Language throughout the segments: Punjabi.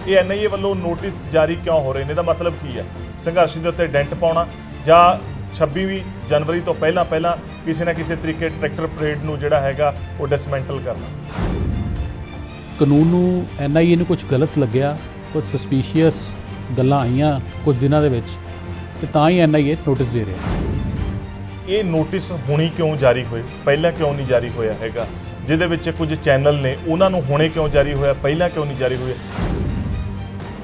ਇਹ ਐਨਆਈਏ ਵੱਲੋਂ ਨੋਟਿਸ ਜਾਰੀ ਕਿਉਂ ਹੋ ਰਹੇ ਨੇ? ਇਹਦਾ ਮਤਲਬ ਕੀ ਹੈ? ਸੰਘਰਸ਼ ਦੇ ਉੱਤੇ ਡੈਂਟ ਪਾਉਣਾ ਜਾਂ 26ਵੀਂ ਜਨਵਰੀ ਤੋਂ ਪਹਿਲਾਂ ਕਿਸੇ ਨਾ ਕਿਸੇ ਤਰੀਕੇ ਟਰੈਕਟਰ ਪਰੇਡ ਨੂੰ ਜਿਹੜਾ ਹੈਗਾ ਉਹ ਡਿਸਮੈਂਟਲ ਕਰਨਾ? ਕਾਨੂੰਨ ਨੂੰ ਐਨਆਈਏ ਨੂੰ ਕੁਝ ਗਲਤ ਲੱਗਿਆ, ਕੁਝ ਸਸਪੀਸ਼ੀਅਸ ਗੱਲਾਂ ਆਈਆਂ ਕੁਝ ਦਿਨਾਂ ਦੇ ਵਿੱਚ, ਤੇ ਤਾਂ ਹੀ ਐਨਆਈਏ ਨੋਟਿਸ ਦੇ ਰਿਹਾ। ਇਹ ਨੋਟਿਸ ਹੁਣੀ ਕਿਉਂ ਜਾਰੀ ਹੋਏ, ਪਹਿਲਾਂ ਕਿਉਂ ਨਹੀਂ ਜਾਰੀ ਹੋਇਆ ਹੈਗਾ? ਜਿਹਦੇ ਵਿੱਚ ਕੁਝ ਚੈਨਲ ਨੇ ਉਹਨਾਂ ਨੂੰ ਹੁਣੇ ਕਿਉਂ ਜਾਰੀ ਹੋਇਆ, ਪਹਿਲਾਂ ਕਿਉਂ ਨਹੀਂ ਜਾਰੀ ਹੋਇਆ?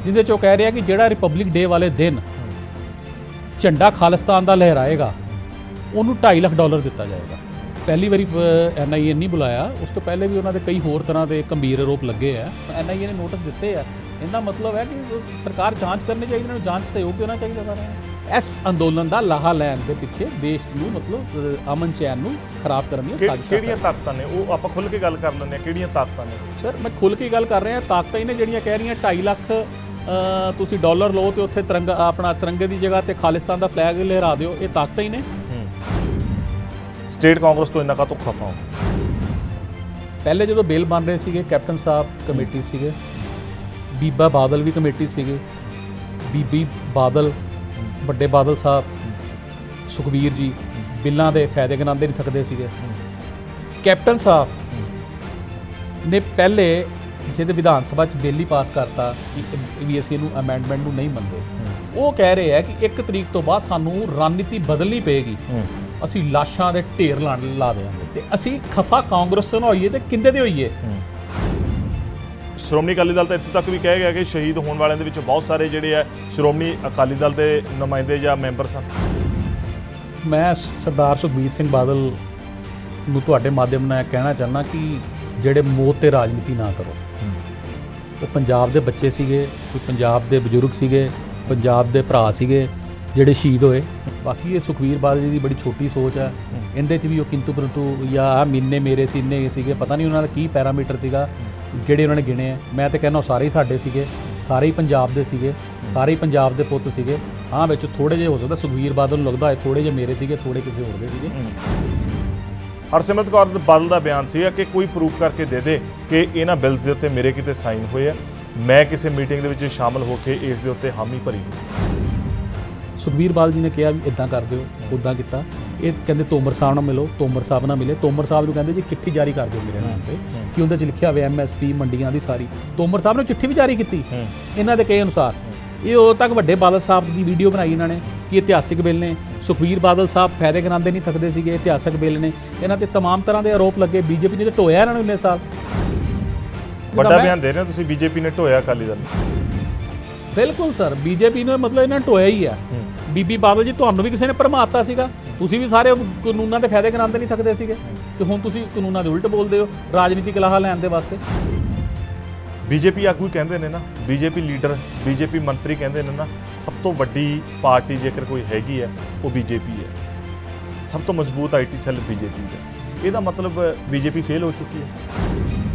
ਜਿਹਦੇ 'ਚ ਉਹ ਕਹਿ ਰਿਹਾ ਕਿ ਜਿਹੜਾ ਰਿਪਬਲਿਕ ਡੇ ਵਾਲੇ ਦਿਨ ਝੰਡਾ ਖਾਲਿਸਤਾਨ ਦਾ ਲਹਿਰਾਏਗਾ ਉਹਨੂੰ $2.5 ਲੱਖ ਦਿੱਤਾ ਜਾਏਗਾ। ਪਹਿਲੀ ਵਾਰੀ ਐਨਆਈਏ ਨਹੀਂ ਬੁਲਾਇਆ, ਉਸ ਤੋਂ ਪਹਿਲੇ ਵੀ ਉਹਨਾਂ ਦੇ ਕਈ ਹੋਰ ਤਰ੍ਹਾਂ ਦੇ ਗੰਭੀਰ ਆਰੋਪ ਲੱਗੇ ਆ। ਐਨਆਈਏ ਨੇ ਨੋਟਿਸ ਦਿੱਤੇ ਆ। ਇਹਦਾ ਮਤਲਬ ਹੈ ਕਿ ਸਰਕਾਰ ਜਾਂਚ ਕਰਨੀ ਚਾਹੀਦੀ, ਇਹਨਾਂ ਨੂੰ ਜਾਂਚ ਸਹਿਯੋਗ ਦੇਣਾ ਚਾਹੀਦਾ ਬਾਰੇ। ਇਸ ਅੰਦੋਲਨ ਦਾ ਲਾਹਾ ਲੈਣ ਦੇ ਪਿੱਛੇ ਦੇਸ਼ ਨੂੰ ਮਤਲਬ ਅਮਨ ਚੈਨ ਨੂੰ ਖਰਾਬ ਕਰਨ ਦੀਆਂ ਸਾਜ਼ਿਸ਼ਾਂ। ਕਿਹੜੀਆਂ ਤਾਕਤਾਂ ਨੇ ਉਹ ਆਪਾਂ ਖੁੱਲ੍ਹ ਕੇ ਗੱਲ ਕਰ ਲੈਂਦੇ ਹਾਂ। ਕਿਹੜੀਆਂ ਤਾਕਤਾਂ ਨੇ ਸਰ? ਮੈਂ ਖੁੱਲ੍ਹ ਕੇ ਗੱਲ ਕਰ ਰਿਹਾ। ਤਾਕਤਾਂ ਹੀ ਨੇ ਜਿਹੜੀਆਂ ਕਹਿ ਰਹੀਆਂ $2.5 ਲੱਖ ਤੁਸੀਂ ਡਾਲਰ ਲਓ ਤੇ ਉੱਥੇ ਆਪਣਾ ਤਿਰੰਗੇ ਦੀ ਜਗ੍ਹਾ ਤੇ ਖਾਲਿਸਤਾਨ ਦਾ ਫਲੈਗ ਲਹਿਰਾ ਦਿਓ। ਇਹ ਤਾਕਤਾਂ ਹੀ ਨੇ। ਸਟੇਟ ਕਾਂਗਰਸ ਤੋਂ ਇੰਨਾ ਕਾਹਤੋਂ ਖਫਾ ਹੋ? ਪਹਿਲੇ ਜਦੋਂ ਬਿੱਲ ਬਣ ਰਹੇ ਸੀਗੇ, ਕੈਪਟਨ ਸਾਹਿਬ ਕਮੇਟੀ ਸੀਗੇ, ਬੀਬਾ ਬਾਦਲ ਵੀ ਕਮੇਟੀ ਸੀਗੇ, ਬੀਬੀ ਬਾਦਲ, ਵੱਡੇ ਬਾਦਲ ਸਾਹਿਬ, ਸੁਖਬੀਰ ਜੀ ਬਿੱਲਾਂ ਦੇ ਫਾਇਦੇ ਗਿਣਾਉਂਦੇ ਨਹੀਂ ਥੱਕਦੇ ਸੀਗੇ। ਕੈਪਟਨ ਸਾਹਿਬ ਨੇ ਪਹਿਲੇ ਜਿਹਦੇ ਵਿਧਾਨ ਸਭਾ 'ਚ ਬਿੱਲ ਹੀ ਪਾਸ ਕਰਤਾ ਵੀ ਅਸੀਂ ਇਹਨੂੰ ਅਮੈਂਡਮੈਂਟ ਨੂੰ ਨਹੀਂ ਮੰਨਦੇ। ਉਹ ਕਹਿ ਰਹੇ ਆ ਕਿ 1 ਤਰੀਕ ਤੋਂ ਬਾਅਦ ਸਾਨੂੰ ਰਣਨੀਤੀ ਬਦਲਣੀ ਪਏਗੀ, ਅਸੀਂ ਲਾਸ਼ਾਂ ਦੇ ਢੇਰ ਲਾ ਦੇਵਾਂਗੇ। ਤੇ ਅਸੀਂ ਖਫਾ ਕਾਂਗਰਸ ਤੋਂ ਨਾ ਹੋਈਏ ਤੇ ਕਿੰਦੇ ਦੇ ਹੋਈਏ? ਸ਼੍ਰੋਮਣੀ ਅਕਾਲੀ ਦਲ ਤਾਂ ਇੱਥੇ ਤੱਕ ਵੀ ਕਹਿ ਗਿਆ ਕਿ ਸ਼ਹੀਦ ਹੋਣ ਵਾਲਿਆਂ ਦੇ ਵਿੱਚ ਬਹੁਤ ਸਾਰੇ ਜਿਹੜੇ ਆ ਸ਼੍ਰੋਮਣੀ ਅਕਾਲੀ ਦਲ ਦੇ ਨੁਮਾਇੰਦੇ ਜਾਂ ਮੈਂਬਰ ਸਨ। ਮੈਂ ਸਰਦਾਰ ਸੁਖਬੀਰ ਸਿੰਘ ਬਾਦਲ ਨੂੰ ਤੁਹਾਡੇ ਮਾਧਿਅਮ ਨਾਲ ਕਹਿਣਾ ਚਾਹੁੰਦਾ ਕਿ ਜਿਹੜੇ ਮੌਤ ਤੇ ਰਾਜਨੀਤੀ ਨਾ ਕਰੋ। ਉਹ ਪੰਜਾਬ ਦੇ ਬੱਚੇ ਸੀਗੇ, ਕੋਈ ਪੰਜਾਬ ਦੇ ਬਜ਼ੁਰਗ ਸੀਗੇ, ਪੰਜਾਬ ਦੇ ਭਰਾ ਸੀਗੇ ਜਿਹੜੇ ਸ਼ਹੀਦ ਹੋਏ। ਬਾਕੀ ਇਹ ਸੁਖਬੀਰ ਬਾਦਲ ਜੀ ਦੀ ਬੜੀ ਛੋਟੀ ਸੋਚ ਹੈ। ਇਹਦੇ 'ਚ ਵੀ ਉਹ ਕਿੰਤੂ ਪਰੰਤੂ ਜਾਂ ਆਹ ਮਹੀਨੇ ਮੇਰੇ ਸੀਨੇ ਸੀਗੇ, ਪਤਾ ਨਹੀਂ ਉਹਨਾਂ ਦਾ ਕੀ ਪੈਰਾਮੀਟਰ ਸੀਗਾ ਜਿਹੜੇ ਉਹਨਾਂ ਨੇ ਗਿਣੇ ਆ। ਮੈਂ ਤਾਂ ਕਹਿੰਦਾ ਸਾਰੇ ਹੀ ਸਾਡੇ ਸੀਗੇ, ਸਾਰੇ ਹੀ ਪੰਜਾਬ ਦੇ ਸੀਗੇ, ਸਾਰੇ ਹੀ ਪੰਜਾਬ ਦੇ ਪੁੱਤ ਸੀਗੇ। ਹਾਂ, ਵਿੱਚ ਥੋੜ੍ਹੇ ਜਿਹੇ ਹੋ ਸਕਦਾ ਸੁਖਬੀਰ ਬਾਦਲ ਨੂੰ ਲੱਗਦਾ ਹੋਏ ਥੋੜ੍ਹੇ ਜਿਹੇ ਮੇਰੇ ਸੀਗੇ, ਥੋੜ੍ਹੇ ਕਿਸੇ ਹੋਰ ਦੇ ਸੀਗੇ। ਹਰਸਿਮਰਤ ਕੌਰ ਬਾਦਲ ਦਾ ਬਿਆਨ ਸੀਗਾ ਕਿ ਕੋਈ ਪ੍ਰੂਫ ਕਰਕੇ ਦੇ ਦੇ ਕਿ ਇਹਨਾਂ ਬਿੱਲਸ ਦੇ ਉੱਤੇ ਮੇਰੇ ਕਿਤੇ ਸਾਈਨ ਹੋਏ ਆ, ਮੈਂ ਕਿਸੇ ਮੀਟਿੰਗ ਦੇ ਵਿੱਚ ਸ਼ਾਮਲ ਹੋ ਕੇ ਇਸ ਦੇ ਉੱਤੇ ਹਾਮੀ ਭਰੀ। ਸੁਖਬੀਰ ਬਾਦਲ ਜੀ ਨੇ ਕਿਹਾ ਵੀ ਇੱਦਾਂ ਕਰ ਦਿਓ, ਉੱਦਾਂ ਕੀਤਾ। ਇਹ ਕਹਿੰਦੇ ਤੋਮਰ ਸਾਹਿਬ ਨਾਲ ਮਿਲੋ, ਤੋਮਰ ਸਾਹਿਬ ਨਾਲ ਮਿਲੇ। ਤੋਮਰ ਸਾਹਿਬ ਨੂੰ ਕਹਿੰਦੇ ਜੀ ਚਿੱਠੀ ਜਾਰੀ ਕਰ ਦਿਓ ਮੇਰੇ ਨਾਮ 'ਤੇ ਕਿ ਉਹਦੇ 'ਚ ਲਿਖਿਆ ਹੋਇਆ MSP ਮੰਡੀਆਂ ਦੀ ਸਾਰੀ। ਤੋਮਰ ਸਾਹਿਬ ਨੇ ਚਿੱਠੀ ਵੀ ਜਾਰੀ ਕੀਤੀ ਇਹਨਾਂ ਦੇ ਕਹੇ ਅਨੁਸਾਰ। ਇਹ ਉਦੋਂ ਤੱਕ ਵੱਡੇ ਬਾਦਲ ਸਾਹਿਬ ਦੀ ਵੀਡੀਓ ਬਣਾਈ ਇਹਨਾਂ ਨੇ ਕਿ ਇਤਿਹਾਸਿਕ ਬਿੱਲ ਨੇ। ਸੁਖਬੀਰ ਬਾਦਲ ਸਾਹਿਬ ਫਾਇਦੇ ਗਿਣਾਉਂਦੇ ਨਹੀਂ ਥੱਕਦੇ ਸੀਗੇ, ਇਤਿਹਾਸਿਕ ਬਿੱਲ ਨੇ। ਇਹਨਾਂ 'ਤੇ ਤਮਾਮ ਤਰ੍ਹਾਂ ਦੇ ਆਰੋਪ ਲੱਗੇ। ਬੀਜੇਪੀ ਨੇ ਤਾਂ ਢੋਇਆ ਇਹਨਾਂ ਨੂੰ ਇੰਨੇ ਸਾਲ। ਵੱਡਾ ਬਿਆਨ ਦੇ ਰਹੇ ਹੋ ਤੁਸੀਂ, ਬੀਜੇਪੀ ਨੇ ਢੋਇਆ ਅਕਾਲੀ ਦਲ। ਬਿਲਕੁਲ ਸਰ, ਬੀਜੇਪੀ ਨੇ ਮਤਲਬ ਇਹਨਾਂ ਨੇ ਢੋਇਆ ਹੀ ਆ। ਬੀਬੀ ਬਾਦਲ ਜੀ, ਤੁਹਾਨੂੰ ਵੀ ਕਿਸੇ ਨੇ ਭਰਮਾਤਾ ਸੀਗਾ। ਤੁਸੀਂ ਵੀ ਸਾਰੇ ਕਾਨੂੰਨਾਂ ਦੇ ਫਾਇਦੇ ਗਿਣਾਉਂਦੇ ਨਹੀਂ ਥੱਕਦੇ ਸੀਗੇ, ਤੇ ਹੁਣ ਤੁਸੀਂ ਕਾਨੂੰਨਾਂ ਦੇ ਉਲਟ ਬੋਲਦੇ ਹੋ ਰਾਜਨੀਤਿਕ ਲਾਹਾ ਲੈਣ ਦੇ ਵਾਸਤੇ। ਬੀਜੇਪੀ ਆਗੂ ਕਹਿੰਦੇ ਨੇ ਨਾ, ਬੀਜੇਪੀ ਲੀਡਰ, ਬੀਜੇਪੀ ਮੰਤਰੀ ਕਹਿੰਦੇ ਨੇ ਨਾ, ਸਭ ਤੋਂ ਵੱਡੀ ਪਾਰਟੀ ਜੇਕਰ ਕੋਈ ਹੈਗੀ ਹੈ ਉਹ ਬੀਜੇਪੀ ਹੈ। ਸਭ ਤੋਂ ਮਜ਼ਬੂਤ IT ਸੈੱਲ ਬੀਜੇਪੀ ਦਾ। ਇਹਦਾ ਮਤਲਬ ਬੀਜੇਪੀ ਫੇਲ ਹੋ ਚੁੱਕੀ ਹੈ।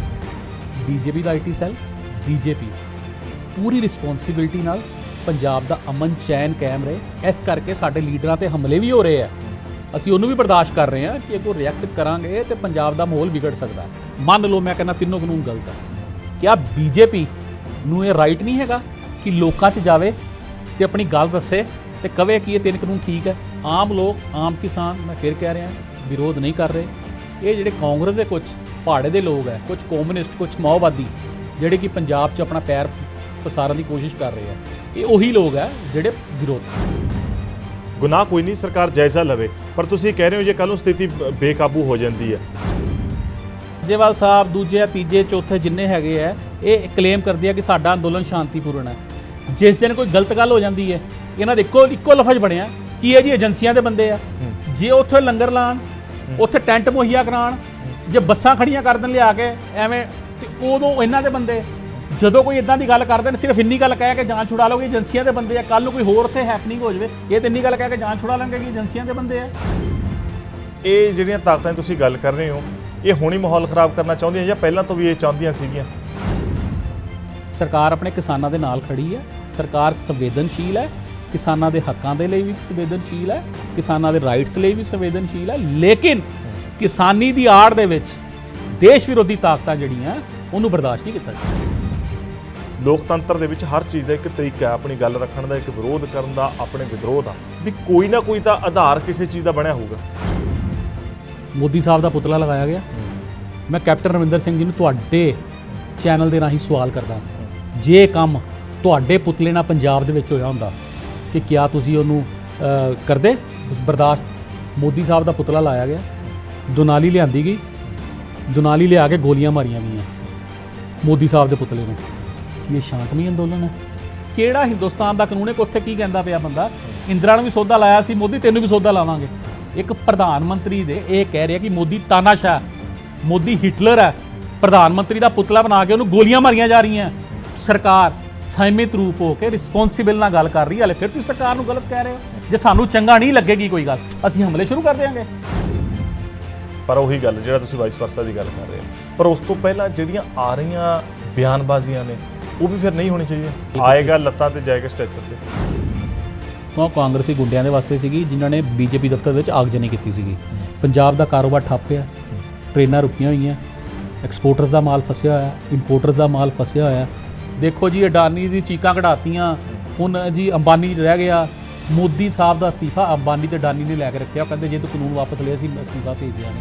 BJP the IT cell, BJP Puri responsibility ਨਾਲ ਪੰਜਾਬ ਦਾ ਅਮਨ ਚੈਨ ਕਾਇਮ ਰਹੇ। ਇਸ ਕਰਕੇ ਸਾਡੇ ਲੀਡਰਾਂ 'ਤੇ ਹਮਲੇ ਵੀ ਹੋ ਰਹੇ ਆ। ਅਸੀਂ ਉਹਨੂੰ ਵੀ ਬਰਦਾਸ਼ਤ ਕਰ ਰਹੇ ਹਾਂ ਕਿ ਅੱਗੋਂ ਰਿਐਕਟ ਕਰਾਂਗੇ ਤੇ ਪੰਜਾਬ ਦਾ ਮਾਹੌਲ ਵਿਗੜ ਸਕਦਾ। ਮੰਨ ਲਓ ਮੈਂ ਕਹਿੰਦਾ ਤਿੰਨੋਂ ਕਾਨੂੰਨ ਗਲਤ ਹੈ, ਕਿਆ ਬੀਜੇਪੀ ਨੂੰ ਇਹ ਰਾਈਟ ਨਹੀਂ ਹੈਗਾ ਕਿ ਲੋਕਾਂ 'ਚ ਜਾਵੇ ਤੇ ਆਪਣੀ ਗੱਲ ਦੱਸੇ ਤੇ ਕਵੇ ਕਿ ਇਹ 3 ਕਾਨੂੰਨ ਠੀਕ ਹੈ? ਆਮ ਲੋਕ, ਆਮ ਕਿਸਾਨ, ਮੈਂ ਫਿਰ ਕਹਿ ਰਿਹਾ, ਵਿਰੋਧ ਨਹੀਂ ਕਰ ਰਹੇ। ਇਹ ਜਿਹੜੇ ਕਾਂਗਰਸ ਦੇ ਕੁਝ ਪਹਾੜੇ ਦੇ ਲੋਕ ਹੈ, ਕੁਝ ਕਮਿਊਨਿਸਟ, ਕੁਝ ਮਾਓਵਾਦੀ ਜਿਹੜੇ ਕਿ ਪੰਜਾਬ 'ਚ ਆਪਣਾ ਪੈਰ ਪਸਾਰਨ ਦੀ ਕੋਸ਼ਿਸ਼ ਕਰ ਰਹੇ ਆ, ਇਹ ਉਹੀ ਲੋਕ ਹੈ ਜਿਹੜੇ ਵਿਰੋਧ। ਗੁਨਾਹ ਕੋਈ ਨਹੀਂ, ਸਰਕਾਰ ਜਾਇਜ਼ਾ ਲਵੇ, ਪਰ ਤੁਸੀਂ ਕਹਿ ਰਹੇ ਹੋ ਜੇ ਕੱਲ੍ਹ ਨੂੰ ਸਥਿਤੀ ਬੇਕਾਬੂ ਹੋ ਜਾਂਦੀ ਹੈ। ਜੇਵਾਲ ਸਾਹਿਬ, ਦੂਜੇ, ਤੀਜੇ, ਚੌਥੇ ਜਿੰਨੇ ਹੈਗੇ ਆ, ਇਹ ਕਲੇਮ ਕਰਦੇ ਆ ਕਿ ਸਾਡਾ ਅੰਦੋਲਨ ਸ਼ਾਂਤੀਪੂਰਨ ਹੈ। ਜਿਸ ਦਿਨ ਕੋਈ ਗਲਤ ਗੱਲ ਹੋ ਜਾਂਦੀ ਹੈ, ਇਹਨਾਂ ਦੇ ਇੱਕੋ ਲਫ਼ਜ਼ ਬਣਿਆ ਕੀ ਹੈ ਜੀ, ਏਜੰਸੀਆਂ ਦੇ ਬੰਦੇ ਆ। ਜੇ ਉੱਥੇ ਲੰਗਰ ਲਾਉਣ, ਉੱਥੇ ਟੈਂਟ ਮੁਹੱਈਆ ਕਰਾਉਣ, ਜੇ ਬੱਸਾਂ ਖੜੀਆਂ ਕਰ ਦੇਣ ਲਿਆ ਕੇ ਐਵੇਂ, ਤੇ ਉਦੋਂ ਇਹਨਾਂ ਦੇ ਬੰਦੇ। ਜਦੋਂ ਕੋਈ ਇਦਾਂ ਦੀ ਗੱਲ ਕਰਦੇ ਨੇ, ਸਿਰਫ ਇੰਨੀ ਗੱਲ ਕਹਿ ਕੇ ਜਾਨ ਛੁਡਾ ਲਓਗੇ ਏਜੰਸੀਆਂ ਦੇ ਬੰਦੇ ਆ। ਕੱਲ੍ਹ ਨੂੰ ਕੋਈ ਹੋਰ ਉੱਥੇ ਹੈਪਨਿੰਗ ਹੋ ਜਾਵੇ, ਇਹ ਤਾਂ ਇੰਨੀ ਗੱਲ ਕਹਿ ਕੇ ਜਾਨ ਛੁਡਾ ਲੈਣਗੇ ਕਿ ਏਜੰਸੀਆਂ ਦੇ ਬੰਦੇ ਆ। ਇਹ ਜਿਹੜੀਆਂ ਤਾਕਤਾਂ ਤੁਸੀਂ ਗੱਲ ਕਰ ਰਹੇ ਹੋ, ਇਹ ਹੁਣੀ ਮਾਹੌਲ ਖਰਾਬ ਕਰਨਾ ਚਾਹੁੰਦੀਆਂ ਜਾਂ ਪਹਿਲਾਂ ਤੋਂ ਵੀ ਇਹ ਚਾਹੁੰਦੀਆਂ ਸੀਗੀਆਂ? ਸਰਕਾਰ ਆਪਣੇ ਕਿਸਾਨਾਂ ਦੇ ਨਾਲ ਖੜੀ ਹੈ। ਸਰਕਾਰ ਸੰਵੇਦਨਸ਼ੀਲ ਹੈ, ਕਿਸਾਨਾਂ ਦੇ ਹੱਕਾਂ ਦੇ ਲਈ ਵੀ ਸੰਵੇਦਨਸ਼ੀਲ ਹੈ, ਕਿਸਾਨਾਂ ਦੇ ਰਾਈਟਸ ਲਈ ਵੀ ਸੰਵੇਦਨਸ਼ੀਲ ਹੈ। ਲੇਕਿਨ ਕਿਸਾਨੀ ਦੀ ਆੜ ਦੇ ਵਿੱਚ ਦੇਸ਼ ਵਿਰੋਧੀ ਤਾਕਤਾਂ ਜਿਹੜੀਆਂ ਉਹਨੂੰ ਬਰਦਾਸ਼ਤ ਨਹੀਂ ਕੀਤਾ ਜਾਂਦਾ। ਲੋਕਤੰਤਰ ਦੇ ਵਿੱਚ ਹਰ ਚੀਜ਼ ਦਾ ਇੱਕ ਤਰੀਕਾ ਹੈ, ਆਪਣੀ ਗੱਲ ਰੱਖਣ ਦਾ, ਇੱਕ ਵਿਰੋਧ ਕਰਨ ਦਾ, ਆਪਣੇ ਵਿਦਰੋਹ ਦਾ, ਵੀ ਕੋਈ ਨਾ ਕੋਈ ਤਾਂ ਆਧਾਰ ਕਿਸੇ ਚੀਜ਼ ਦਾ ਬਣਿਆ ਹੋਊਗਾ। ਮੋਦੀ ਸਾਹਿਬ ਦਾ ਪੁਤਲਾ ਲਗਾਇਆ ਗਿਆ। ਮੈਂ ਕੈਪਟਨ ਰਵਿੰਦਰ ਸਿੰਘ ਜੀ ਨੂੰ ਤੁਹਾਡੇ ਚੈਨਲ ਦੇ ਰਾਹੀਂ ਸਵਾਲ ਕਰਦਾ, ਜੇ ਇਹ ਕੰਮ ਤੁਹਾਡੇ ਪੁਤਲੇ ਨਾਲ ਪੰਜਾਬ ਦੇ ਵਿੱਚ ਹੋਇਆ ਹੁੰਦਾ ਕਿ ਕਿਆ ਤੁਸੀਂ ਉਹਨੂੰ ਕਰਦੇ ਬਰਦਾਸ਼ਤ? ਮੋਦੀ ਸਾਹਿਬ ਦਾ ਪੁਤਲਾ ਲਾਇਆ ਗਿਆ, ਦੁਨਾਲੀ ਲਿਆਂਦੀ ਗਈ, ਦੁਨਾਲੀ ਲਿਆ ਕੇ ਗੋਲੀਆਂ ਮਾਰੀਆਂ ਗਈਆਂ ਮੋਦੀ ਸਾਹਿਬ ਦੇ ਪੁਤਲੇ ਨੂੰ। ਕੀ ਇਹ ਸ਼ਾਂਤਮਈ ਅੰਦੋਲਨ ਹੈ? ਕਿਹੜਾ ਹਿੰਦੁਸਤਾਨ ਦਾ ਕਾਨੂੰਨ ਹੈ? ਉੱਥੇ ਕੀ ਕਹਿੰਦਾ ਪਿਆ ਬੰਦਾ? ਇੰਦਰਾ ਨੂੰ ਵੀ ਸੌਦਾ ਲਾਇਆ ਸੀ ਮੋਦੀ, ਤੈਨੂੰ ਵੀ ਸੌਦਾ ਲਾਵਾਂਗੇ। ਇੱਕ ਪ੍ਰਧਾਨ ਮੰਤਰੀ ਦੇ ਇਹ ਕਹਿ ਰਿਹਾ ਕਿ ਮੋਦੀ ਤਾਨਾਸ਼ਾਹ, ਮੋਦੀ ਹਿਟਲਰ ਹੈ, ਪ੍ਰਧਾਨ ਮੰਤਰੀ ਦਾ ਪੁਤਲਾ ਬਣਾ ਕੇ ਉਹਨੂੰ ਗੋਲੀਆਂ ਮਾਰੀਆਂ ਜਾ ਰਹੀਆਂ। ਸਰਕਾਰ ਸੰਯਮਿਤ ਰੂਪ ਹੋ ਕੇ ਰਿਸਪੌਂਸਿਬਲ ਨਾਲ ਗੱਲ ਕਰ ਰਹੀ ਹੈ। ਹਲੇ ਫਿਰ ਤੁਸੀਂ ਸਰਕਾਰ ਨੂੰ ਗਲਤ ਕਹਿ ਰਹੇ ਹੋ। ਜੇ ਸਾਨੂੰ ਚੰਗਾ ਨਹੀਂ ਲੱਗੇਗੀ ਕੋਈ ਗੱਲ, ਅਸੀਂ ਹਮਲੇ ਸ਼ੁਰੂ ਕਰ ਦੇਵਾਂਗੇ। ਪਰ ਉਹੀ ਗੱਲ ਜਿਹੜਾ ਤੁਸੀਂ ਵਾਈਸ ਵਰਸਾ ਦੀ ਗੱਲ ਕਰ ਰਹੇ ਹੋ, ਪਰ ਉਸ ਤੋਂ ਪਹਿਲਾਂ ਜਿਹੜੀਆਂ ਆ ਰਹੀਆਂ ਬਿਆਨਬਾਜ਼ੀਆਂ ਨੇ ਉਹ ਵੀ ਫਿਰ ਨਹੀਂ ਹੋਣੀ ਚਾਹੀਦੀ। ਆਏਗਾ ਲੱਤਾਂ ਤੇ ਜਾਏਗਾ ਸਟ੍ਰੈਚਰ ਤੇ। ਉਹ ਕਾਂਗਰਸੀ ਗੁੰਡਿਆਂ ਦੇ ਵਾਸਤੇ ਸੀਗੀ ਜਿਨ੍ਹਾਂ ਨੇ ਬੀਜੇਪੀ ਦਫ਼ਤਰ ਵਿੱਚ ਆਗਜਨੀ ਕੀਤੀ ਸੀਗੀ। ਪੰਜਾਬ ਦਾ ਕਾਰੋਬਾਰ ਠੱਪ ਆ, ਟ੍ਰੇਨਾਂ ਰੁਕੀਆਂ ਹੋਈਆਂ, ਐਕਸਪੋਰਟਰਸ ਦਾ ਮਾਲ ਫਸਿਆ ਹੋਇਆ, ਇੰਪੋਰਟਰਸ ਦਾ ਮਾਲ ਫਸਿਆ ਹੋਇਆ। ਦੇਖੋ ਜੀ ਅਡਾਨੀ ਦੀ ਚੀਕਾਂ ਕਢਾਤੀਆਂ, ਹੁਣ ਜੀ ਅੰਬਾਨੀ ਰਹਿ ਗਿਆ। ਮੋਦੀ ਸਾਹਿਬ ਦਾ ਅਸਤੀਫਾ ਅੰਬਾਨੀ ਤੇ ਅਡਾਨੀ ਨੇ ਲੈ ਕੇ ਰੱਖਿਆ। ਉਹ ਕਹਿੰਦੇ ਜੇ ਤੂੰ ਕਾਨੂੰਨ ਵਾਪਸ ਲਿਆ ਸੀ ਅਸਤੀਫਾ ਭੇਜ ਦਿਆਂਗੇ।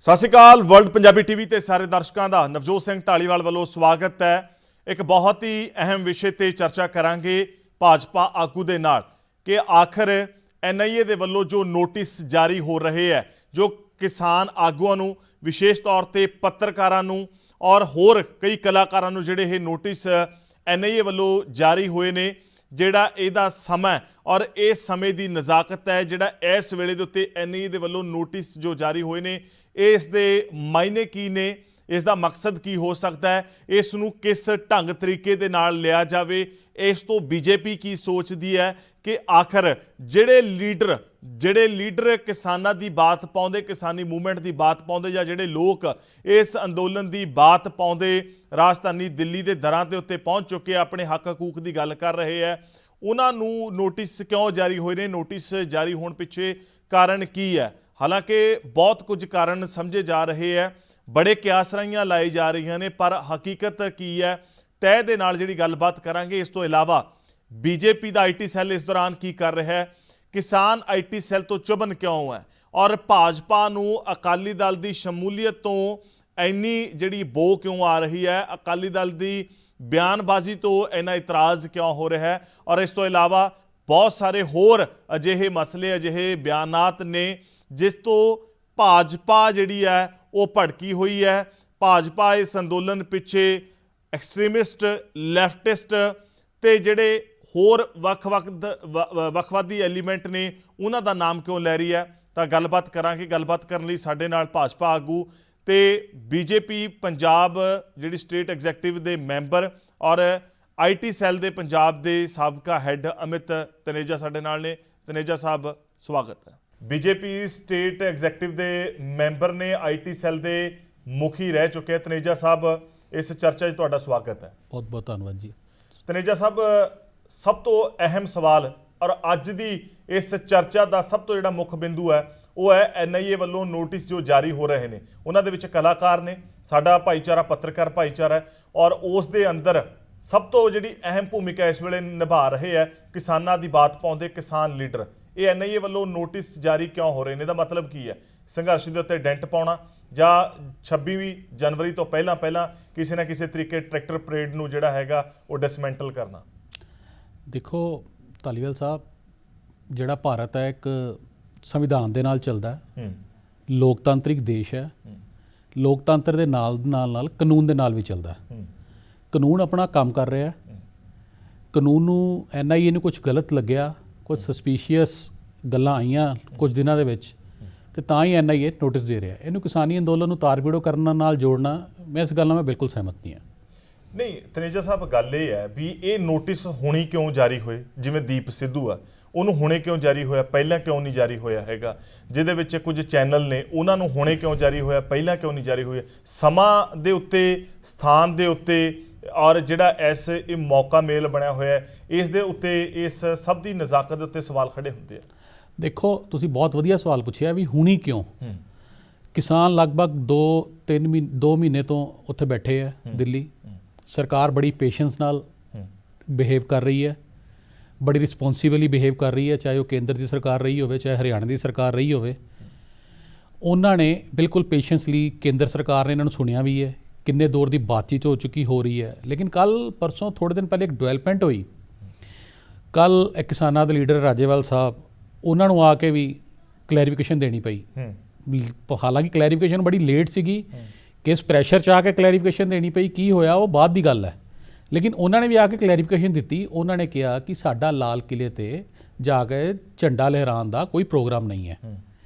ਸਤਿ ਸ਼੍ਰੀ ਅਕਾਲ। ਵਰਲਡ ਪੰਜਾਬੀ ਟੀਵੀ ਤੇ ਸਾਰੇ ਦਰਸ਼ਕਾਂ ਦਾ ਨਵਜੋਤ ਸਿੰਘ ਢਾਲੀਵਾਲ ਵੱਲੋਂ ਸਵਾਗਤ ਹੈ। ਇੱਕ ਬਹੁਤ ਹੀ ਅਹਿਮ ਵਿਸ਼ੇ ਤੇ ਚਰਚਾ ਕਰਾਂਗੇ ਭਾਜਪਾ ਆਗੂ ਦੇ ਨਾਲ ਕਿ ਆਖਰ NIA ਦੇ ਵੱਲੋਂ ਜੋ ਨੋਟਿਸ ਜਾਰੀ ਹੋ ਰਹੇ ਹੈ, ਜੋ ਕਿਸਾਨ ਆਗੂਆਂ ਨੂੰ, ਵਿਸ਼ੇਸ਼ ਤੌਰ ਤੇ ਪੱਤਰਕਾਰਾਂ ਨੂੰ ਔਰ ਹੋਰ ਕਈ ਕਲਾਕਾਰਾਂ ਨੂੰ ਜਿਹੜੇ ਇਹ ਨੋਟਿਸ NIA ਵੱਲੋਂ ਜਾਰੀ ਹੋਏ ਨੇ, ਜਿਹੜਾ ਇਹਦਾ ਸਮਾਂ ਔਰ ਇਸ ਸਮੇਂ ਦੀ ਨਜ਼ਾਕਤ ਹੈ, ਜਿਹੜਾ ਇਸ ਵੇਲੇ ਦੇ ਉੱਤੇ NIA ਦੇ ਵੱਲੋਂ ਨੋਟਿਸ ਜੋ ਜਾਰੀ ਹੋਏ ਨੇ, ਇਸ ਦੇ ਮਾਇਨੇ ਕੀ ਨੇ, ਇਸ ਦਾ ਮਕਸਦ ਕੀ ਹੋ ਸਕਦਾ ਹੈ, ਇਸ ਨੂੰ ਕਿਸ ਢੰਗ ਤਰੀਕੇ ਦੇ ਨਾਲ ਲਿਆ ਜਾਵੇ, ਇਸ ਤੋਂ BJP ਕੀ ਸੋਚਦੀ ਹੈ ਕਿ ਆਖਰ ਜਿਹੜੇ ਲੀਡਰ ਕਿਸਾਨਾਂ ਦੀ ਬਾਤ ਪਾਉਂਦੇ, ਕਿਸਾਨੀ ਮੂਵਮੈਂਟ ਦੀ ਬਾਤ ਪਾਉਂਦੇ, ਜਾਂ ਜਿਹੜੇ ਲੋਕ ਇਸ ਅੰਦੋਲਨ ਦੀ ਬਾਤ ਪਾਉਂਦੇ ਰਾਜਧਾਨੀ ਦਿੱਲੀ ਦੇ ਦਰਾਂ ਦੇ ਉੱਤੇ ਪਹੁੰਚ ਚੁੱਕੇ ਆਪਣੇ ਹੱਕ ਹਕੂਕ ਦੀ ਗੱਲ ਕਰ ਰਹੇ ਹੈ, ਉਹਨਾਂ ਨੂੰ ਨੋਟਿਸ ਕਿਉਂ ਜਾਰੀ ਹੋਏ ਨੇ? ਨੋਟਿਸ ਜਾਰੀ ਹੋਣ ਪਿੱਛੇ ਕਾਰਨ ਕੀ ਹੈ? ਹਾਲਾਂਕਿ ਬਹੁਤ ਕੁਝ ਕਾਰਨ ਸਮਝੇ ਜਾ ਰਹੇ ਹੈ, ਬੜੇ ਕਿਆਸਰਾਈਆਂ ਲਾਈ ਜਾ ਰਹੀਆਂ ਨੇ, ਪਰ ਹਕੀਕਤ ਕੀ ਹੈ ਤੈਅ ਦੇ ਨਾਲ ਜਿਹੜੀ ਗੱਲਬਾਤ ਕਰਾਂਗੇ। ਇਸ ਤੋਂ ਇਲਾਵਾ BJP ਦਾ IT ਸੈੱਲ ਇਸ ਦੌਰਾਨ ਕੀ ਕਰ ਰਿਹਾ ਹੈ, ਕਿਸਾਨ IT ਸੈੱਲ ਤੋਂ ਚੁਭਨ ਕਿਉਂ ਹੈ, ਔਰ ਭਾਜਪਾ ਨੂੰ ਅਕਾਲੀ ਦਲ ਦੀ ਸ਼ਮੂਲੀਅਤ ਤੋਂ ਇੰਨੀ ਜਿਹੜੀ ਬੋ ਕਿਉਂ ਆ ਰਹੀ ਹੈ, ਅਕਾਲੀ ਦਲ ਦੀ ਬਿਆਨਬਾਜ਼ੀ ਤੋਂ ਇੰਨਾ ਇਤਰਾਜ਼ ਕਿਉਂ ਹੋ ਰਿਹਾ ਹੈ, ਔਰ ਇਸ ਤੋਂ ਇਲਾਵਾ ਬਹੁਤ ਸਾਰੇ ਹੋਰ ਅਜਿਹੇ ਮਸਲੇ, ਅਜਿਹੇ ਬਿਆਨਾਤ ਨੇ ਜਿਸ ਤੋਂ ਭਾਜਪਾ ਜਿਹੜੀ ਹੈ ਉਹ ਭੜਕੀ ਹੋਈ ਹੈ। ਭਾਜਪਾ ਇਸ ਅੰਦੋਲਨ ਪਿੱਛੇ ਐਕਸਟ੍ਰੀਮਿਸਟ, ਲੈਫਟਿਸਟ ਤੇ ਜਿਹੜੇ ਹੋਰ ਵੱਖਵਾਦੀ ਐਲੀਮੈਂਟ ਨੇ ਉਹਨਾਂ ਦਾ ਨਾਮ ਕਿਉਂ ਲੈ ਰਹੀ ਹੈ? ਤਾਂ ਗੱਲਬਾਤ ਕਰਾਂਗੇ। ਗੱਲਬਾਤ ਕਰਨ ਲਈ ਸਾਡੇ ਨਾਲ ਭਾਜਪਾ ਆਗੂ ਤੇ BJP ਪੰਜਾਬ ਜਿਹੜੀ ਸਟੇਟ ਐਗਜ਼ੈਕਟਿਵ ਦੇ ਮੈਂਬਰ ਔਰ IT ਸੈੱਲ ਦੇ ਪੰਜਾਬ ਦੇ ਸਾਬਕਾ ਹੈੱਡ ਅਮਿਤ ਤਨੇਜਾ ਸਾਡੇ ਨਾਲ ਨੇ। ਤਨੇਜਾ ਸਾਹਿਬ ਸਵਾਗਤ ਹੈ। BJP ਸਟੇਟ ਐਗਜ਼ੈਕਟਿਵ ਦੇ ਮੈਂਬਰ ਨੇ, IT ਸੈੱਲ ਦੇ ਮੁਖੀ ਰਹਿ ਚੁੱਕੇ ਹੈ। ਤਨੇਜਾ ਸਾਹਿਬ, ਇਸ ਚਰਚਾ 'ਚ ਤੁਹਾਡਾ ਸਵਾਗਤ ਹੈ। ਬਹੁਤ ਬਹੁਤ ਧੰਨਵਾਦ ਜੀ। ਤਨੇਜਾ ਸਾਹਿਬ, ਸਭ ਤੋਂ ਅਹਿਮ ਸਵਾਲ ਔਰ ਅੱਜ ਦੀ ਇਸ ਚਰਚਾ ਦਾ ਸਭ ਤੋਂ ਜਿਹੜਾ ਮੁੱਖ ਬਿੰਦੂ ਹੈ ਉਹ ਹੈ NIA ਵੱਲੋਂ ਨੋਟਿਸ ਜੋ ਜਾਰੀ ਹੋ ਰਹੇ ਨੇ। ਉਹਨਾਂ ਦੇ ਵਿੱਚ ਕਲਾਕਾਰ ਨੇ, ਸਾਡਾ ਭਾਈਚਾਰਾ ਪੱਤਰਕਾਰ ਭਾਈਚਾਰਾ ਹੈ, ਔਰ ਉਸ ਦੇ ਅੰਦਰ ਸਭ ਤੋਂ ਜਿਹੜੀ ਅਹਿਮ ਭੂਮਿਕਾ ਇਸ ਵੇਲੇ ਨਿਭਾ ਰਹੇ ਹੈ ਕਿਸਾਨਾਂ ਦੀ ਬਾਤ ਪਾਉਂਦੇ ਕਿਸਾਨ ਲੀਡਰ। ਇਹ NIA ਵੱਲੋਂ ਨੋਟਿਸ ਜਾਰੀ ਕਿਉਂ ਹੋ ਰਹੇ ਨੇ? ਇਹਦਾ ਮਤਲਬ ਕੀ ਹੈ? ਸੰਘਰਸ਼ ਦੇ ਉੱਤੇ ਡੈਂਟ ਪਾਉਣਾ ਜਾਂ 26ਵੀਂ ਜਨਵਰੀ ਤੋਂ ਪਹਿਲਾਂ ਕਿਸੇ ਨਾ ਕਿਸੇ ਤਰੀਕੇ ਟਰੈਕਟਰ ਪਰੇਡ ਨੂੰ ਜਿਹੜਾ ਹੈਗਾ ਉਹ ਡਿਸਮੈਂਟਲ ਕਰਨਾ? ਦੇਖੋ ਧਾਲੀਵਾਲ ਸਾਹਿਬ, ਜਿਹੜਾ ਭਾਰਤ ਹੈ ਇੱਕ ਸੰਵਿਧਾਨ ਦੇ ਨਾਲ ਚੱਲਦਾ ਹੈ, ਲੋਕਤਾਂਤਰਿਕ ਦੇਸ਼ ਹੈ। ਲੋਕਤੰਤਰ ਦੇ ਨਾਲ ਕਾਨੂੰਨ ਦੇ ਨਾਲ ਵੀ ਚੱਲਦਾ ਹੈ। ਕਾਨੂੰਨ ਆਪਣਾ ਕੰਮ ਕਰ ਰਿਹਾ। ਕਾਨੂੰਨ ਨੂੰ NIA ਨੂੰ ਕੁਝ ਗਲਤ ਲੱਗਿਆ, ਕੁਝ ਸਸਪੀਸ਼ੀਅਸ ਗੱਲਾਂ ਆਈਆਂ ਕੁਝ ਦਿਨਾਂ ਦੇ ਵਿੱਚ, ਤੇ ਤਾਂ ਹੀ NIA ਨੋਟਿਸ ਦੇ ਰਿਹਾ। ਇਹਨੂੰ ਕਿਸਾਨੀ ਅੰਦੋਲਨ ਨੂੰ ਤਾਰ-ਪੀੜੋ ਕਰਨ ਨਾਲ ਜੋੜਨਾ, ਮੈਂ ਇਸ ਗੱਲ ਨਾਲ ਬਿਲਕੁਲ ਸਹਿਮਤ ਨਹੀਂ ਹਾਂ। ਨਹੀਂ ਤਨੇਜਾ ਸਾਹਿਬ, ਗੱਲ ਇਹ ਹੈ ਵੀ ਇਹ ਨੋਟਿਸ ਹੁਣੀ ਕਿਉਂ ਜਾਰੀ ਹੋਏ? ਜਿਵੇਂ ਦੀਪ ਸਿੱਧੂ ਆ, ਉਹਨੂੰ ਹੁਣੇ ਕਿਉਂ ਜਾਰੀ ਹੋਇਆ, ਪਹਿਲਾਂ ਕਿਉਂ ਨਹੀਂ ਜਾਰੀ ਹੋਇਆ ਹੈਗਾ? ਜਿਹਦੇ ਵਿੱਚ ਕੁਝ ਚੈਨਲ ਨੇ, ਉਹਨਾਂ ਨੂੰ ਹੁਣੇ ਕਿਉਂ ਜਾਰੀ ਹੋਇਆ, ਪਹਿਲਾਂ ਕਿਉਂ ਨਹੀਂ ਜਾਰੀ ਹੋਇਆ? ਸਮਾਂ ਦੇ ਉੱਤੇ, ਸਥਾਨ ਦੇ ਉੱਤੇ ਔਰ ਜਿਹੜਾ ਇਹ ਮੌਕਾ ਮੇਲ ਬਣਿਆ ਹੋਇਆ, ਇਸ ਦੇ ਉੱਤੇ, ਇਸ ਸਭ ਦੀ ਨਜ਼ਾਕਤ ਦੇ ਉੱਤੇ ਸਵਾਲ ਖੜੇ ਹੁੰਦੇ ਆ। ਦੇਖੋ, ਤੁਸੀਂ ਬਹੁਤ ਵਧੀਆ ਸਵਾਲ ਪੁੱਛਿਆ ਵੀ ਹੁਣੀ ਕਿਉਂ। ਕਿਸਾਨ ਲਗਭਗ 2 ਮਹੀਨੇ ਤੋਂ ਉੱਥੇ ਬੈਠੇ ਹੈ ਦਿੱਲੀ। ਸਰਕਾਰ ਬੜੀ ਪੇਸ਼ੈਂਸ ਨਾਲ ਬਿਹੇਵ ਕਰ ਰਹੀ ਹੈ, ਬੜੀ ਰਿਸਪੌਂਸੀਬਲੀ ਬਿਹੇਵ ਕਰ ਰਹੀ ਹੈ, ਚਾਹੇ ਉਹ ਕੇਂਦਰ ਦੀ ਸਰਕਾਰ ਰਹੀ ਹੋਵੇ, ਚਾਹੇ ਹਰਿਆਣਾ ਦੀ ਸਰਕਾਰ ਰਹੀ ਹੋਵੇ। ਉਹਨਾਂ ਨੇ ਬਿਲਕੁਲ ਪੇਸ਼ੈਂਸਲੀ, ਕੇਂਦਰ ਸਰਕਾਰ ਨੇ ਇਹਨਾਂ ਨੂੰ ਸੁਣਿਆ ਵੀ ਹੈ, ਕਿੰਨੇ ਦੌਰ ਦੀ ਬਾਤਚੀਤ ਹੋ ਚੁੱਕੀ ਹੋ ਰਹੀ ਹੈ। ਲੇਕਿਨ ਕੱਲ੍ਹ ਪਰਸੋਂ ਥੋੜ੍ਹੇ ਦਿਨ ਪਹਿਲੇ ਇੱਕ ਡਿਵੈਲਪਮੈਂਟ ਹੋਈ। ਕੱਲ੍ਹ ਕਿਸਾਨਾਂ ਦੇ ਲੀਡਰ ਰਾਜੇਵਾਲ ਸਾਹਿਬ, ਉਹਨਾਂ ਨੂੰ ਆ ਕੇ ਵੀ ਕਲੈਰੀਫਿਕੇਸ਼ਨ ਦੇਣੀ ਪਈ। ਹਾਲਾਂਕਿ ਕਲੈਰੀਫਿਕੇਸ਼ਨ ਬੜੀ ਲੇਟ ਸੀਗੀ, ਕਿਸ ਪ੍ਰੈਸ਼ਰ 'ਚ ਆ ਕੇ ਕਲੈਰੀਫਿਕੇਸ਼ਨ ਦੇਣੀ ਪਈ, ਕੀ ਹੋਇਆ ਉਹ ਬਾਅਦ ਦੀ ਗੱਲ ਹੈ। ਲੇਕਿਨ ਉਹਨਾਂ ਨੇ ਵੀ ਆ ਕੇ ਕਲੈਰੀਫਿਕੇਸ਼ਨ ਦਿੱਤੀ। ਉਹਨਾਂ ਨੇ ਕਿਹਾ ਕਿ ਸਾਡਾ ਲਾਲ ਕਿਲ੍ਹੇ 'ਤੇ ਜਾ ਕੇ ਝੰਡਾ ਲਹਿਰਾਉਣ ਦਾ ਕੋਈ ਪ੍ਰੋਗਰਾਮ ਨਹੀਂ ਹੈ।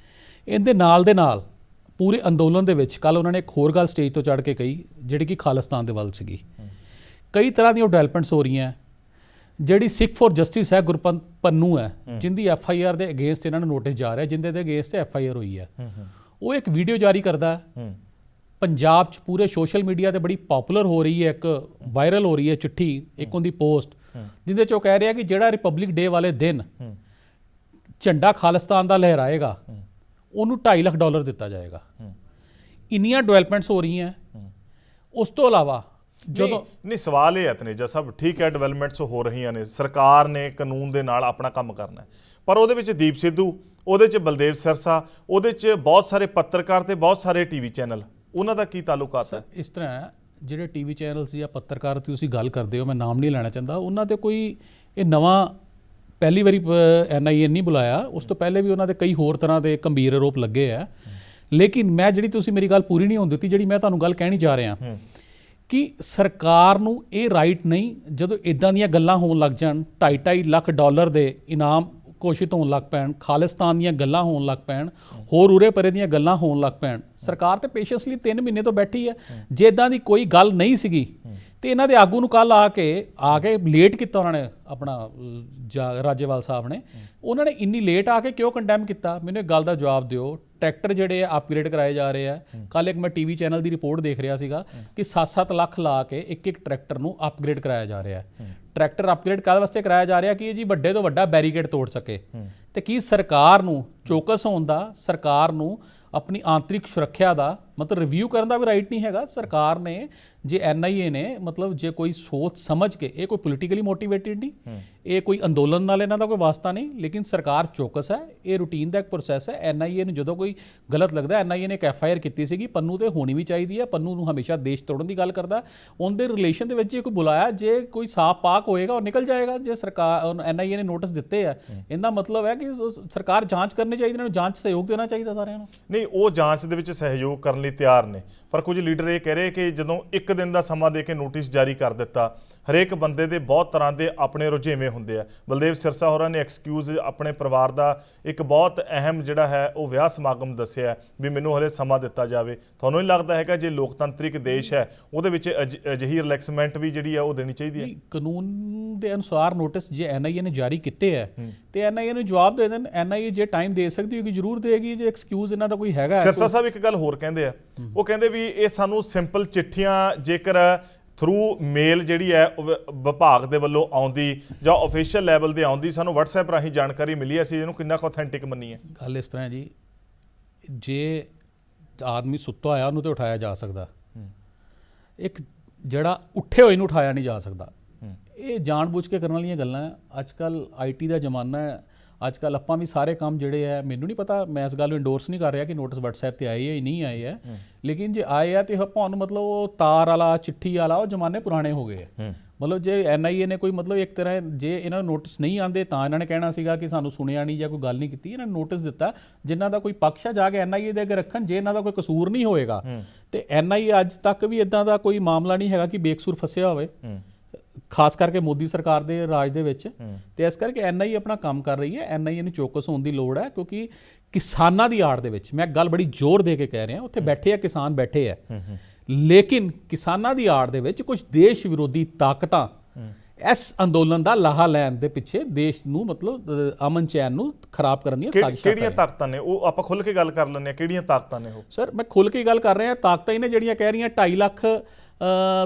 ਇਹਦੇ ਨਾਲ ਦੇ ਨਾਲ ਪੂਰੇ ਅੰਦੋਲਨ ਦੇ ਵਿੱਚ ਕੱਲ੍ਹ ਉਹਨਾਂ ਨੇ ਇੱਕ ਹੋਰ ਗੱਲ ਸਟੇਜ ਤੋਂ ਚੜ੍ਹ ਕੇ ਕਹੀ, ਜਿਹੜੀ ਕਿ ਖਾਲਿਸਤਾਨ ਦੇ ਵੱਲ ਸੀਗੀ। ਕਈ ਤਰ੍ਹਾਂ ਦੀਆਂ ਡਿਵੈਲਪਮੈਂਟਸ ਹੋ ਰਹੀਆਂ। ਜਿਹੜੀ ਸਿੱਖ ਫॉर ਜਸਟਿਸ ਹੈ, ਗੁਰਪੰਥ ਪੰਨੂ ਹੈ, ਜਿੰਦੀ FIR ਦੇ ਅਗੇਂਸਟ ਇਹਨਾਂ ਨੂੰ ਨੋਟਿਸ ਜਾ ਰਿਹਾ, ਜਿੰਦੇ ਦੇ ਅਗੇਂਸਟ FIR ਹੋਈ ਹੈ, ਉਹ ਇੱਕ ਵੀਡੀਓ ਜਾਰੀ ਕਰਦਾ। ਪੰਜਾਬ 'ਚ ਪੂਰੇ ਸੋਸ਼ਲ ਮੀਡੀਆ ਤੇ ਬੜੀ ਪਪੂਲਰ ਹੋ ਰਹੀ ਹੈ, ਇੱਕ ਵਾਇਰਲ ਹੋ ਰਹੀ ਹੈ ਚਿੱਠੀ, ਇੱਕ ਉਹਦੀ ਪੋਸਟ, ਜਿੰਦੇ 'ਚ ਉਹ ਕਹਿ ਰਿਹਾ ਕਿ ਜਿਹੜਾ ਰਿਪਬਲਿਕ ਡੇ ਵਾਲੇ ਦਿਨ ਝੰਡਾ ਖਾਲਿਸਤਾਨ ਦਾ ਲਹਿਰਾਏਗਾ, ਉਹਨੂੰ $2.5 ਲੱਖ ਦਿੱਤਾ ਜਾਏਗਾ। ਇੰਨੀਆਂ ਡਿਵੈਲਪਮੈਂਟਸ ਹੋ ਰਹੀਆਂ। ਉਸ ਤੋਂ ਇਲਾਵਾ ਜਦੋਂ ਨਹੀਂ, ਸਵਾਲ ਇਹ ਹੈ ਤਨੇਜਾ ਸਾਹਿਬ, ਠੀਕ ਹੈ ਡਿਵੈਲਪਮੈਂਟਸ ਹੋ ਰਹੀਆਂ ਨੇ, ਸਰਕਾਰ ਨੇ ਕਾਨੂੰਨ ਦੇ ਨਾਲ ਆਪਣਾ ਕੰਮ ਕਰਨਾ ਹੈ, ਪਰ ਉਹਦੇ ਵਿੱਚ ਦੀਪ ਸਿੱਧੂ, ਉਹਦੇ 'ਚ ਬਲਦੇਵ ਸਿਰਸਾ, ਉਹਦੇ 'ਚ ਬਹੁਤ ਸਾਰੇ ਪੱਤਰਕਾਰ ਤੇ ਬਹੁਤ ਸਾਰੇ TV ਚੈਨਲ, ਉਹਨਾਂ ਦਾ ਕੀ ਤਾਲੁਕਾਤ ਹੈ? ਇਸ ਤਰ੍ਹਾਂ ਜਿਹੜੇ TV ਚੈਨਲਸ ਜਾਂ ਪੱਤਰਕਾਰ ਦੀ ਤੁਸੀਂ ਗੱਲ ਕਰਦੇ ਹੋ, ਮੈਂ ਨਾਮ ਨਹੀਂ ਲੈਣਾ ਚਾਹੁੰਦਾ, ਉਹਨਾਂ ਤੇ ਕੋਈ ਇਹ ਨਵਾਂ ਪਹਿਲੀ ਵਾਰੀ NIA ਨਹੀਂ ਬੁਲਾਇਆ, ਉਸ ਤੋਂ ਪਹਿਲੇ ਵੀ ਉਹਨਾਂ ਦੇ ਕਈ ਹੋਰ ਤਰ੍ਹਾਂ ਦੇ ਗੰਭੀਰ ਆਰੋਪ ਲੱਗੇ ਆ। ਲੇਕਿਨ ਮੈਂ ਜਿਹੜੀ ਤੁਸੀਂ ਮੇਰੀ ਗੱਲ ਪੂਰੀ ਨਹੀਂ ਹੋਣ ਦਿੱਤੀ, ਜਿਹੜੀ ਮੈਂ ਤੁਹਾਨੂੰ ਗੱਲ ਕਹਿਣੀ ਜਾ ਰਿਹਾ ਕਿ ਸਰਕਾਰ ਨੂੰ ਇਹ ਰਾਈਟ ਨਹੀਂ, ਜਦੋਂ ਇਦਾਂ ਦੀਆਂ ਗੱਲਾਂ ਹੋਣ ਲੱਗ ਜਾਣ, $2.5 ਲੱਖ ਦੇ ਇਨਾਮ ਘੋਸ਼ਿਤ ਹੋਣ ਲੱਗ ਪੈਣ, ਖਾਲਿਸਤਾਨ ਦੀਆਂ ਗੱਲਾਂ ਹੋਣ ਲੱਗ ਪੈਣ, ਹੋਰ ਉਰੇ ਪਰੇ ਦੀਆਂ ਗੱਲਾਂ ਹੋਣ ਲੱਗ ਪੈਣ, ਸਰਕਾਰ ਤੇ ਪੇਸ਼ੈਂਸਲੀ 3 ਮਹੀਨੇ ਤੋਂ ਬੈਠੀ ਹੈ। ਜੇ ਇਦਾਂ ਦੀ ਕੋਈ ਗੱਲ ਨਹੀਂ ਸੀਗੀ ਤੇ ਇਹਨਾਂ ਦੇ ਆਗੂ ਨੂੰ ਕੱਲ ਆ ਕੇ ਲੇਟ ਕੀਤਾ ਉਹਨਾਂ ਨੇ, ਆਪਣਾ ਰਾਜੇਵਾਲ ਸਾਹਿਬ ਨੇ, ਉਹਨਾਂ ਨੇ ਇੰਨੀ ਲੇਟ ਆ ਕੇ ਕਿਉਂ ਕੰਡੈਮ ਕੀਤਾ? ਮੈਨੂੰ ਇੱਕ ਗੱਲ ਦਾ ਜਵਾਬ ਦਿਓ। ਟਰੈਕਟਰ ਜਿਹੜੇ ਆ ਅਪਗ੍ਰੇਡ ਕਰਾਏ ਜਾ ਰਹੇ ਆ। ਕੱਲ ਇੱਕ ਮੈਂ TV ਚੈਨਲ ਦੀ ਰਿਪੋਰਟ ਦੇਖ ਰਿਹਾ ਸੀਗਾ ਕਿ 7-7 ਲੱਖ ਲਾ ਕੇ ਇੱਕ ਟਰੈਕਟਰ ਨੂੰ ਅਪਗ੍ਰੇਡ ਕਰਾਇਆ ਜਾ ਰਿਹਾ। ਟਰੈਕਟਰ ਅਪਗ੍ਰੇਡ ਕਾਹਦੇ ਵਾਸਤੇ ਕਰਾਇਆ ਜਾ ਰਿਹਾ? ਕਿ ਜੀ ਵੱਡੇ ਤੋਂ ਵੱਡਾ ਬੈਰੀਕੇਡ ਤੋੜ ਸਕੇ। ਤੇ ਕੀ ਸਰਕਾਰ ਨੂੰ ਚੌਕਸ ਹੋਣ ਦਾ, ਸਰਕਾਰ ਨੂੰ ਆਪਣੀ ਆਂਤਰਿਕ ਸੁਰੱਖਿਆ ਦਾ ਮਤਲਬ ਰਿਵਿਊ ਕਰਨ ਦਾ ਵੀ ਰਾਈਟ ਨਹੀਂ ਹੈਗਾ? ਸਰਕਾਰ ਨੇ ਜੇ NIA ਨੇ ਮਤਲਬ ਜੇ ਕੋਈ ਸੋਚ ਸਮਝ ਕੇ, ਇਹ ਕੋਈ ਪੋਲੀਟੀਕਲੀ ਮੋਟੀਵੇਟਿਡ ਨਹੀਂ, ਇਹ ਕੋਈ ਅੰਦੋਲਨ ਨਾਲ ਇਹਨਾਂ ਦਾ ਕੋਈ ਵਾਸਤਾ ਨਹੀਂ, ਲੇਕਿਨ ਸਰਕਾਰ ਚੌਕਸ ਹੈ, ਇਹ ਰੂਟੀਨ ਦਾ ਇੱਕ ਪ੍ਰੋਸੈਸ ਹੈ। NIA ਨੂੰ ਜਦੋਂ ਕੋਈ ਗਲਤ ਲੱਗਦਾ, NIA ਨੇ ਇੱਕ FIR ਕੀਤੀ ਸੀਗੀ, ਪੰਨੂ ਤੇ ਹੋਣੀ ਵੀ ਚਾਹੀਦੀ ਹੈ। ਪੰਨੂ ਨੂੰ ਹਮੇਸ਼ਾ ਦੇਸ਼ ਤੋੜਨ ਦੀ ਗੱਲ ਕਰਦਾ, ਉਹਦੇ ਰਿਲੇਸ਼ਨ ਦੇ ਵਿੱਚ ਜੇ ਕੋਈ ਬੁਲਾਇਆ, ਜੇ ਕੋਈ ਸਾਫ ਪਾਕ ਹੋਏਗਾ ਉਹ ਨਿਕਲ ਜਾਏਗਾ। ਜੇ ਸਰਕਾਰ NIA ਨੇ ਨੋਟਿਸ ਦਿੱਤੇ ਆ, ਇਹਦਾ ਮਤਲਬ ਹੈ ਕਿ ਸਰਕਾਰ ਜਾਂਚ ਕਰਨੀ ਚਾਹੀਦੀ, ਇਹਨਾਂ ਨੂੰ ਜਾਂਚ ਸਹਿਯੋਗ ਦੇਣਾ ਚਾਹੀਦਾ ਸਾਰਿਆਂ ਨੂੰ। ਨਹੀਂ, ਉਹ ਜਾਂਚ ਦੇ ਵਿੱਚ ਸਹਿਯੋਗ ਕਰਨ ਲਈ ਤਿਆਰ ਨੇ, ਪਰ ਕੁਝ ਲੀਡਰ ਇਹ ਕਹਿ ਰਹੇ ਕਿ ਜਦੋਂ 1 ਦਿਨ ਦਾ ਸਮਾਂ ਦੇ ਕੇ ਨੋਟਿਸ ਜਾਰੀ ਕਰ ਦਿੱਤਾ, ਹਰੇਕ ਬੰਦੇ ਦੇ ਬਹੁਤ ਤਰ੍ਹਾਂ ਦੇ ਆਪਣੇ ਰੁਝੇਵੇਂ ਹੁੰਦੇ ਆ। ਬਲਦੇਵ ਸਿਰਸਾ ਹੋਰਾਂ ਨੇ ਐਕਸਕਿਊਜ਼ ਆਪਣੇ ਪਰਿਵਾਰ ਦਾ ਇੱਕ ਬਹੁਤ ਅਹਿਮ ਜਿਹੜਾ ਹੈ ਉਹ ਵਿਆਹ ਸਮਾਗਮ ਦੱਸਿਆ ਵੀ ਮੈਨੂੰ ਹਲੇ ਸਮਾਂ ਦਿੱਤਾ ਜਾਵੇ। ਤੁਹਾਨੂੰ ਨਹੀਂ ਲੱਗਦਾ ਹੈਗਾ ਜੇ ਲੋਕਤੰਤਰਿਕ ਦੇਸ਼ ਹੈ ਉਹਦੇ ਵਿੱਚ ਅਜਿਹੀ ਰਿਲੈਕਸਮੈਂਟ ਵੀ ਜਿਹੜੀ ਹੈ ਉਹ ਦੇਣੀ ਚਾਹੀਦੀ ਹੈ? ਕਾਨੂੰਨ ਦੇ ਅਨੁਸਾਰ ਨੋਟਿਸ ਜੇ NIA ਨੇ ਜਾਰੀ ਕੀਤੇ ਹੈ ਤੇ NIA ਨੂੰ ਜਵਾਬ ਦੇ ਦੇਣ। NIA ਜੇ ਟਾਈਮ ਦੇ ਸਕਦੀ ਹੋਗੀ ਜ਼ਰੂਰ ਦੇਗੀ, ਜੇ ਐਕਸਕਿਊਜ਼ ਇਹਨਾਂ ਦਾ ਕੋਈ ਹੈਗਾ। ਸਿਰਸਾ ਸਾਹਿਬ ਇੱਕ ਗੱਲ ਹੋਰ ਕਹਿੰਦੇ ਆ, ਉਹ ਕਹਿੰਦੇ ਵੀ ਇਹ ਸਾਨੂੰ ਸਿੰਪਲ ਚਿੱਠੀਆਂ ਜੇਕਰ ਥਰੂ ਮੇਲ ਜਿਹੜੀ ਹੈ ਵਿਭਾਗ ਦੇ ਵੱਲੋਂ ਆਉਂਦੀ ਜਾਂ ਆਫੀਸ਼ੀਅਲ ਲੈਵਲ ਤੇ ਆਉਂਦੀ, ਸਾਨੂੰ WhatsApp ਰਾਹੀਂ ਜਾਣਕਾਰੀ ਮਿਲੀ ਹੈ, ਅਸੀਂ ਇਹਨੂੰ ਕਿੰਨਾ ਕੁ ਆਥੈਂਟਿਕ ਮੰਨੀਏ? ਗੱਲ ਇਸ ਤਰ੍ਹਾਂ ਜੀ, ਜੇ ਆਦਮੀ ਸੁੱਤਾ ਹੋਇਆ ਉਹਨੂੰ ਤੇ ਉਠਾਇਆ ਜਾ ਸਕਦਾ, ਇੱਕ ਜਿਹੜਾ ਉੱਠੇ ਹੋਏ ਨੂੰ ਉਠਾਇਆ ਨਹੀਂ ਜਾ ਸਕਦਾ। ਇਹ ਜਾਣਬੁੱਝ ਕੇ ਕਰਨ ਵਾਲੀਆਂ ਗੱਲਾਂ। ਅੱਜ ਕੱਲ੍ਹ IT ਦਾ ਜ਼ਮਾਨਾ ਹੈ, ਅੱਜ ਕੱਲ੍ਹ ਆਪਾਂ ਵੀ ਸਾਰੇ ਕੰਮ ਜਿਹੜੇ ਹੈ, ਮੈਨੂੰ ਨਹੀਂ ਪਤਾ, ਮੈਂ ਇਸ ਗੱਲ ਨੂੰ ਇੰਡੋਰਸ ਨਹੀਂ ਕਰ ਰਿਹਾ ਕਿ ਨੋਟਿਸ WhatsApp ਤੇ ਆਏ ਹੈ ਜਾਂ ਨਹੀਂ ਆਏ ਹੈ, ਲੇਕਿਨ ਜੇ ਆਏ ਆ ਤੇ ਆਪਾਂ ਨੂੰ ਮਤਲਬ ਉਹ ਤਾਰ ਵਾਲਾ, ਚਿੱਠੀ ਵਾਲਾ, ਉਹ ਜ਼ਮਾਨੇ ਪੁਰਾਣੇ ਹੋ ਗਏ ਹੈ। ਮਤਲਬ ਜੇ NIA ਨੇ ਕੋਈ ਮਤਲਬ ਇੱਕ ਤਰ੍ਹਾਂ, ਜੇ ਇਹਨਾਂ ਨੂੰ ਨੋਟਿਸ ਨਹੀਂ ਆਉਂਦੇ ਤਾਂ ਇਹਨਾਂ ਨੇ ਕਹਿਣਾ ਸੀਗਾ ਕਿ ਸਾਨੂੰ ਸੁਣਿਆ ਨਹੀਂ ਜਾਂ ਕੋਈ ਗੱਲ ਨਹੀਂ ਕੀਤੀ। ਇਹਨਾਂ ਨੇ ਨੋਟਿਸ ਦਿੱਤਾ, ਜਿਨ੍ਹਾਂ ਦਾ ਕੋਈ ਪੱਖ ਹੈ ਜਾ ਕੇ NIA ਦੇ ਅੱਗੇ ਰੱਖਣ। ਜੇ ਇਹਨਾਂ ਦਾ ਕੋਈ ਕਸੂਰ ਨਹੀਂ ਹੋਏਗਾ ਤੇ NIA ਅੱਜ ਤੱਕ ਵੀ ਇਦਾਂ ਦਾ ਕੋਈ ਮਾਮਲਾ ਨਹੀਂ ਹੈਗਾ ਕਿ ਬੇਕਸੂਰ ਫਸਿਆ ਹੋਵੇ, ਖਾਸ ਕਰਕੇ ਮੋਦੀ ਸਰਕਾਰ ਦੇ ਰਾਜ ਦੇ ਵਿੱਚ। ਤੇ ਇਸ ਕਰਕੇ NIA ਆਪਣਾ ਕੰਮ ਕਰ ਰਹੀ ਹੈ। NIA ਨੂੰ ਚੌਕਸ ਹੋਣ ਦੀ ਲੋੜ ਹੈ, ਕਿਉਂਕਿ ਕਿਸਾਨਾਂ ਦੀ ਆੜ ਦੇ ਵਿੱਚ, ਮੈਂ ਗੱਲ ਬੜੀ ਜ਼ੋਰ ਦੇ ਕੇ ਕਹਿ ਰਿਹਾ, ਉੱਥੇ ਬੈਠੇ ਆ ਕਿਸਾਨ, ਬੈਠੇ ਆ, ਲੇਕਿਨ ਕਿਸਾਨਾਂ ਦੀ ਆੜ ਦੇ ਵਿੱਚ ਕੁਝ ਦੇਸ਼ ਵਿਰੋਧੀ ਤਾਕਤਾਂ ਇਸ ਅੰਦੋਲਨ ਦਾ ਲਾਹਾ ਲੈਣ ਦੇ ਪਿੱਛੇ ਦੇਸ਼ ਨੂੰ ਮਤਲਬ ਅਮਨ ਚੈਨ ਨੂੰ ਖਰਾਬ ਕਰਨ ਦੀਆਂ ਸਾਜ਼ਿਸ਼ਾਂ। ਕਿਹੜੀਆਂ ਤਾਕਤਾਂ ਨੇ ਉਹ? ਆਪਾਂ ਖੁੱਲ੍ਹ ਕੇ ਗੱਲ ਕਰ ਲੈਂਦੇ ਹਾਂ, ਕਿਹੜੀਆਂ ਤਾਕਤਾਂ ਨੇ ਉਹ? ਸਰ ਮੈਂ ਖੁੱਲ੍ਹ ਕੇ ਗੱਲ ਕਰ ਰਿਹਾ, ਤਾਕਤਾਂ ਹੀ ਨੇ ਜਿਹੜੀਆਂ ਕਹਿ ਰਹੀਆਂ $2.5 ਲੱਖ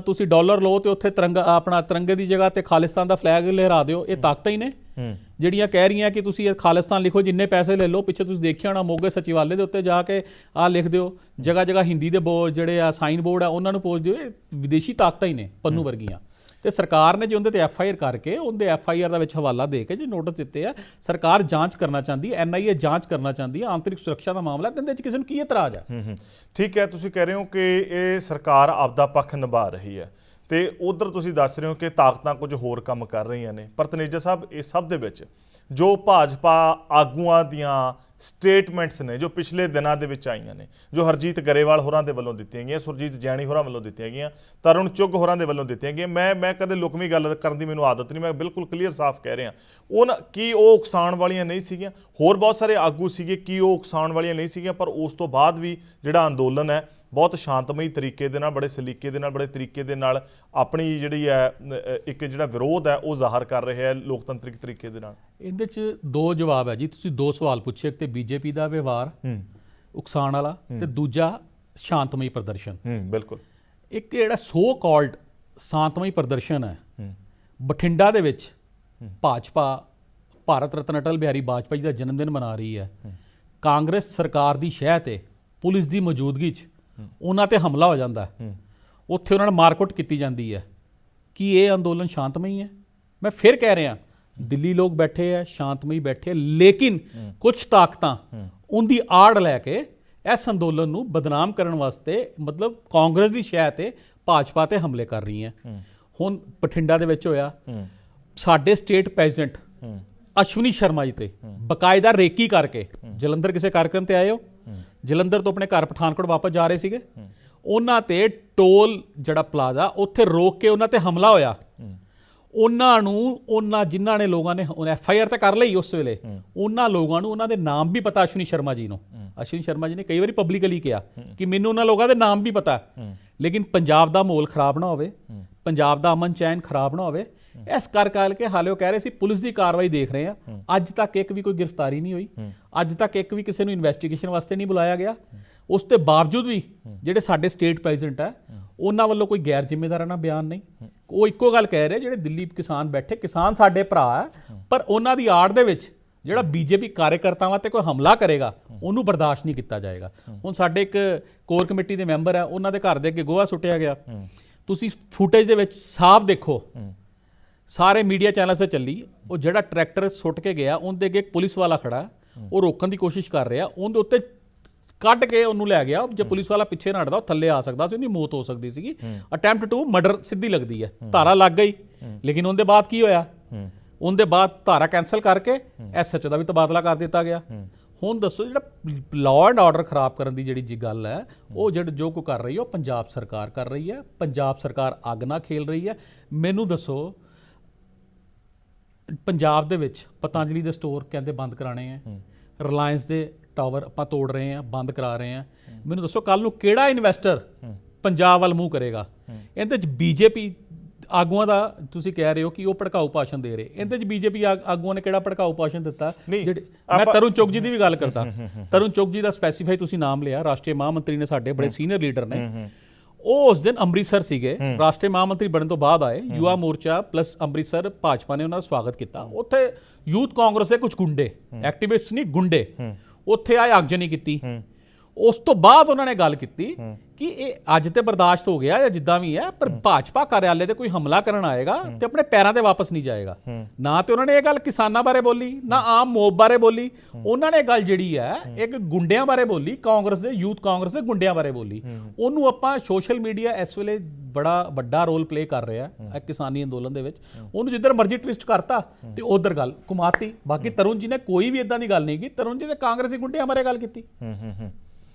ਤੁਸੀਂ ਡਾਲਰ ਲਓ ਤੇ ਉੱਥੇ ਤਿਰੰਗਾ, ਆਪਣਾ ਤਿਰੰਗੇ ਦੀ ਜਗ੍ਹਾ ਤੇ ਖਾਲਿਸਤਾਨ ਦਾ ਫਲੈਗ ਲਹਿਰਾ ਦਿਓ। ਇਹ ਤਾਕਤਾਂ ਹੀ ਨੇ। ਜਿਹੜੀਆਂ ਕਹਿ ਰਹੀਆਂ ਕਿ ਤੁਸੀਂ ਇਹ ਖਾਲਿਸਤਾਨ ਲਿਖੋ, ਜਿੰਨੇ ਪੈਸੇ ਲੈ ਲਓ। ਪਿੱਛੇ ਤੁਸੀਂ ਦੇਖਿਆ ਹੋਣਾ ਮੋਗੇ ਸਚਿਵਾਲੇ ਦੇ ਉੱਤੇ ਜਾ ਕੇ ਆਹ ਲਿਖ ਦਿਓ, ਜਗ੍ਹਾ ਜਗ੍ਹਾ ਹਿੰਦੀ ਦੇ ਬੋਰਡ ਜਿਹੜੇ ਆ ਸਾਈਨ ਬੋਰਡ ਆ ਉਹਨਾਂ ਨੂੰ ਪੋਚ ਦਿਓ। ਇਹ ਵਿਦੇਸ਼ੀ ਤਾਕਤਾਂ ਹੀ ਨੇ ਪੰਨੂ ਵਰਗੀਆਂ। ਤੇ ਸਰਕਾਰ ਨੇ ਜੇ ਉਹਦੇ ਤੇ FIR ਕਰਕੇ ਉਹਦੇ FIR ਦਾ ਵਿੱਚ ਹਵਾਲਾ ਦੇ ਕੇ ਜੇ ਨੋਟਿਸ ਦਿੱਤੇ ਆ, ਸਰਕਾਰ ਜਾਂਚ ਕਰਨਾ ਚਾਹੁੰਦੀ ਹੈ, NIA ਜਾਂਚ ਕਰਨਾ ਚਾਹੁੰਦੀ ਹੈ, ਆਂਤਰਿਕ ਸੁਰੱਖਿਆ ਦਾ ਮਾਮਲਾ, ਤੇ ਇਹਦੇ ਵਿੱਚ ਕਿਸੇ ਨੂੰ ਕੀ ਇਤਰਾਜ਼ ਹੈ? ਠੀਕ ਹੈ, ਤੁਸੀਂ ਕਹਿ ਰਹੇ ਹੋ ਕਿ ਇਹ ਸਰਕਾਰ ਆਪਦਾ ਪੱਖ ਨਿਭਾ ਰਹੀ ਹੈ ਤੇ ਉਧਰ ਤੁਸੀਂ ਦੱਸ ਰਹੇ ਹੋ ਕਿ ਤਾਕਤਾਂ ਕੁਝ ਹੋਰ ਕੰਮ ਕਰ ਰਹੀਆਂ ਨੇ। ਪਰ ਤਨੇਜਾ ਸਾਹਿਬ, ਇਹ ਸਭ ਦੇ ਵਿੱਚ ਜੋ ਭਾਜਪਾ ਆਗੂਆਂ ਦੀਆਂ ਸਟੇਟਮੈਂਟਸ ਨੇ ਜੋ ਪਿਛਲੇ ਦਿਨਾਂ ਦੇ ਵਿੱਚ ਆਈਆਂ ਨੇ, ਜੋ ਹਰਜੀਤ ਗਰੇਵਾਲ ਹੋਰਾਂ ਦੇ ਵੱਲੋਂ ਦਿੱਤੀਆਂ ਗਈਆਂ, ਸੁਰਜੀਤ ਜੈਣੀ ਹੋਰਾਂ ਵੱਲੋਂ ਦਿੱਤੀਆਂ ਗਈਆਂ, ਤਰੁਣ ਚੁੱਗ ਹੋਰਾਂ ਦੇ ਵੱਲੋਂ ਦਿੱਤੀਆਂ ਗਈਆਂ, ਮੈਂ ਕਦੇ ਲੁਕਵੀਂ ਗੱਲ ਕਰਨ ਦੀ ਮੈਨੂੰ ਆਦਤ ਨਹੀਂ, ਮੈਂ ਬਿਲਕੁਲ ਕਲੀਅਰ ਸਾਫ਼ ਕਹਿ ਰਿਹਾ। ਕੀ ਉਹ ਉਕਸਾਉਣ ਵਾਲੀਆਂ ਨਹੀਂ ਸੀਗੀਆਂ? ਹੋਰ ਬਹੁਤ ਸਾਰੇ ਆਗੂ ਸੀਗੇ, ਕੀ ਉਹ ਉਕਸਾਉਣ ਵਾਲੀਆਂ ਨਹੀਂ ਸੀਗੀਆਂ? ਪਰ ਉਸ ਤੋਂ ਬਾਅਦ ਵੀ ਜਿਹੜਾ ਅੰਦੋਲਨ ਹੈ ਬਹੁਤ ਸ਼ਾਂਤਮਈ ਤਰੀਕੇ ਦੇ ਨਾਲ, ਬੜੇ ਸਲੀਕੇ ਦੇ ਨਾਲ, ਬੜੇ ਤਰੀਕੇ ਦੇ ਨਾਲ ਆਪਣੀ ਜਿਹੜੀ ਹੈ ਇੱਕ ਜਿਹੜਾ ਵਿਰੋਧ ਹੈ ਉਹ ਜ਼ਾਹਰ ਕਰ ਰਿਹਾ ਹੈ ਲੋਕਤੰਤਰਿਕ ਤਰੀਕੇ ਦੇ ਨਾਲ। ਇਹਦੇ 'ਚ ਦੋ ਜਵਾਬ ਹੈ ਜੀ। ਤੁਸੀਂ ਦੋ ਸਵਾਲ ਪੁੱਛੇ, ਇੱਕ ਤੇ BJP ਦਾ ਵਿਵਹਾਰ ਉਕਸਾਉਣ ਵਾਲਾ ਤੇ ਦੂਜਾ ਸ਼ਾਂਤਮਈ ਪ੍ਰਦਰਸ਼ਨ। ਬਿਲਕੁਲ। ਇੱਕ ਜਿਹੜਾ ਸੋ ਕਾਲਡ ਸ਼ਾਂਤਮਈ ਪ੍ਰਦਰਸ਼ਨ ਹੈ ਬਠਿੰਡਾ ਦੇ ਵਿੱਚ, ਭਾਜਪਾ ਭਾਰਤ ਰਤਨ ਅਟਲ ਬਿਹਾਰੀ ਵਾਜਪੇਈ ਦਾ ਜਨਮ ਦਿਨ ਮਨਾ ਰਹੀ ਹੈ। ਕਾਂਗਰਸ ਸਰਕਾਰ ਦੀ ਸ਼ਹਿ ਤੇ ਪੁਲਿਸ ਦੀ ਮੌਜੂਦਗੀ 'ਚ ਉਹਨਾਂ ਤੇ ਹਮਲਾ ਹੋ ਜਾਂਦਾ, ਉੱਥੇ ਉਹਨਾਂ ਨੂੰ ਮਾਰਕੁੱਟ ਕੀਤੀ ਜਾਂਦੀ ਹੈ। ਕੀ ਇਹ ਅੰਦੋਲਨ ਸ਼ਾਂਤਮਈ ਹੈ? ਮੈਂ ਫਿਰ ਕਹਿ ਰਿਹਾ, ਦਿੱਲੀ ਲੋਕ ਬੈਠੇ ਹੈ, ਸ਼ਾਂਤਮਈ ਬੈਠੇ, ਲੇਕਿਨ ਕੁਝ ਤਾਕਤਾਂ ਉਹਦੀ ਆੜ ਲੈ ਕੇ ਇਸ ਅੰਦੋਲਨ ਨੂੰ ਬਦਨਾਮ ਕਰਨ ਵਾਸਤੇ, ਮਤਲਬ ਕਾਂਗਰਸ ਦੀ ਸ਼ਹਿ ਤੇ ਭਾਜਪਾ ਤੇ ਹਮਲੇ ਕਰ ਰਹੀਆਂ। ਹੁਣ ਬਠਿੰਡਾ ਦੇ ਵਿੱਚ ਹੋਇਆ, ਸਾਡੇ ਸਟੇਟ ਪ੍ਰੈਜ਼ੀਡੈਂਟ ਅਸ਼ਵਨੀ ਸ਼ਰਮਾ ਜੀ ਤੇ ਬਕਾਇਦਾ ਰੇਕੀ ਕਰਕੇ, ਜਲੰਧਰ ਕਿਸੇ ਕਾਰਜਕ੍ਰਮ ਤੇ ਆਏ ਹੋ, ਜਲੰਧਰ ਤੋਂ ਆਪਣੇ ਘਰ ਪਠਾਨਕੋਟ ਵਾਪਸ ਜਾ ਰਹੇ ਸੀਗੇ, ਉਹਨਾਂ ਤੇ ਟੋਲ ਜਿਹੜਾ ਪਲਾਜ਼ਾ ਉੱਥੇ ਰੋਕ ਕੇ ਉਹਨਾਂ ਤੇ ਹਮਲਾ ਹੋਇਆ। ਉਹਨਾਂ ਜਿਨ੍ਹਾਂ ਨੇ ਲੋਕਾਂ ਨੇ FIR ਤਾਂ ਕਰ ਲਈ ਉਸ ਵੇਲੇ, ਉਹਨਾਂ ਲੋਕਾਂ ਨੂੰ ਉਹਨਾਂ ਦੇ ਨਾਮ ਵੀ ਪਤਾ। ਅਸ਼ਵਨੀ ਸ਼ਰਮਾ ਜੀ ਨੂੰ, ਅਸ਼ਵਨੀ ਸ਼ਰਮਾ ਜੀ ਨੇ ਕਈ ਵਾਰੀ ਪਬਲਿਕਲੀ ਕਿਹਾ ਕਿ ਮੈਨੂੰ ਉਹਨਾਂ ਲੋਕਾਂ ਦੇ ਨਾਮ ਵੀ ਪਤਾ, ਲੇਕਿਨ ਪੰਜਾਬ ਦਾ ਮਾਹੌਲ ਖਰਾਬ ਨਾ ਹੋਵੇ, ਪੰਜਾਬ ਦਾ ਅਮਨ ਚੈਨ ਖਰਾਬ ਨਾ ਹੋਵੇ, ਇਸ ਕਰਕੇ ਹਾਲੇ ਉਹ ਕਹਿ ਰਹੇ ਸੀ ਪੁਲਿਸ ਦੀ ਕਾਰਵਾਈ ਦੇਖ ਰਹੇ ਆ। ਅੱਜ ਤੱਕ ਇੱਕ ਵੀ ਕੋਈ ਗ੍ਰਿਫਤਾਰੀ ਨਹੀਂ ਹੋਈ, ਅੱਜ ਤੱਕ ਇੱਕ ਵੀ ਕਿਸੇ ਨੂੰ ਇਨਵੈਸਟੀਗੇਸ਼ਨ ਵਾਸਤੇ ਨਹੀਂ ਬੁਲਾਇਆ ਗਿਆ। ਉਸ ਦੇ ਬਾਵਜੂਦ ਵੀ ਜਿਹੜੇ ਸਾਡੇ ਸਟੇਟ ਪ੍ਰੈਜ਼ੀਡੈਂਟ ਹੈ ਉਹਨਾਂ ਵੱਲੋਂ ਕੋਈ ਗੈਰ ਜ਼ਿੰਮੇਦਾਰਾਨਾ ਬਿਆਨ ਨਹੀਂ। ਉਹ ਇੱਕੋ ਗੱਲ ਕਹਿ ਰਹੇ, ਜਿਹੜੇ ਦਿੱਲੀ ਕਿਸਾਨ ਬੈਠੇ, ਕਿਸਾਨ ਸਾਡੇ ਭਰਾ ਹੈ, ਪਰ ਉਹਨਾਂ ਦੀ ਆੜ ਦੇ ਵਿੱਚ ਜਿਹੜਾ BJP ਕਾਰਜਕਰਤਾਵਾਂ ਤੇ ਕੋਈ ਹਮਲਾ ਕਰੇਗਾ ਉਹਨੂੰ ਬਰਦਾਸ਼ਤ ਨਹੀਂ ਕੀਤਾ ਜਾਏਗਾ। ਹੁਣ ਸਾਡੇ ਇੱਕ ਕੋਰ ਕਮੇਟੀ ਦੇ ਮੈਂਬਰ ਹੈ, ਉਹਨਾਂ ਦੇ ਘਰ ਦੇ ਅੱਗੇ ਗੋਹਾ ਸੁੱਟਿਆ ਗਿਆ। ਤੁਸੀਂ ਫੁਟੇਜ ਦੇ ਵਿੱਚ ਸਾਫ਼ ਦੇਖੋ, ਸਾਰੇ ਮੀਡੀਆ ਚੈਨਲ ਤੇ ਚੱਲੀ, ਉਹ ਜਿਹੜਾ ਟਰੈਕਟਰ ਸੁੱਟ ਕੇ ਗਿਆ ਉਹਦੇ ਅੱਗੇ ਇੱਕ ਪੁਲਿਸ ਵਾਲਾ ਖੜਾ, ਉਹ ਰੋਕਣ ਦੀ ਕੋਸ਼ਿਸ਼ ਕਰ ਰਿਹਾ, ਉਹਦੇ ਉੱਤੇ ਕੱਢ ਕੇ ਉਹਨੂੰ ਲੈ ਗਿਆ। ਜੇ ਪੁਲਿਸ ਵਾਲਾ ਪਿੱਛੇ ਨਾ ਹਟਦਾ ਉਹ ਥੱਲੇ ਆ ਸਕਦਾ ਸੀ, ਉਹਦੀ ਮੌਤ ਹੋ ਸਕਦੀ ਸੀਗੀ। ਅਟੈਂਪਟ ਟੂ ਮਰਡਰ ਸਿੱਧੀ ਲੱਗਦੀ ਹੈ, ਧਾਰਾ ਲੱਗ ਗਈ। ਲੇਕਿਨ ਉਹਦੇ ਬਾਅਦ ਕੀ ਹੋਇਆ? ਉਹਦੇ ਬਾਅਦ ਧਾਰਾ ਕੈਂਸਲ ਕਰਕੇ SHO ਦਾ ਵੀ ਤਬਾਦਲਾ ਕਰ ਦਿੱਤਾ ਗਿਆ। ਹੁਣ ਦੱਸੋ, ਜਿਹੜਾ ਲਾਅ ਐਂਡ ਆਰਡਰ ਖਰਾਬ ਕਰਨ ਦੀ ਜਿਹੜੀ ਗੱਲ ਹੈ, ਉਹ ਜੋ ਕੋ ਕਰ ਰਹੀ ਹੈ ਉਹ ਪੰਜਾਬ ਸਰਕਾਰ ਕਰ ਰਹੀ ਹੈ। ਪੰਜਾਬ ਸਰਕਾਰ ਅੱਗ ਨਾਲ ਖੇਲ ਰਹੀ ਹੈ। ਮੈਨੂੰ ਦੱਸੋ, ਪੰਜਾਬ ਦੇ ਵਿੱਚ ਪਤੰਜਲੀ ਦੇ ਸਟੋਰ ਕਹਿੰਦੇ ਬੰਦ ਕਰਾਣੇ ਆ, ਰਿਲਾਇੰਸ ਦੇ ਟਾਵਰ ਆਪਾਂ ਤੋੜ ਰਹੇ ਆ, ਬੰਦ ਕਰਾ ਰਹੇ ਆ। ਮੈਨੂੰ ਦੱਸੋ, ਕੱਲ ਨੂੰ ਕਿਹੜਾ ਇਨਵੈਸਟਰ ਪੰਜਾਬ ਵੱਲ ਮੂੰਹ ਕਰੇਗਾ? ਇਹਦੇ 'ਚ BJP ਆਗੂਆਂ ਦਾ ਤੁਸੀਂ ਕਹਿ ਰਹੇ ਹੋ ਕਿ ਉਹ ਭੜਕਾਊ ਭਾਸ਼ਣ ਦੇ ਰਹੇ, ਇਹਦੇ 'ਚ BJP ਆਗੂਆਂ ਨੇ ਕਿਹੜਾ ਭੜਕਾਊ ਭਾਸ਼ਣ ਦਿੱਤਾ? ਜਿਹੜੇ ਮੈਂ ਤਰੁਣ ਚੁੱਗ ਜੀ ਦੀ ਵੀ ਗੱਲ ਕਰਦਾ, ਤਰੁਣ ਚੁੱਗ ਜੀ ਦਾ ਸਪੈਸੀਫਾਈ ਤੁਸੀਂ ਨਾਮ ਲਿਆ, ਰਾਸ਼ਟਰੀ ਮਹਾਮੰਤਰੀ ਨੇ, ਸਾਡੇ ਬੜੇ ਸੀਨੀਅਰ ਲੀਡਰ ਨੇ। ਉਹ ਉਸ ਦਿਨ ਅੰਮ੍ਰਿਤਸਰ ਸੀਗੇ, ਰਾਸ਼ਟਰੀ ਮਹਾਮੰਤਰੀ ਬਣਨ ਤੋਂ ਬਾਅਦ ਆਏ। ਯੁਵਾ ਮੋਰਚਾ ਪਲੱਸ ਅੰਮ੍ਰਿਤਸਰ ਭਾਜਪਾ ਨੇ ਉਹਨਾਂ ਦਾ ਸਵਾਗਤ ਕੀਤਾ। ਉੱਥੇ ਯੂਥ ਕਾਂਗਰਸ ਦੇ ਕੁਝ ਗੁੰਡੇ, ਐਕਟਿਵਿਸਟ ਨਹੀਂ ਗੁੰਡੇ, ਉੱਥੇ ਆਏ, ਆਗਜਨੀ ਕੀਤੀ। ਉਸ ਤੋਂ ਬਾਅਦ ਉਹਨਾਂ ਨੇ ਗੱਲ ਕੀਤੀ ਕਿ ਇਹ ਅੱਜ ਤੇ ਬਰਦਾਸ਼ਤ ਹੋ ਗਿਆ ਜਾਂ ਜਿੱਦਾਂ ਵੀ ਹੈ, ਪਰ ਭਾਜਪਾ ਕਾਰਿਆਲੇ ਤੇ ਕੋਈ ਹਮਲਾ ਕਰਨ ਆਏਗਾ ਤੇ ਆਪਣੇ ਪੈਰਾਂ ਤੇ ਵਾਪਸ ਨਹੀਂ ਜਾਏਗਾ। ਨਾ ਤੇ ਉਹਨਾਂ ਨੇ ਇਹ ਗੱਲ ਕਿਸਾਨਾਂ ਬਾਰੇ ਬੋਲੀ, ਨਾ ਆਮ ਮੋਬ ਬਾਰੇ ਬੋਲੀ। ਉਹਨਾਂ ਨੇ ਗੱਲ ਜਿਹੜੀ ਹੈ ਇੱਕ ਗੁੰਡਿਆਂ ਬਾਰੇ ਬੋਲੀ, ਕਾਂਗਰਸ ਦੇ, ਯੂਥ ਕਾਂਗਰਸ ਦੇ ਗੁੰਡਿਆਂ ਬਾਰੇ ਬੋਲੀ। ਉਹਨੂੰ ਆਪਾਂ ਸੋਸ਼ਲ ਮੀਡੀਆ ਇਸ ਵੇਲੇ ਬੜਾ ਵੱਡਾ ਰੋਲ ਪਲੇ ਕਰ ਰਿਹਾ ਹੈ ਕਿਸਾਨੀ ਅੰਦੋਲਨ ਦੇ ਵਿੱਚ। ਉਹਨੂੰ ਜਿੱਧਰ ਮਰਜ਼ੀ ਟਵਿਸਟ ਕਰਤਾ ਤੇ ਉਧਰ ਗੱਲ ਘੁਮਾਤੀ। ਬਾਕੀ ਤਰੁਣ ਜੀ ਨੇ ਕੋਈ ਵੀ ਇਦਾਂ ਦੀ ਗੱਲ ਨਹੀਂ ਕੀਤੀ। ਤਰੁਣ ਜੀ ਨੇ ਕਾਂਗਰਸੀ ਗੁੰਡਿਆਂ ਬਾਰੇ ਗੱਲ ਕੀਤੀ।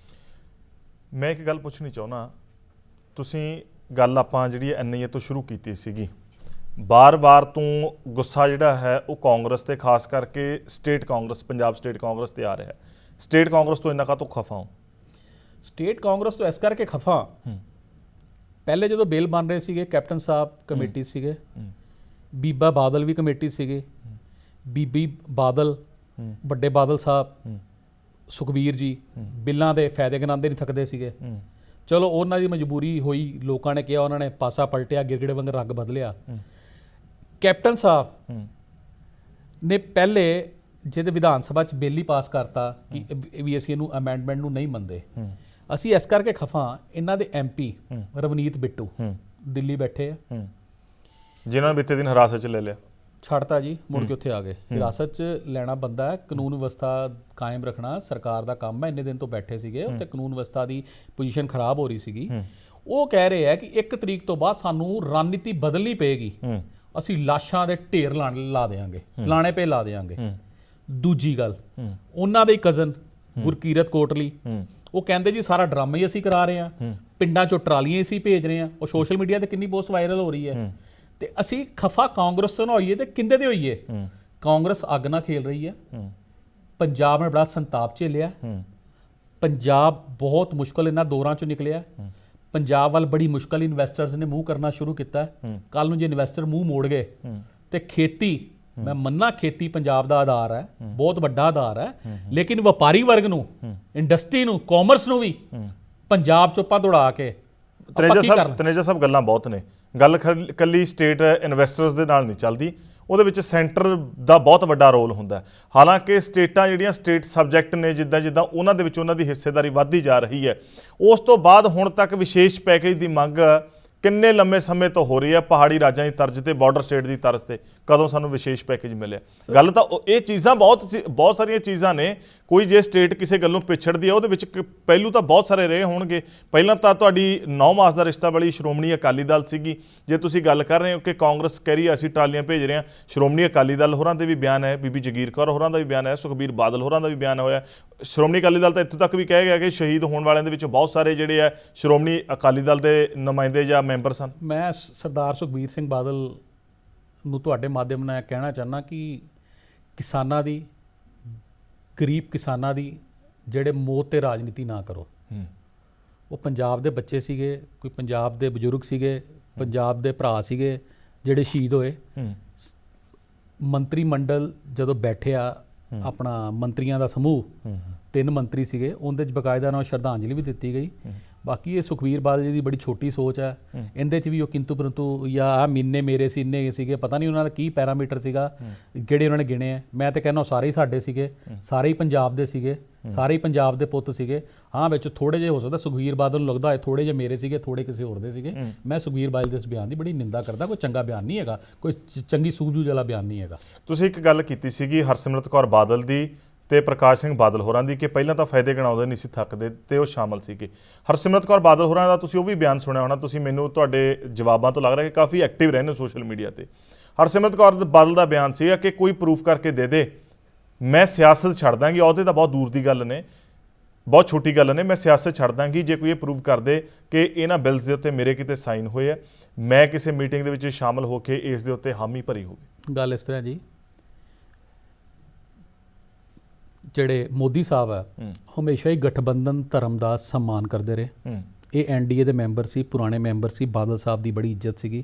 ਮੈਂ ਇੱਕ ਗੱਲ ਪੁੱਛਣੀ ਚਾਹੁੰਦਾ, ਤੁਸੀਂ ਗੱਲ ਆਪਾਂ ਜਿਹੜੀ NIA ਤੋਂ ਸ਼ੁਰੂ ਕੀਤੀ ਸੀਗੀ, ਬਾਰ-ਬਾਰ ਤੋਂ ਗੁੱਸਾ ਜਿਹੜਾ ਹੈ ਉਹ ਕਾਂਗਰਸ ਤੇ, ਖਾਸ ਕਰਕੇ ਸਟੇਟ ਕਾਂਗਰਸ, ਪੰਜਾਬ ਸਟੇਟ ਕਾਂਗਰਸ ਤੇ ਆ ਰਿਹਾ। ਸਟੇਟ ਕਾਂਗਰਸ ਤੋਂ ਇੰਨਾ ਕਾਹਤੋਂ ਖਫਾ ਹੋ? ਸਟੇਟ ਕਾਂਗਰਸ ਤੋਂ ਇਸ ਕਰਕੇ ਖਫਾ, ਪਹਿਲੇ ਜਦੋਂ ਬਿੱਲ ਬਣ ਰਹੇ ਸੀਗੇ, ਕੈਪਟਨ ਸਾਹਿਬ ਕਮੇਟੀ ਸੀਗੇ, ਬੀਬਾ ਬਾਦਲ ਵੀ ਕਮੇਟੀ ਸੀਗੇ, ਬੀਬੀ ਬਾਦਲ, ਵੱਡੇ ਬਾਦਲ ਸਾਹਿਬ, ਸੁਖਬੀਰ ਜੀ ਬਿੱਲਾਂ ਦੇ ਫਾਇਦੇ ਗਿਣਾਉਂਦੇ ਨਹੀਂ ਥੱਕਦੇ ਸੀਗੇ। ਚਲੋ ਉਹਨਾਂ ਦੀ ਮਜਬੂਰੀ ਹੋਈ, ਲੋਕਾਂ ਨੇ ਕਿਹਾ, ਉਹਨਾਂ ਨੇ ਪਾਸਾ ਪਲਟਿਆ, ਗਿਰਗਿੜੇ ਵਾਂਗ ਰੰਗ ਬਦਲਿਆ। ਕੈਪਟਨ ਸਾਹਿਬ ਨੇ ਪਹਿਲੇ ਜਿਹਦੇ ਵਿਧਾਨ ਸਭਾ 'ਚ ਬਿੱਲ ਹੀ ਪਾਸ ਕਰਤਾ ਕਿ ਵੀ ਅਸੀਂ ਇਹਨੂੰ ਅਮੈਂਡਮੈਂਟ ਨੂੰ ਨਹੀਂ ਮੰਨਦੇ। ਅਸੀਂ ਇਸ ਕਰਕੇ ਖਫਾ ਇਹਨਾਂ ਦੇ MP ਰਵਨੀਤ ਬਿੱਟੂ ਦਿੱਲੀ ਬੈਠੇ ਆ, ਜਿਨ੍ਹਾਂ ਨੇ ਬੀਤੇ ਦਿਨ ਹਿਰਾਸਤ 'ਚ ਲੈ ਲਿਆ, ਛੱਡਤਾ ਜੀ, ਮੁੜ ਕੇ ਉੱਥੇ ਆ ਗਏ। ਹਿਰਾਸਤ 'ਚ ਲੈਣਾ ਬੰਦਾ ਹੈ, ਕਾਨੂੰਨ ਵਿਵਸਥਾ ਕਾਇਮ ਰੱਖਣਾ ਸਰਕਾਰ ਦਾ ਕੰਮ ਹੈ। ਇੰਨੇ ਦਿਨ ਤੋਂ ਬੈਠੇ ਸੀਗੇ ਉੱਥੇ, ਕਾਨੂੰਨ ਵਿਵਸਥਾ ਦੀ ਪੋਜੀਸ਼ਨ ਖਰਾਬ ਹੋ ਰਹੀ ਸੀਗੀ। ਉਹ ਕਹਿ ਰਹੇ ਆ ਕਿ 1 ਤਰੀਕ ਤੋਂ ਬਾਅਦ ਸਾਨੂੰ ਰਣਨੀਤੀ ਬਦਲਣੀ ਪਏਗੀ, ਅਸੀਂ ਲਾਸ਼ਾਂ ਦੇ ਢੇਰ ਲਾ ਦੇਵਾਂਗੇ, ਲਾਣੇ ਪੇ ਲਾ ਦੇਵਾਂਗੇ। ਦੂਜੀ ਗੱਲ, ਉਹਨਾਂ ਦੇ ਕਜ਼ਨ ਗੁਰਕੀਰਤ ਕੋਟਲੀ ਉਹ ਕਹਿੰਦੇ ਜੀ ਸਾਰਾ ਡਰਾਮਾ ਹੀ ਅਸੀਂ ਕਰਾ ਰਹੇ ਹਾਂ, ਪਿੰਡਾਂ 'ਚੋਂ ਟਰਾਲੀਆਂ ਅਸੀਂ ਭੇਜ ਰਹੇ ਹਾਂ। ਉਹ ਸੋਸ਼ਲ ਮੀਡੀਆ ਤੇ ਕਿੰਨੀ ਪੋਸਟ ਵਾਇਰਲ ਹੋ ਰਹੀ ਹੈ। ਤੇ ਅਸੀਂ ਖਫਾ ਕਾਂਗਰਸ ਤੋਂ ਨਾ ਹੋਈਏ ਤੇ ਕਿੰਦੇ ਦੇ ਹੋਈਏ। ਕਾਂਗਰਸ ਅੱਗ ਨਾਲ ਖੇਲ ਰਹੀ ਹੈ। ਪੰਜਾਬ ਨੇ ਬੜਾ ਸੰਤਾਪ ਝੇਲਿਆ। ਪੰਜਾਬ ਬਹੁਤ ਮੁਸ਼ਕਲ ਇਹਨਾਂ ਦੌਰਾਂ 'ਚੋਂ ਨਿਕਲਿਆ। ਪੰਜਾਬ ਵੱਲ ਬੜੀ ਮੁਸ਼ਕਲ ਇਨਵੈਸਟਰਸ ਨੇ ਮੂੰਹ ਕਰਨਾ ਸ਼ੁਰੂ ਕੀਤਾ। ਕੱਲ ਨੂੰ ਜੇ ਇਨਵੈਸਟਰ ਮੂੰਹ ਮੋੜ ਗਏ ਤੇ ਖੇਤੀ, ਮੈਂ ਮੰਨਣਾ ਖੇਤੀ ਪੰਜਾਬ ਦਾ ਆਧਾਰ ਹੈ, ਬਹੁਤ ਵੱਡਾ ਆਧਾਰ ਹੈ, ਲੇਕਿਨ ਵਪਾਰੀ ਵਰਗ ਨੂੰ, ਇੰਡਸਟਰੀ ਨੂੰ, ਕਾਮਰਸ ਨੂੰ ਵੀ ਪੰਜਾਬ 'ਚੋਂ ਦੌੜਾ ਕੇ ਤਨੇਜਾ ਸਾਹਿਬ ਗੱਲਾਂ ਬਹੁਤ ਨੇ। ਗੱਲ ਕੱਲੀ ਸਟੇਟ ਇਨਵੈਸਟਰਸ ਦੇ ਨਾਲ ਨਹੀਂ ਚੱਲਦੀ, ਉਹਦੇ ਵਿੱਚ ਸੈਂਟਰ ਦਾ ਬਹੁਤ ਵੱਡਾ ਰੋਲ ਹੁੰਦਾ। ਹਾਲਾਂਕਿ ਸਟੇਟਾਂ ਜਿਹੜੀਆਂ ਸਟੇਟ ਸਬਜੈਕਟ ਨੇ, ਜਿੱਦਾਂ ਜਿੱਦਾਂ ਉਹਨਾਂ ਦੇ ਵਿੱਚ ਉਹਨਾਂ ਦੀ ਹਿੱਸੇਦਾਰੀ ਵੱਧਦੀ ਜਾ ਰਹੀ ਹੈ, ਉਸ ਤੋਂ ਬਾਅਦ ਹੁਣ ਤੱਕ ਵਿਸ਼ੇਸ਼ ਪੈਕੇਜ ਦੀ ਮੰਗ ਕਿੰਨੇ ਲੰਮੇ ਸਮੇਂ ਤੋਂ ਹੋ ਰਹੀ ਹੈ। ਪਹਾੜੀ ਰਾਜਾਂ ਦੀ ਤਰਜ਼ ਤੇ, ਬਾਰਡਰ ਸਟੇਟ ਦੀ ਤਰਜ਼ ਤੇ ਕਦੋਂ ਸਾਨੂੰ ਵਿਸ਼ੇਸ਼ ਪੈਕੇਜ ਮਿਲਿਆ? ਗੱਲ ਤਾਂ ਇਹ ਚੀਜ਼ਾਂ ਬਹੁਤ ਸਾਰੀਆਂ ਚੀਜ਼ਾਂ ਨੇ। ਕੋਈ ਜੇ ਸਟੇਟ ਕਿਸੇ ਗੱਲੋਂ ਪਿਛੜਦੀ ਹੈ, ਉਹਦੇ ਵਿੱਚ ਪਹਿਲੂ ਤਾਂ ਬਹੁਤ ਸਾਰੇ ਰਹੇ ਹੋਣਗੇ। ਪਹਿਲਾਂ ਤਾਂ ਤੁਹਾਡੀ 9 ਮਾਸ ਦਾ ਰਿਸ਼ਤਾ ਵਾਲੀ ਸ਼੍ਰੋਮਣੀ ਅਕਾਲੀ ਦਲ ਸੀਗੀ। ਜੇ ਤੁਸੀਂ ਗੱਲ ਕਰ ਰਹੇ ਹੋ ਕਿ ਕਾਂਗਰਸ ਕਹਿ ਰਹੀ ਹੈ ਅਸੀਂ ਟਰਾਲੀਆਂ ਭੇਜ ਰਹੇ ਹਾਂ, ਸ਼੍ਰੋਮਣੀ ਅਕਾਲੀ ਦਲ ਹੋਰਾਂ ਦੇ ਵੀ ਬਿਆਨ ਹੈ, ਬੀਬੀ ਜਗੀਰ ਕੌਰ ਹੋਰਾਂ ਦਾ ਵੀ ਬਿਆਨ ਹੈ, ਸੁਖਬੀਰ ਬਾਦਲ ਹੋਰਾਂ ਦਾ ਵੀ ਬਿਆਨ ਹੋਇਆ। ਸ਼੍ਰੋਮਣੀ ਅਕਾਲੀ ਦਲ ਤਾਂ ਇੱਥੋਂ ਤੱਕ ਵੀ ਕਹਿ ਗਿਆ ਕਿ ਸ਼ਹੀਦ ਹੋਣ ਵਾਲਿਆਂ ਦੇ ਵਿੱਚ ਬਹੁਤ ਸਾਰੇ ਜਿਹੜੇ ਆ ਸ਼੍ਰੋਮਣੀ ਅਕਾਲੀ ਦਲ ਦੇ ਨੁਮਾਇੰਦੇ ਜਾਂ ਮੈਂਬਰ ਸਨ। ਮੈਂ ਸਰਦਾਰ ਸੁਖਬੀਰ ਸਿੰਘ ਬਾਦਲ ਨੂੰ ਤੁਹਾਡੇ ਮਾਧਿਅਮ ਨਾਲ ਕਹਿਣਾ ਚਾਹੁੰਦਾ ਕਿ ਕਿਸਾਨਾਂ ਦੀ, ਗਰੀਬ ਕਿਸਾਨਾਂ ਦੀ ਜਿਹੜੇ ਮੌਤ ਤੇ ਰਾਜਨੀਤੀ ਨਾ ਕਰੋ। ਉਹ ਪੰਜਾਬ ਦੇ ਬੱਚੇ ਸੀਗੇ, ਕੋਈ ਪੰਜਾਬ ਦੇ ਬਜ਼ੁਰਗ ਸੀਗੇ, ਪੰਜਾਬ ਦੇ ਭਰਾ ਸੀਗੇ ਜਿਹੜੇ ਸ਼ਹੀਦ ਹੋਏ। ਮੰਤਰੀ ਮੰਡਲ ਜਦੋਂ ਬੈਠਿਆ, ਆਪਣਾ ਮੰਤਰੀਆਂ ਦਾ ਸਮੂਹ, 3 ਮੰਤਰੀ ਸੀਗੇ, ਉਹਦੇ 'ਚ ਬਕਾਇਦਾ ਨਾਲ ਸ਼ਰਧਾਂਜਲੀ ਵੀ ਦਿੱਤੀ ਗਈ। ਬਾਕੀ ਇਹ ਸੁਖਬੀਰ ਬਾਦਲ ਜੀ ਦੀ ਬੜੀ ਛੋਟੀ ਸੋਚ ਹੈ। ਇਹਦੇ 'ਚ ਵੀ ਉਹ ਕਿੰਤੂ ਪਰੰਤੂ ਜਾਂ ਆਹ ਮਹੀਨੇ ਮੇਰੇ ਸੀ, ਇੰਨੇ ਸੀਗੇ, ਪਤਾ ਨਹੀਂ ਉਹਨਾਂ ਦਾ ਕੀ ਪੈਰਾਮੀਟਰ ਸੀਗਾ ਜਿਹੜੇ ਉਹਨਾਂ ਨੇ ਗਿਣੇ ਹੈ। ਮੈਂ ਤਾਂ ਕਹਿੰਦਾ ਸਾਰੇ ਹੀ ਸਾਡੇ ਸੀਗੇ, ਸਾਰੇ ਹੀ ਪੰਜਾਬ ਦੇ ਸੀਗੇ, ਸਾਰੇ ਹੀ ਪੰਜਾਬ ਦੇ ਪੁੱਤ ਸੀਗੇ। ਹਾਂ, ਵਿੱਚ ਥੋੜ੍ਹੇ ਜਿਹੇ ਹੋ ਸਕਦਾ ਸੁਖਬੀਰ ਬਾਦਲ ਨੂੰ ਲੱਗਦਾ ਹੈ ਥੋੜ੍ਹੇ ਜਿਹੇ ਮੇਰੇ ਸੀਗੇ, ਥੋੜ੍ਹੇ ਕਿਸੇ ਹੋਰ ਦੇ ਸੀਗੇ। ਮੈਂ ਸੁਖਬੀਰ ਬਾਦਲ ਦੇ ਇਸ ਬਿਆਨ ਦੀ ਬੜੀ ਨਿੰਦਾ ਕਰਦਾ। ਕੋਈ ਚੰਗਾ ਬਿਆਨ ਨਹੀਂ ਹੈਗਾ, ਕੋਈ ਚੰਗੀ ਸੂਝ-ਬੂਝ ਵਾਲਾ ਬਿਆਨ ਨਹੀਂ ਹੈਗਾ। ਤੁਸੀਂ ਇੱਕ ਗੱਲ ਕੀਤੀ ਸੀਗੀ ਹਰਸਿਮਰਤ ਕੌਰ ਬਾਦਲ ਦੀ ਤੇ ਪ੍ਰਕਾਸ਼ ਸਿੰਘ ਬਾਦਲ ਹੋਰਾਂ ਦੀ, ਕਿ ਪਹਿਲਾਂ ਤਾਂ ਫਾਇਦੇ ਗਿਣਾਉਂਦੇ ਨਹੀਂ ਸੀ ਥੱਕਦੇ ਤੇ ਉਹ ਸ਼ਾਮਲ ਸੀਗੇ। ਹਰਸਿਮਰਤ ਕੌਰ ਬਾਦਲ ਹੋਰਾਂ ਦਾ ਤੁਸੀਂ ਉਹ ਵੀ ਬਿਆਨ ਸੁਣਿਆ ਹੋਣਾ। ਤੁਸੀਂ, ਮੈਨੂੰ ਤੁਹਾਡੇ ਜਵਾਬਾਂ ਤੋਂ ਲੱਗ ਰਿਹਾ ਕਿ ਕਾਫੀ ਐਕਟਿਵ ਰਹਿੰਦੇ ਸੋਸ਼ਲ ਮੀਡੀਆ ਤੇ। ਹਰਸਿਮਰਤ ਕੌਰ ਬਾਦਲ ਦਾ ਬਿਆਨ ਸੀਗਾ ਕਿ ਕੋਈ ਪ੍ਰੂਫ ਕਰਕੇ ਦੇ ਦੇ, ਮੈਂ ਸਿਆਸਤ ਛੱਡ ਦਾਂਗੀ। ਅਹੁਦੇ ਤਾਂ ਬਹੁਤ ਦੂਰ ਦੀ ਗੱਲ ਨੇ, ਬਹੁਤ ਛੋਟੀ ਗੱਲ ਨੇ। ਮੈਂ ਸਿਆਸਤ ਛੱਡ ਦਾਂਗੀ ਜੇ ਕੋਈ ਇਹ ਪ੍ਰੂਫ ਕਰ ਦੇ ਕਿ ਇਹਨਾਂ ਬਿਲਸ ਦੇ ਉੱਤੇ ਮੇਰੇ ਕਿਤੇ ਸਾਈਨ ਹੋਏ ਆ, ਮੈਂ ਕਿਸੇ ਮੀਟਿੰਗ ਦੇ ਵਿੱਚ ਸ਼ਾਮਲ ਹੋ ਕੇ ਇਸ ਦੇ ਉੱਤੇ ਹਾਮੀ ਭਰੀ ਹੋਵੇ। ਗੱਲ ਇਸ ਤਰ੍ਹਾਂ ਜੀ, ਜਿਹੜੇ ਮੋਦੀ ਸਾਹਿਬ ਹੈ ਹਮੇਸ਼ਾ ਹੀ ਗਠਬੰਧਨ ਧਰਮ ਦਾ ਸਨਮਾਨ ਕਰਦੇ ਰਹੇ। ਇਹ NDA ਦੇ ਮੈਂਬਰ ਸੀ, ਪੁਰਾਣੇ ਮੈਂਬਰ ਸੀ। ਬਾਦਲ ਸਾਹਿਬ ਦੀ ਬੜੀ ਇੱਜ਼ਤ ਸੀਗੀ।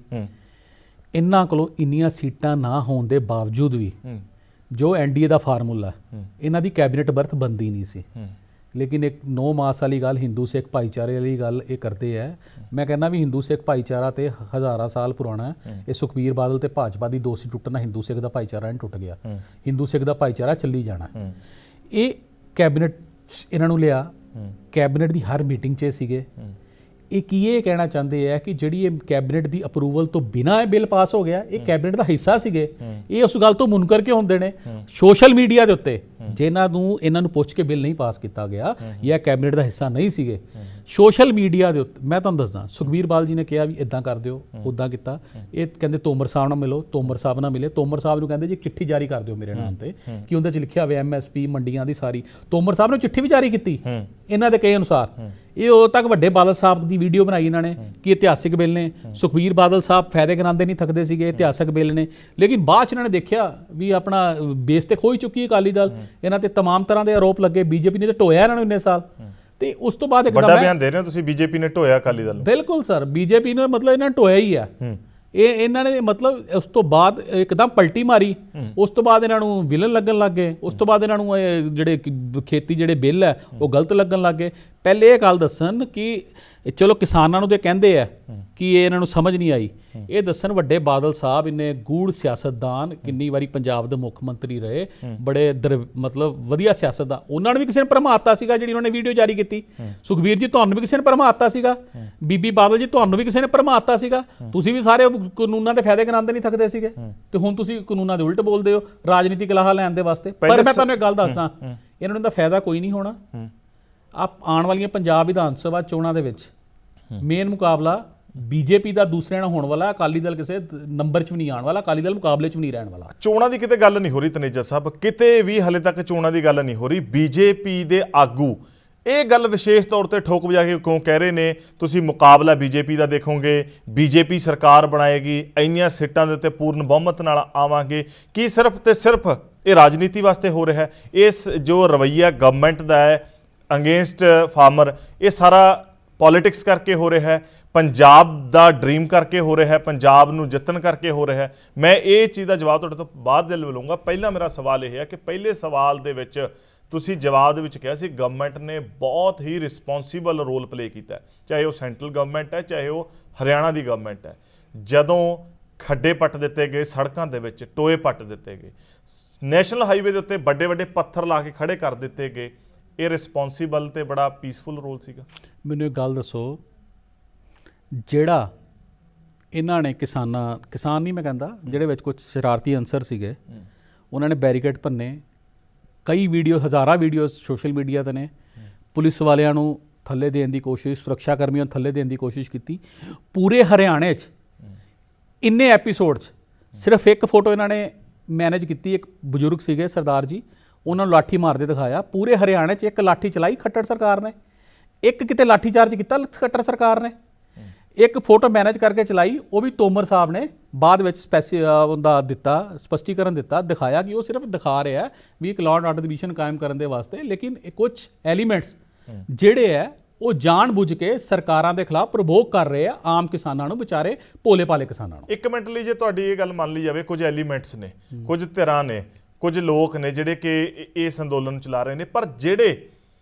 ਇਹਨਾਂ ਕੋਲੋਂ ਇੰਨੀਆਂ ਸੀਟਾਂ ਨਾ ਹੋਣ ਦੇ ਬਾਵਜੂਦ ਵੀ ਜੋ NDA ਦਾ ਫਾਰਮੂਲਾ, ਇਹਨਾਂ ਦੀ ਕੈਬਨਿਟ ਬਰਥ ਬਣਦੀ ਨਹੀਂ ਸੀ। ਲੇਕਿਨ ਇੱਕ 9 ਮਾਸ ਵਾਲੀ ਗੱਲ, ਹਿੰਦੂ ਸਿੱਖ ਭਾਈਚਾਰੇ ਵਾਲੀ ਗੱਲ ਇਹ ਕਰਦੇ ਹੈ। ਮੈਂ ਕਹਿੰਦਾ ਵੀ ਹਿੰਦੂ ਸਿੱਖ ਭਾਈਚਾਰਾ ਤੇ ਹਜ਼ਾਰਾਂ ਸਾਲ ਪੁਰਾਣਾ ਹੈ। ਇਹ ਸੁਖਬੀਰ ਬਾਦਲ ਤੇ ਭਾਜਪਾ ਦੀ ਦੋਸਤੀ ਟੁੱਟਣਾ, ਹਿੰਦੂ ਸਿੱਖ ਦਾ ਭਾਈਚਾਰਾ ਨਹੀਂ ਟੁੱਟ ਗਿਆ। ਹਿੰਦੂ ਸਿੱਖ ਦਾ ਭਾਈਚਾਰਾ ਚੱਲੀ ਜਾਣਾ। ਇਹ ਕੈਬਨਿਟ ਇਹਨਾਂ ਨੂੰ ਲਿਆ, ਕੈਬਨਿਟ ਦੀ ਹਰ ਮੀਟਿੰਗ 'ਚ ਸੀਗੇ। ਇਹ ਕੀ ਇਹ ਕਹਿਣਾ ਚਾਹੁੰਦੇ ਆ ਕਿ ਜਿਹੜੀ ਇਹ ਕੈਬਨਿਟ ਦੀ ਅਪਰੂਵਲ ਤੋਂ ਬਿਨਾਂ ਇਹ ਬਿੱਲ ਪਾਸ ਹੋ ਗਿਆ, ਇਹ ਕੈਬਨਿਟ ਦਾ ਹਿੱਸਾ ਸੀਗੇ। ਇਹ ਉਸ ਗੱਲ ਤੋਂ ਮੁਨਕਰ ਕਿਉਂ ਹੁੰਦੇ ਨੇ? ਸੋਸ਼ਲ ਮੀਡੀਆ ਦੇ ਉੱਤੇ ਜਿਨ੍ਹਾਂ ਨੂੰ ਇਹਨਾਂ ਨੂੰ ਪੁੱਛ ਕੇ ਬਿੱਲ ਨਹੀਂ ਪਾਸ ਕੀਤਾ ਗਿਆ ਜਾਂ ਕੈਬਨਿਟ ਦਾ ਹਿੱਸਾ ਨਹੀਂ ਸੀਗੇ, ਸੋਸ਼ਲ ਮੀਡੀਆ ਦੇ ਉੱਤੇ ਮੈਂ ਤੁਹਾਨੂੰ ਦੱਸਦਾ, ਸੁਖਬੀਰ ਬਾਦਲ ਜੀ ਨੇ ਕਿਹਾ ਵੀ ਇਦਾਂ ਕਰ ਦਿਓ, ਉੱਦਾਂ ਕੀਤਾ। ਇਹ ਕਹਿੰਦੇ ਤੋਮਰ ਸਾਹਿਬ ਨਾਲ ਮਿਲੋ, ਤੋਮਰ ਸਾਹਿਬ ਨਾਲ ਮਿਲੇ। ਤੋਮਰ ਸਾਹਿਬ ਨੂੰ ਕਹਿੰਦੇ ਜੀ ਚਿੱਠੀ ਜਾਰੀ ਕਰ ਦਿਓ ਮੇਰੇ ਨਾਮ ਤੇ, ਕਿ ਉਹਦੇ 'ਚ ਲਿਖਿਆ ਹੋਵੇ MSP ਮੰਡੀਆਂ ਦੀ ਸਾਰੀ। ਤੋਮਰ ਸਾਹਿਬ ਨੇ ਚਿੱਠੀ ਵੀ ਜਾਰੀ ਕੀਤੀ ਇਹਨਾਂ ਦੇ ਕਹੇ ਅਨੁਸਾਰ। ਇਹ ਉਦੋਂ ਤੱਕ ਵੱਡੇ ਬਾਦਲ ਸਾਹਿਬ ਦੀ ਵੀਡੀਓ ਬਣਾਈ ਇਹਨਾਂ ਨੇ ਕਿ ਇਤਿਹਾਸਿਕ ਬਿੱਲ ਨੇ। ਸੁਖਬੀਰ ਬਾਦਲ ਸਾਹਿਬ ਫਾਇਦੇ ਗਿਣਾਉਂਦੇ ਨਹੀਂ ਥੱਕਦੇ ਸੀਗੇ, ਇਤਿਹਾਸਿਕ ਬਿੱਲ ਨੇ। ਲੇਕਿਨ ਬਾਅਦ 'ਚ ਇਹਨਾਂ ਨੇ ਦੇਖਿਆ ਵੀ ਆਪਣਾ ਬੇਸ ਤੇ ਖੋਈ ਚੁੱਕੀ ਅਕਾਲੀ ਦਲ। ਇਹਨਾਂ ਤੇ ਤਮਾਮ ਤਰ੍ਹਾਂ ਦੇ ਆਰੋਪ ਲੱਗੇ। BJP ਨੇ ਤਾਂ ਢੋਇਆ ਇਹਨਾਂ ਨੂੰ ਇੰਨੇ ਸਾਲ। ਤੇ ਉਸ ਤੋਂ ਬਾਅਦ ਵੱਡਾ ਬਿਆਨ ਦੇ ਰਹੇ ਹੋ ਤੁਸੀਂ, BJP ਨੇ ਢੋਇਆ ਅਕਾਲੀ ਦਲ ਨੂੰ। ਬਿਲਕੁਲ ਸਰ, BJP ਨੇ ਮਤਲਬ ਇਹਨਾਂ ਨੇ ਢੋਇਆ ਹੀ ਆ। ਇਹਨਾਂ ਨੇ ਮਤਲਬ ਉਸ ਤੋਂ ਬਾਅਦ ਇੱਕਦਮ ਪਲਟੀ ਮਾਰੀ, ਉਸ ਤੋਂ ਬਾਅਦ ਇਹਨਾਂ ਨੂੰ ਵਿਲਨ ਲੱਗਣ ਲੱਗ ਗਏ, ਉਸ ਤੋਂ ਬਾਅਦ ਇਹਨਾਂ ਨੂੰ ਇਹ ਜਿਹੜੇ ਖੇਤੀ ਜਿਹੜੇ ਬਿੱਲ ਹੈ ਉਹ ਗਲਤ ਲੱਗਣ ਲੱਗ ਗਏ। ਪਹਿਲੇ ਇਹ ਗੱਲ ਦੱਸਣ ਕਿ ਚਲੋ ਕਿਸਾਨਾਂ ਨੂੰ ਤੇ ਕਹਿੰਦੇ ਆ ਕਿ ਇਹ ਇਹਨਾਂ ਨੂੰ ਸਮਝ ਨਹੀਂ ਆਈ, ਇਹ ਦੱਸਣ ਵੱਡੇ ਬਾਦਲ ਸਾਹਿਬ ਇੰਨੇ ਗੂੜ ਸਿਆਸਤਦਾਨ, ਕਿੰਨੀ ਵਾਰੀ ਪੰਜਾਬ ਦੇ ਮੁੱਖ ਮੰਤਰੀ ਰਹੇ, ਬੜੇ ਮਤਲਬ ਵਧੀਆ ਸਿਆਸਤਦਾਨ, ਉਹਨਾਂ ਨੇ ਵੀ ਕਿਸੇ ਨੇ ਭਰਮਾਤਾ ਸੀਗਾ ਜਿਹੜੀ ਉਹਨਾਂ ਨੇ ਵੀਡੀਓ ਜਾਰੀ ਕੀਤੀ। ਸੁਖਬੀਰ ਜੀ ਤੁਹਾਨੂੰ ਵੀ ਕਿਸੇ ਨੇ ਭਰਮਾਤਾ ਸੀਗਾ, ਬੀਬੀ ਬਾਦਲ ਜੀ ਤੁਹਾਨੂੰ ਵੀ ਕਿਸੇ ਨੇ ਭਰਮਾਤਾ ਸੀਗਾ, ਤੁਸੀਂ ਵੀ ਸਾਰੇ ਕਾਨੂੰਨਾਂ ਦੇ ਫਾਇਦੇ ਕਰਾਉਂਦੇ ਨਹੀਂ ਥੱਕਦੇ ਸੀਗੇ, ਤੇ ਹੁਣ ਤੁਸੀਂ ਕਾਨੂੰਨਾਂ ਦੇ ਉਲਟ ਬੋਲਦੇ ਹੋ ਰਾਜਨੀਤਿਕ ਲਾਹਾ ਲੈਣ ਦੇ ਵਾਸਤੇ। ਪਰ ਮੈਂ ਤੁਹਾਨੂੰ ਇੱਕ ਗੱਲ ਦੱਸਦਾ, ਇਹਨਾਂ ਨੂੰ ਤਾਂ ਫਾਇਦਾ ਕੋਈ ਨਹੀਂ ਹੋਣਾ। ਆਉਣ ਵਾਲੀਆਂ ਪੰਜਾਬ ਵਿਧਾਨ ਸਭਾ ਚੋਣਾਂ ਦੇ ਵਿੱਚ ਮੇਨ ਮੁਕਾਬਲਾ ਬੀਜੇਪੀ ਦਾ ਦੂਸਰੇ ਨਾਲ ਹੋਣ ਵਾਲਾ, ਅਕਾਲੀ ਦਲ ਕਿਸੇ ਨੰਬਰ 'ਚ ਵੀ ਨਹੀਂ ਆਉਣ ਵਾਲਾ, ਅਕਾਲੀ ਦਲ ਮੁਕਾਬਲੇ 'ਚ ਵੀ ਨਹੀਂ ਰਹਿਣ ਵਾਲਾ। ਚੋਣਾਂ ਦੀ ਕਿਤੇ ਗੱਲ ਨਹੀਂ ਹੋ ਰਹੀ ਤਨੇਜਾ ਸਾਹਿਬ, ਕਿਤੇ ਵੀ ਹਲੇ ਤੱਕ ਚੋਣਾਂ ਦੀ ਗੱਲ ਨਹੀਂ ਹੋ ਰਹੀ। ਬੀਜੇਪੀ ਦੇ ਆਗੂ ਇਹ ਗੱਲ ਵਿਸ਼ੇਸ਼ ਤੌਰ ਤੇ ਠੋਕ ਵਜਾ ਕੇ ਕਿਉਂ ਕਹਿ ਰਹੇ ਨੇ ਤੁਸੀਂ ਮੁਕਾਬਲਾ ਬੀਜੇਪੀ ਦਾ ਦੇਖੋਗੇ, ਬੀਜੇਪੀ ਸਰਕਾਰ ਬਣਾਏਗੀ, ਇੰਨੀਆਂ ਸੀਟਾਂ ਦੇ ਉੱਤੇ ਪੂਰਨ ਬਹੁਮਤ ਨਾਲ ਆਵਾਂਗੇ? ਕੀ ਸਿਰਫ ਤੇ ਸਿਰਫ ਇਹ ਰਾਜਨੀਤੀ ਵਾਸਤੇ ਹੋ ਰਿਹਾ ਹੈ? ਇਸ ਜੋ ਰਵੱਈਆ ਗਵਰਨਮੈਂਟ ਦਾ ਹੈ ਅਗੇਂਸਟ ਫਾਰਮਰ, ਇਹ ਸਾਰਾ ਪੋਲਿਟਿਕਸ ਕਰਕੇ ਹੋ ਰਿਹਾ ਹੈ, ਪੰਜਾਬ ਦਾ ਡ੍ਰੀਮ ਕਰਕੇ ਹੋ ਰਿਹਾ ਹੈ, ਪੰਜਾਬ ਨੂੰ ਜਿੱਤਣ ਕਰਕੇ ਹੋ ਰਿਹਾ ਹੈ? ਮੈਂ ਇਹ ਚੀਜ਼ ਦਾ ਜਵਾਬ ਤੁਹਾਡੇ ਤੋਂ ਬਾਅਦ ਦੇ ਲਵਾਂਗਾ। ਪਹਿਲਾਂ ਮੇਰਾ ਸਵਾਲ ਇਹ ਹੈ ਕਿ ਪਹਿਲੇ ਸਵਾਲ ਦੇ ਵਿੱਚ ਤੁਸੀਂ ਜਵਾਬ ਦੇ ਵਿੱਚ ਕਿਹਾ ਸੀ ਗਵਰਨਮੈਂਟ ਨੇ ਬਹੁਤ ਹੀ ਰਿਸਪੌਂਸੀਬਲ ਰੋਲ ਪਲੇ ਕੀਤਾ, ਚਾਹੇ ਉਹ ਸੈਂਟਰਲ ਗਵਰਨਮੈਂਟ ਹੈ ਚਾਹੇ ਉਹ ਹਰਿਆਣਾ ਦੀ ਗਵਰਨਮੈਂਟ ਹੈ। ਜਦੋਂ ਖੱਡੇ ਪੱਟ ਦਿੱਤੇ ਗਏ, ਸੜਕਾਂ ਦੇ ਵਿੱਚ ਟੋਏ ਪੱਟ ਦਿੱਤੇ ਗਏ, ਨੈਸ਼ਨਲ ਹਾਈਵੇ ਦੇ ਉੱਤੇ ਵੱਡੇ ਵੱਡੇ ਪੱਥਰ ਲਾ ਕੇ ਖੜੇ ਕਰ ਦਿੱਤੇ ਗਏ, ਇਹ ਰਿਸਪੌਂਸੀਬਲ ਤੇ ਬੜਾ ਪੀਸਫੁਲ ਰੋਲ ਸੀਗਾ। ਮੈਨੂੰ ਇੱਕ ਗੱਲ ਦੱਸੋ, ਜਿਹੜਾ ਇਹਨਾਂ ਨੇ ਕਿਸਾਨ ਨਹੀਂ ਮੈਂ ਕਹਿੰਦਾ, ਜਿਹੜੇ ਵਿੱਚ ਕੁਝ ਸ਼ਰਾਰਤੀ ਅਨਸਰ ਸੀਗੇ, ਉਹਨਾਂ ਨੇ ਬੈਰੀਕੇਡ ਭੰਨੇ, ਕਈ ਵੀਡੀਓ, ਹਜ਼ਾਰਾਂ ਵੀਡੀਓ ਸੋਸ਼ਲ ਮੀਡੀਆ 'ਤੇ ਨੇ, ਪੁਲਿਸ ਵਾਲਿਆਂ ਨੂੰ ਥੱਲੇ ਦੇਣ ਦੀ ਕੋਸ਼ਿਸ਼, ਸੁਰੱਖਿਆ ਕਰਮੀਆਂ ਨੂੰ ਥੱਲੇ ਦੇਣ ਦੀ ਕੋਸ਼ਿਸ਼ ਕੀਤੀ। ਪੂਰੇ ਹਰਿਆਣੇ 'ਚ ਇੰਨੇ ਐਪੀਸੋਡ 'ਚ ਸਿਰਫ ਇੱਕ ਫੋਟੋ ਇਹਨਾਂ ਨੇ ਮੈਨੇਜ ਕੀਤੀ, ਇੱਕ ਬਜ਼ੁਰਗ ਸੀਗੇ ਸਰਦਾਰ ਜੀ, ਉਹਨਾਂ ਨੂੰ ਲਾਠੀ ਮਾਰਦੇ ਦਿਖਾਇਆ। ਪੂਰੇ ਹਰਿਆਣੇ 'ਚ ਇੱਕ ਲਾਠੀ ਚਲਾਈ ਖੱਟੜ ਸਰਕਾਰ ਨੇ, ਇੱਕ ਕਿਤੇ ਲਾਠੀ ਚਾਰਜ ਕੀਤਾ ਖੱਟੜ ਸਰਕਾਰ ਨੇ, ਇੱਕ ਫੋਟੋ ਮੈਨੇਜ ਕਰਕੇ ਚਲਾਈ, ਉਹ ਵੀ ਤੋਮਰ ਸਾਹਿਬ ਨੇ ਬਾਅਦ ਵਿੱਚ ਉਹਦਾ ਦਿੱਤਾ ਸਪਸ਼ਟੀਕਰਨ ਦਿੱਤਾ, ਦਿਖਾਇਆ ਕਿ ਉਹ ਸਿਰਫ ਦਿਖਾ ਰਿਹਾ ਵੀ ਇੱਕ law and order the mission ਕਾਇਮ ਕਰਨ ਦੇ ਵਾਸਤੇ, ਲੇਕਿਨ ਕੁਝ ਐਲੀਮੈਂਟਸ ਜਿਹੜੇ ਹੈ ਉਹ ਜਾਣ ਬੁੱਝ ਕੇ ਸਰਕਾਰਾਂ ਦੇ ਖਿਲਾਫ ਪ੍ਰਵੋਕ ਕਰ ਰਹੇ ਆ ਆਮ ਕਿਸਾਨਾਂ ਨੂੰ, ਵਿਚਾਰੇ ਭੋਲੇ ਭਾਲੇ ਕਿਸਾਨਾਂ ਨੂੰ। ਇੱਕ ਮਿੰਟ ਲਈ ਜੇ ਤੁਹਾਡੀ ਇਹ ਗੱਲ ਮੰਨ ਲਈ ਜਾਵੇ, ਕੁਝ ਐਲੀਮੈਂਟਸ ਨੇ, ਕੁਝ ਧਿਰਾਂ ਨੇ, ਕੁਝ ਲੋਕ ਨੇ ਜਿਹੜੇ ਕਿ ਇਸ ਅੰਦੋਲਨ ਚਲਾ ਰਹੇ ਨੇ, ਪਰ ਜਿਹੜੇ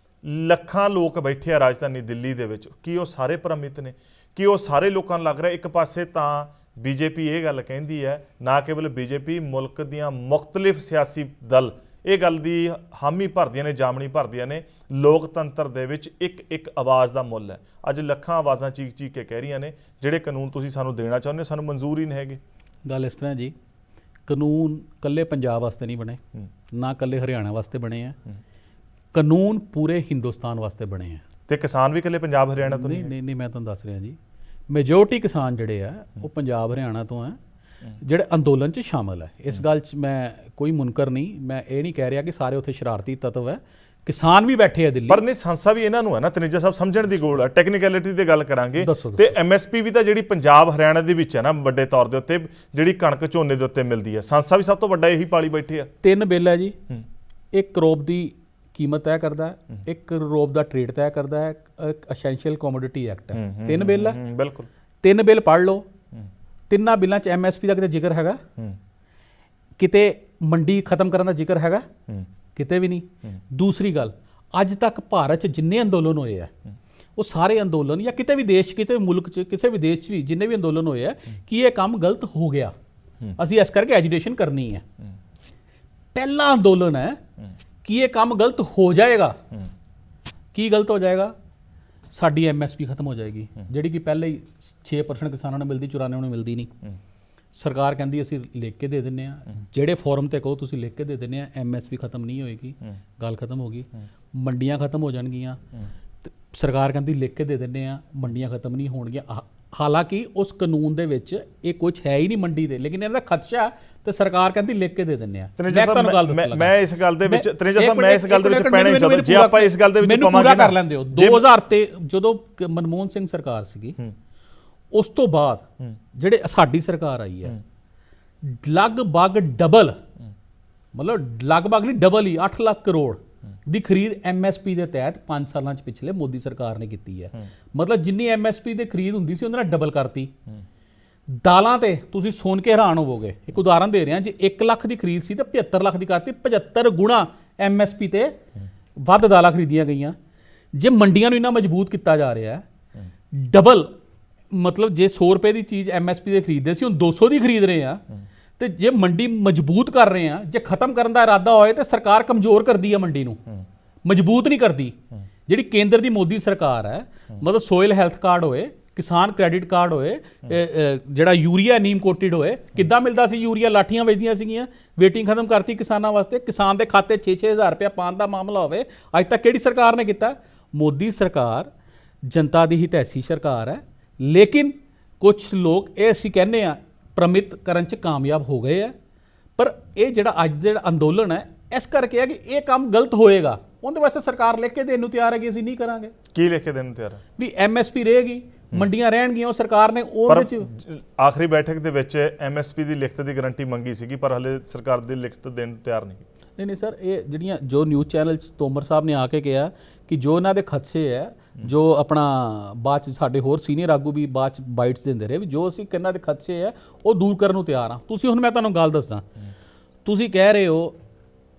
ਲੱਖਾਂ ਲੋਕ ਬੈਠੇ ਆ ਰਾਜਧਾਨੀ ਦਿੱਲੀ ਦੇ ਵਿੱਚ, ਕੀ ਉਹ ਸਾਰੇ ਭ੍ਰਮਿਤ ਨੇ? ਕਿ ਉਹ ਸਾਰੇ ਲੋਕਾਂ ਨੂੰ ਲੱਗ ਰਿਹਾ ਇੱਕ ਪਾਸੇ ਤਾਂ ਬੀਜੇਪੀ ਇਹ ਗੱਲ ਕਹਿੰਦੀ ਹੈ, ਨਾ ਕੇਵਲ ਬੀਜੇਪੀ, ਮੁਲਕ ਦੀਆਂ ਮੁਖਤਲਿਫ ਸਿਆਸੀ ਦਲ ਇਹ ਗੱਲ ਦੀ ਹਾਮੀ ਭਰਦੀਆਂ ਨੇ, ਜਾਮਣੀ ਭਰਦੀਆਂ ਨੇ, ਲੋਕਤੰਤਰ ਦੇ ਵਿੱਚ ਇੱਕ ਇੱਕ ਆਵਾਜ਼ ਦਾ ਮੁੱਲ ਹੈ। ਅੱਜ ਲੱਖਾਂ ਆਵਾਜ਼ਾਂ ਚੀਕ ਚੀਕ ਕੇ ਕਹਿ ਰਹੀਆਂ ਨੇ ਜਿਹੜੇ ਕਾਨੂੰਨ ਤੁਸੀਂ ਸਾਨੂੰ ਦੇਣਾ ਚਾਹੁੰਦੇ ਹੋ ਸਾਨੂੰ ਮਨਜ਼ੂਰ ਹੀ ਨਹੀਂ ਹੈਗੇ। ਗੱਲ ਇਸ ਤਰ੍ਹਾਂ ਜੀ, ਕਾਨੂੰਨ ਕੱਲੇ ਪੰਜਾਬ ਵਾਸਤੇ ਨਹੀਂ ਬਣੇ, ਨਾ ਕੱਲੇ ਹਰਿਆਣਾ ਵਾਸਤੇ ਬਣੇ ਆ, ਕਾਨੂੰਨ ਪੂਰੇ ਹਿੰਦੁਸਤਾਨ ਵਾਸਤੇ ਬਣੇ ਆ। ਤੇ ਕਿਸਾਨ ਵੀ ਇਕੱਲੇ ਪੰਜਾਬ ਹਰਿਆਣਾ ਤੋਂ ਨਹੀਂ, ਮੈਂ ਤੁਹਾਨੂੰ ਦੱਸ ਰਿਹਾ ਜੀ, ਮੈਜੋਰਟੀ ਕਿਸਾਨ ਜਿਹੜੇ ਆ ਉਹ ਪੰਜਾਬ ਹਰਿਆਣਾ ਤੋਂ ਆ, ਜਿਹੜੇ ਅੰਦੋਲਨ 'ਚ ਸ਼ਾਮਲ ਹੈ। ਇਸ ਗੱਲ 'ਚ ਮੈਂ ਕੋਈ ਮੁਨਕਰ ਨਹੀਂ, ਮੈਂ ਇਹ ਨਹੀਂ ਕਹਿ ਰਿਹਾ ਕਿ ਸਾਰੇ ਉੱਥੇ ਸ਼ਰਾਰਤੀ ਤੱਤਵ ਹੈ, ਕਿਸਾਨ ਵੀ ਬੈਠੇ ਆ ਦਿੱਲੀ। ਪਰ ਨਹੀਂ, ਸੰਸਾ ਵੀ ਇਹਨਾਂ ਨੂੰ ਹੈ ਨਾ ਤਨੇਜਾ ਸਾਹਿਬ, ਸਮਝਣ ਦੀ ਲੋੜ ਹੈ। ਟੈਕਨੀਕੈਲਿਟੀ ਦੀ ਗੱਲ ਕਰਾਂਗੇ ਤੇ ਐਮਐਸਪੀ ਵੀ ਤਾਂ ਜਿਹੜੀ ਪੰਜਾਬ ਹਰਿਆਣਾ ਦੇ ਵਿੱਚ ਹੈ ਨਾ, ਵੱਡੇ ਤੌਰ ਦੇ ਉੱਤੇ ਜਿਹੜੀ ਕਣਕ ਝੋਨੇ ਦੇ ਉੱਤੇ ਮਿਲਦੀ ਹੈ, ਸੰਸਾ ਵੀ ਸਭ ਤੋਂ ਵੱਡਾ ਇਹੀ ਪਾਲੀ ਬੈਠੇ ਆ। 3 ਬਿੱਲ ਹੈ ਜੀ, 1 ਕਰੋੜ ਦੀ ਕੀਮਤ ਤੈਅ ਕਰਦਾ ਹੈ, 1 ਕਰੋੜ ਦਾ ਟ੍ਰੇਡ ਤੈਅ ਕਰਦਾ ਹੈ, ਇੱਕ ਐਸੈਂਸ਼ੀਅਲ ਕਮੋਡਿਟੀ ਐਕਟ ਹੈ। 3 ਬਿੱਲ ਹੈ, ਬਿਲਕੁਲ 3 ਬਿੱਲ ਪੜ੍ਹ ਲਓ। ਤਿੰਨਾਂ ਬਿੱਲਾਂ 'ਚ ਐਮਐਸਪੀ ਦਾ ਕਿਤੇ ਜ਼ਿਕਰ ਹੈਗਾ? ਕਿਤੇ ਮੰਡੀ ਖਤਮ ਕਰਨ ਦਾ ਜ਼ਿਕਰ ਹੈਗਾ? ਕਿਤੇ ਵੀ ਨਹੀਂ। ਦੂਸਰੀ ਗੱਲ, ਅੱਜ ਤੱਕ ਭਾਰਤ 'ਚ ਜਿੰਨੇ ਅੰਦੋਲਨ ਹੋਏ ਆ ਉਹ ਸਾਰੇ ਅੰਦੋਲਨ, ਜਾਂ ਕਿਤੇ ਵੀ ਦੇਸ਼, ਕਿਤੇ ਮੁਲਕ 'ਚ, ਕਿਸੇ ਵੀ ਦੇਸ਼ 'ਚ ਵੀ ਜਿੰਨੇ ਵੀ ਅੰਦੋਲਨ ਹੋਏ ਆ, ਕਿ ਇਹ ਕੰਮ ਗਲਤ ਹੋ ਗਿਆ, ਅਸੀਂ ਇਸ ਕਰਕੇ ਐਜੀਟੇਸ਼ਨ ਕਰਨੀ ਹੈ। ਪਹਿਲਾ ਅੰਦੋਲਨ ਹੈ ਕਿ ਇਹ ਕੰਮ ਗਲਤ ਹੋ ਜਾਏਗਾ। ਕੀ ਗਲਤ ਹੋ ਜਾਏਗਾ? ਸਾਡੀ ਐਮਐਸਪੀ ਖਤਮ ਹੋ ਜਾਏਗੀ, ਜਿਹੜੀ ਕਿ ਪਹਿਲੇ ਹੀ 6% ਕਿਸਾਨਾਂ ਨੂੰ ਮਿਲਦੀ, 94 ਨੂੰ ਮਿਲਦੀ ਨਹੀਂ। ਸਰਕਾਰ ਕਹਿੰਦੀ ਅਸੀਂ ਲਿਖ ਕੇ ਦੇ ਦਿੰਦੇ ਆ, ਜਿਹੜੇ ਫੋਰਮ ਤੇ ਕਹੋ ਤੁਸੀਂ ਲਿਖ ਕੇ ਦੇ ਦਿੰਦੇ ਆ, ਐਮਐਸਪੀ ਖਤਮ ਨਹੀਂ ਹੋਏਗੀ, ਗੱਲ ਖਤਮ ਹੋ ਗਈ। ਮੰਡੀਆਂ ਖਤਮ ਹੋ ਜਾਣਗੀਆਂ, ਸਰਕਾਰ ਕਹਿੰਦੀ ਲਿਖ ਕੇ ਦੇ ਦਿੰਦੇ ਆ, ਮੰਡੀਆਂ ਖਤਮ ਨਹੀਂ ਹੋਣਗੀਆਂ। ਹਾਲਾਂਕਿ ਉਸ ਕਾਨੂੰਨ ਦੇ ਵਿੱਚ ਇਹ ਕੁਝ ਹੈ ਹੀ ਨਹੀਂ ਮੰਡੀ ਦੇ, ਲੇਕਿਨ ਇਹਨਾਂ ਦਾ ਖਦਸ਼ਾ ਤੇ ਸਰਕਾਰ ਕਹਿੰਦੀ ਲਿਖ ਕੇ ਦੇ ਦਿੰਦੇ ਆ। ਮੈਂ ਇਸ ਗੱਲ ਦੇ ਵਿੱਚ ਤਨੇਜਾ ਸਾਹਿਬ, ਮੈਂ ਇਸ ਗੱਲ ਦੇ ਵਿੱਚ ਪੈਣਾ ਚਾਹੁੰਦਾ, ਜੇ ਆਪਾਂ ਇਸ ਗੱਲ ਦੇ ਵਿੱਚ ਪੂਰਾ ਕਰ ਲੈਂਦੇ ਹੋ। 2000 ਤੇ ਜਦੋਂ ਮਨਮੋਹਨ ਸਿੰਘ ਸਰਕਾਰ ਸੀਗੀ, ਉਸ ਤੋਂ ਬਾਅਦ ਜਿਹੜੇ ਸਾਡੀ ਸਰਕਾਰ ਆਈ ਹੈ, ਲਗਭਗ ਡਬਲ, ਮਤਲਬ ਲਗਭਗ ਨਹੀਂ ਡਬਲ ਹੀ 8 ਲੱਖ ਕਰੋੜ ਦੀ ਖਰੀਦ ਐਮਐਸਪੀ ਦੇ ਤਹਿਤ 5 ਸਾਲਾਂ 'ਚ ਪਿਛਲੇ ਮੋਦੀ ਸਰਕਾਰ ਨੇ ਕੀਤੀ ਹੈ। ਮਤਲਬ ਜਿੰਨੀ ਐਮਐਸਪੀ ਦੇ ਖਰੀਦ ਹੁੰਦੀ ਸੀ ਉਹਦੇ ਨਾਲ ਡਬਲ ਕਰਤੀ। ਦਾਲਾਂ ਤੇ ਤੁਸੀਂ ਸੁਣ ਕੇ ਹੈਰਾਨ ਹੋਵੋਗੇ। ਇੱਕ ਉਦਾਹਰਨ ਦੇ ਰਿਹਾ, ਜੇ 1 ਲੱਖ ਦੀ ਖਰੀਦ ਸੀ ਤਾਂ 75 ਲੱਖ ਦੀ ਕਰਤੀ, 75 ਗੁਣਾ MSP ਤੇ ਵੱਧ ਦਾਲਾਂ ਖਰੀਦੀਆਂ ਗਈਆਂ। ਜੇ ਮੰਡੀਆਂ ਨੂੰ ਇੰਨਾ ਮਜ਼ਬੂਤ ਕੀਤਾ ਜਾ ਰਿਹਾ ਹੈ, ਡਬਲ ਮਤਲਬ ਜੇ 100 ਰੁਪਏ ਦੀ ਚੀਜ਼ MSP ਦੇ ਖਰੀਦਦੇ ਸੀ, ਹੁਣ 200 ਦੀ ਖਰੀਦ ਰਹੇ ਆ, ਤੇ ਜੇ ਮੰਡੀ ਮਜ਼ਬੂਤ ਕਰ ਰਹੇ ਆ, ਜੇ ਖਤਮ ਕਰਨ ਦਾ ਇਰਾਦਾ ਹੋਏ ਤੇ ਸਰਕਾਰ ਕਮਜ਼ੋਰ ਕਰਦੀ ਹੈ ਮੰਡੀ ਨੂੰ, ਮਜ਼ਬੂਤ ਨਹੀਂ ਕਰਦੀ। ਜਿਹੜੀ ਕੇਂਦਰ ਦੀ ਮੋਦੀ ਸਰਕਾਰ ਹੈ, ਮਤਲਬ ਸੋਇਲ ਹੈਲਥ ਕਾਰਡ ਹੋਏ, ਕਿਸਾਨ ਕ੍ਰੈਡਿਟ ਕਾਰਡ ਹੋਏ, ਜਿਹੜਾ ਯੂਰੀਆ ਨੀਮ ਕੋਟਿਡ ਹੋਏ, ਕਿੱਦਾਂ ਮਿਲਦਾ ਸੀ ਯੂਰੀਆ, ਲਾਠੀਆਂ ਵੇਚਦੀਆਂ ਸੀਗੀਆਂ, ਵੇਟਿੰਗ ਖਤਮ ਕਰਤੀ ਕਿਸਾਨਾਂ ਵਾਸਤੇ। ਕਿਸਾਨ ਦੇ ਖਾਤੇ 6-6 ਹਜ਼ਾਰ ਰੁਪਇਆ ਪਾਉਣ ਦਾ ਮਾਮਲਾ ਹੋਵੇ, ਅੱਜ ਤੱਕ ਕਿਹੜੀ ਸਰਕਾਰ ਨੇ ਕੀਤਾ? ਮੋਦੀ ਸਰਕਾਰ ਜਨਤਾ ਦੀ ਹਿਤੈਸ਼ੀ ਸਰਕਾਰ ਹੈ। ਲੇਕਿਨ ਕੁਝ ਲੋਕ ਇਹ ਅਸੀਂ ਕਹਿੰਦੇ ਆ ਪ੍ਰਮਿਤ ਕਰਨ 'ਚ ਕਾਮਯਾਬ ਹੋ ਗਏ ਆ, ਪਰ ਇਹ ਜਿਹੜਾ ਅੱਜ ਦਾ ਜਿਹੜਾ ਅੰਦੋਲਨ ਹੈ ਇਸ ਕਰਕੇ ਹੈ ਕਿ ਇਹ ਕੰਮ ਗਲਤ ਹੋਏਗਾ, ਉਹਦੇ ਵਾਸਤੇ ਸਰਕਾਰ ਲਿਖ ਕੇ ਦੇਣ ਨੂੰ ਤਿਆਰ ਹੈ ਕਿ ਅਸੀਂ ਨਹੀਂ ਕਰਾਂਗੇ। ਕੀ ਲਿਖ ਕੇ ਦੇਣ ਨੂੰ ਤਿਆਰ ਹੈ? ਵੀ MSP ਰਹੇਗੀ, ਮੰਡੀਆਂ ਰਹਿਣਗੀਆਂ। ਉਹ ਸਰਕਾਰ ਨੇ ਉਹਦੇ 'ਚ ਆਖਰੀ ਬੈਠਕ ਦੇ ਵਿੱਚ MSP ਦੀ ਲਿਖਤ ਦੀ ਗਾਰੰਟੀ ਮੰਗੀ ਸੀਗੀ, ਪਰ ਹਲੇ ਸਰਕਾਰ ਦੀ ਲਿਖਤ ਦੇਣ ਨੂੰ ਤਿਆਰ ਨਹੀਂ। ਨਹੀਂ ਸਰ, ਇਹ ਜਿਹੜੀਆਂ ਜੋ ਨਿਊਜ਼ ਚੈਨਲ 'ਚ ਤੋਮਰ ਸਾਹਿਬ ਨੇ ਆ ਕੇ ਕਿਹਾ ਕਿ ਜੋ ਇਹਨਾਂ ਦੇ ਖਦਸ਼ੇ ਹੈ, ਜੋ ਆਪਣਾ ਬਾਅਦ 'ਚ ਸਾਡੇ ਹੋਰ ਸੀਨੀਅਰ ਆਗੂ ਵੀ ਬਾਅਦ 'ਚ ਬਾਈਟਸ ਦਿੰਦੇ ਰਹੇ ਵੀ ਜੋ ਅਸੀਂ ਕਿੰਨਾ ਦੇ ਖਦਸ਼ੇ ਹੈ ਉਹ ਦੂਰ ਕਰਨ ਨੂੰ ਤਿਆਰ ਹਾਂ। ਤੁਸੀਂ ਹੁਣ ਮੈਂ ਤੁਹਾਨੂੰ ਗੱਲ ਦੱਸਦਾ, ਤੁਸੀਂ ਕਹਿ ਰਹੇ ਹੋ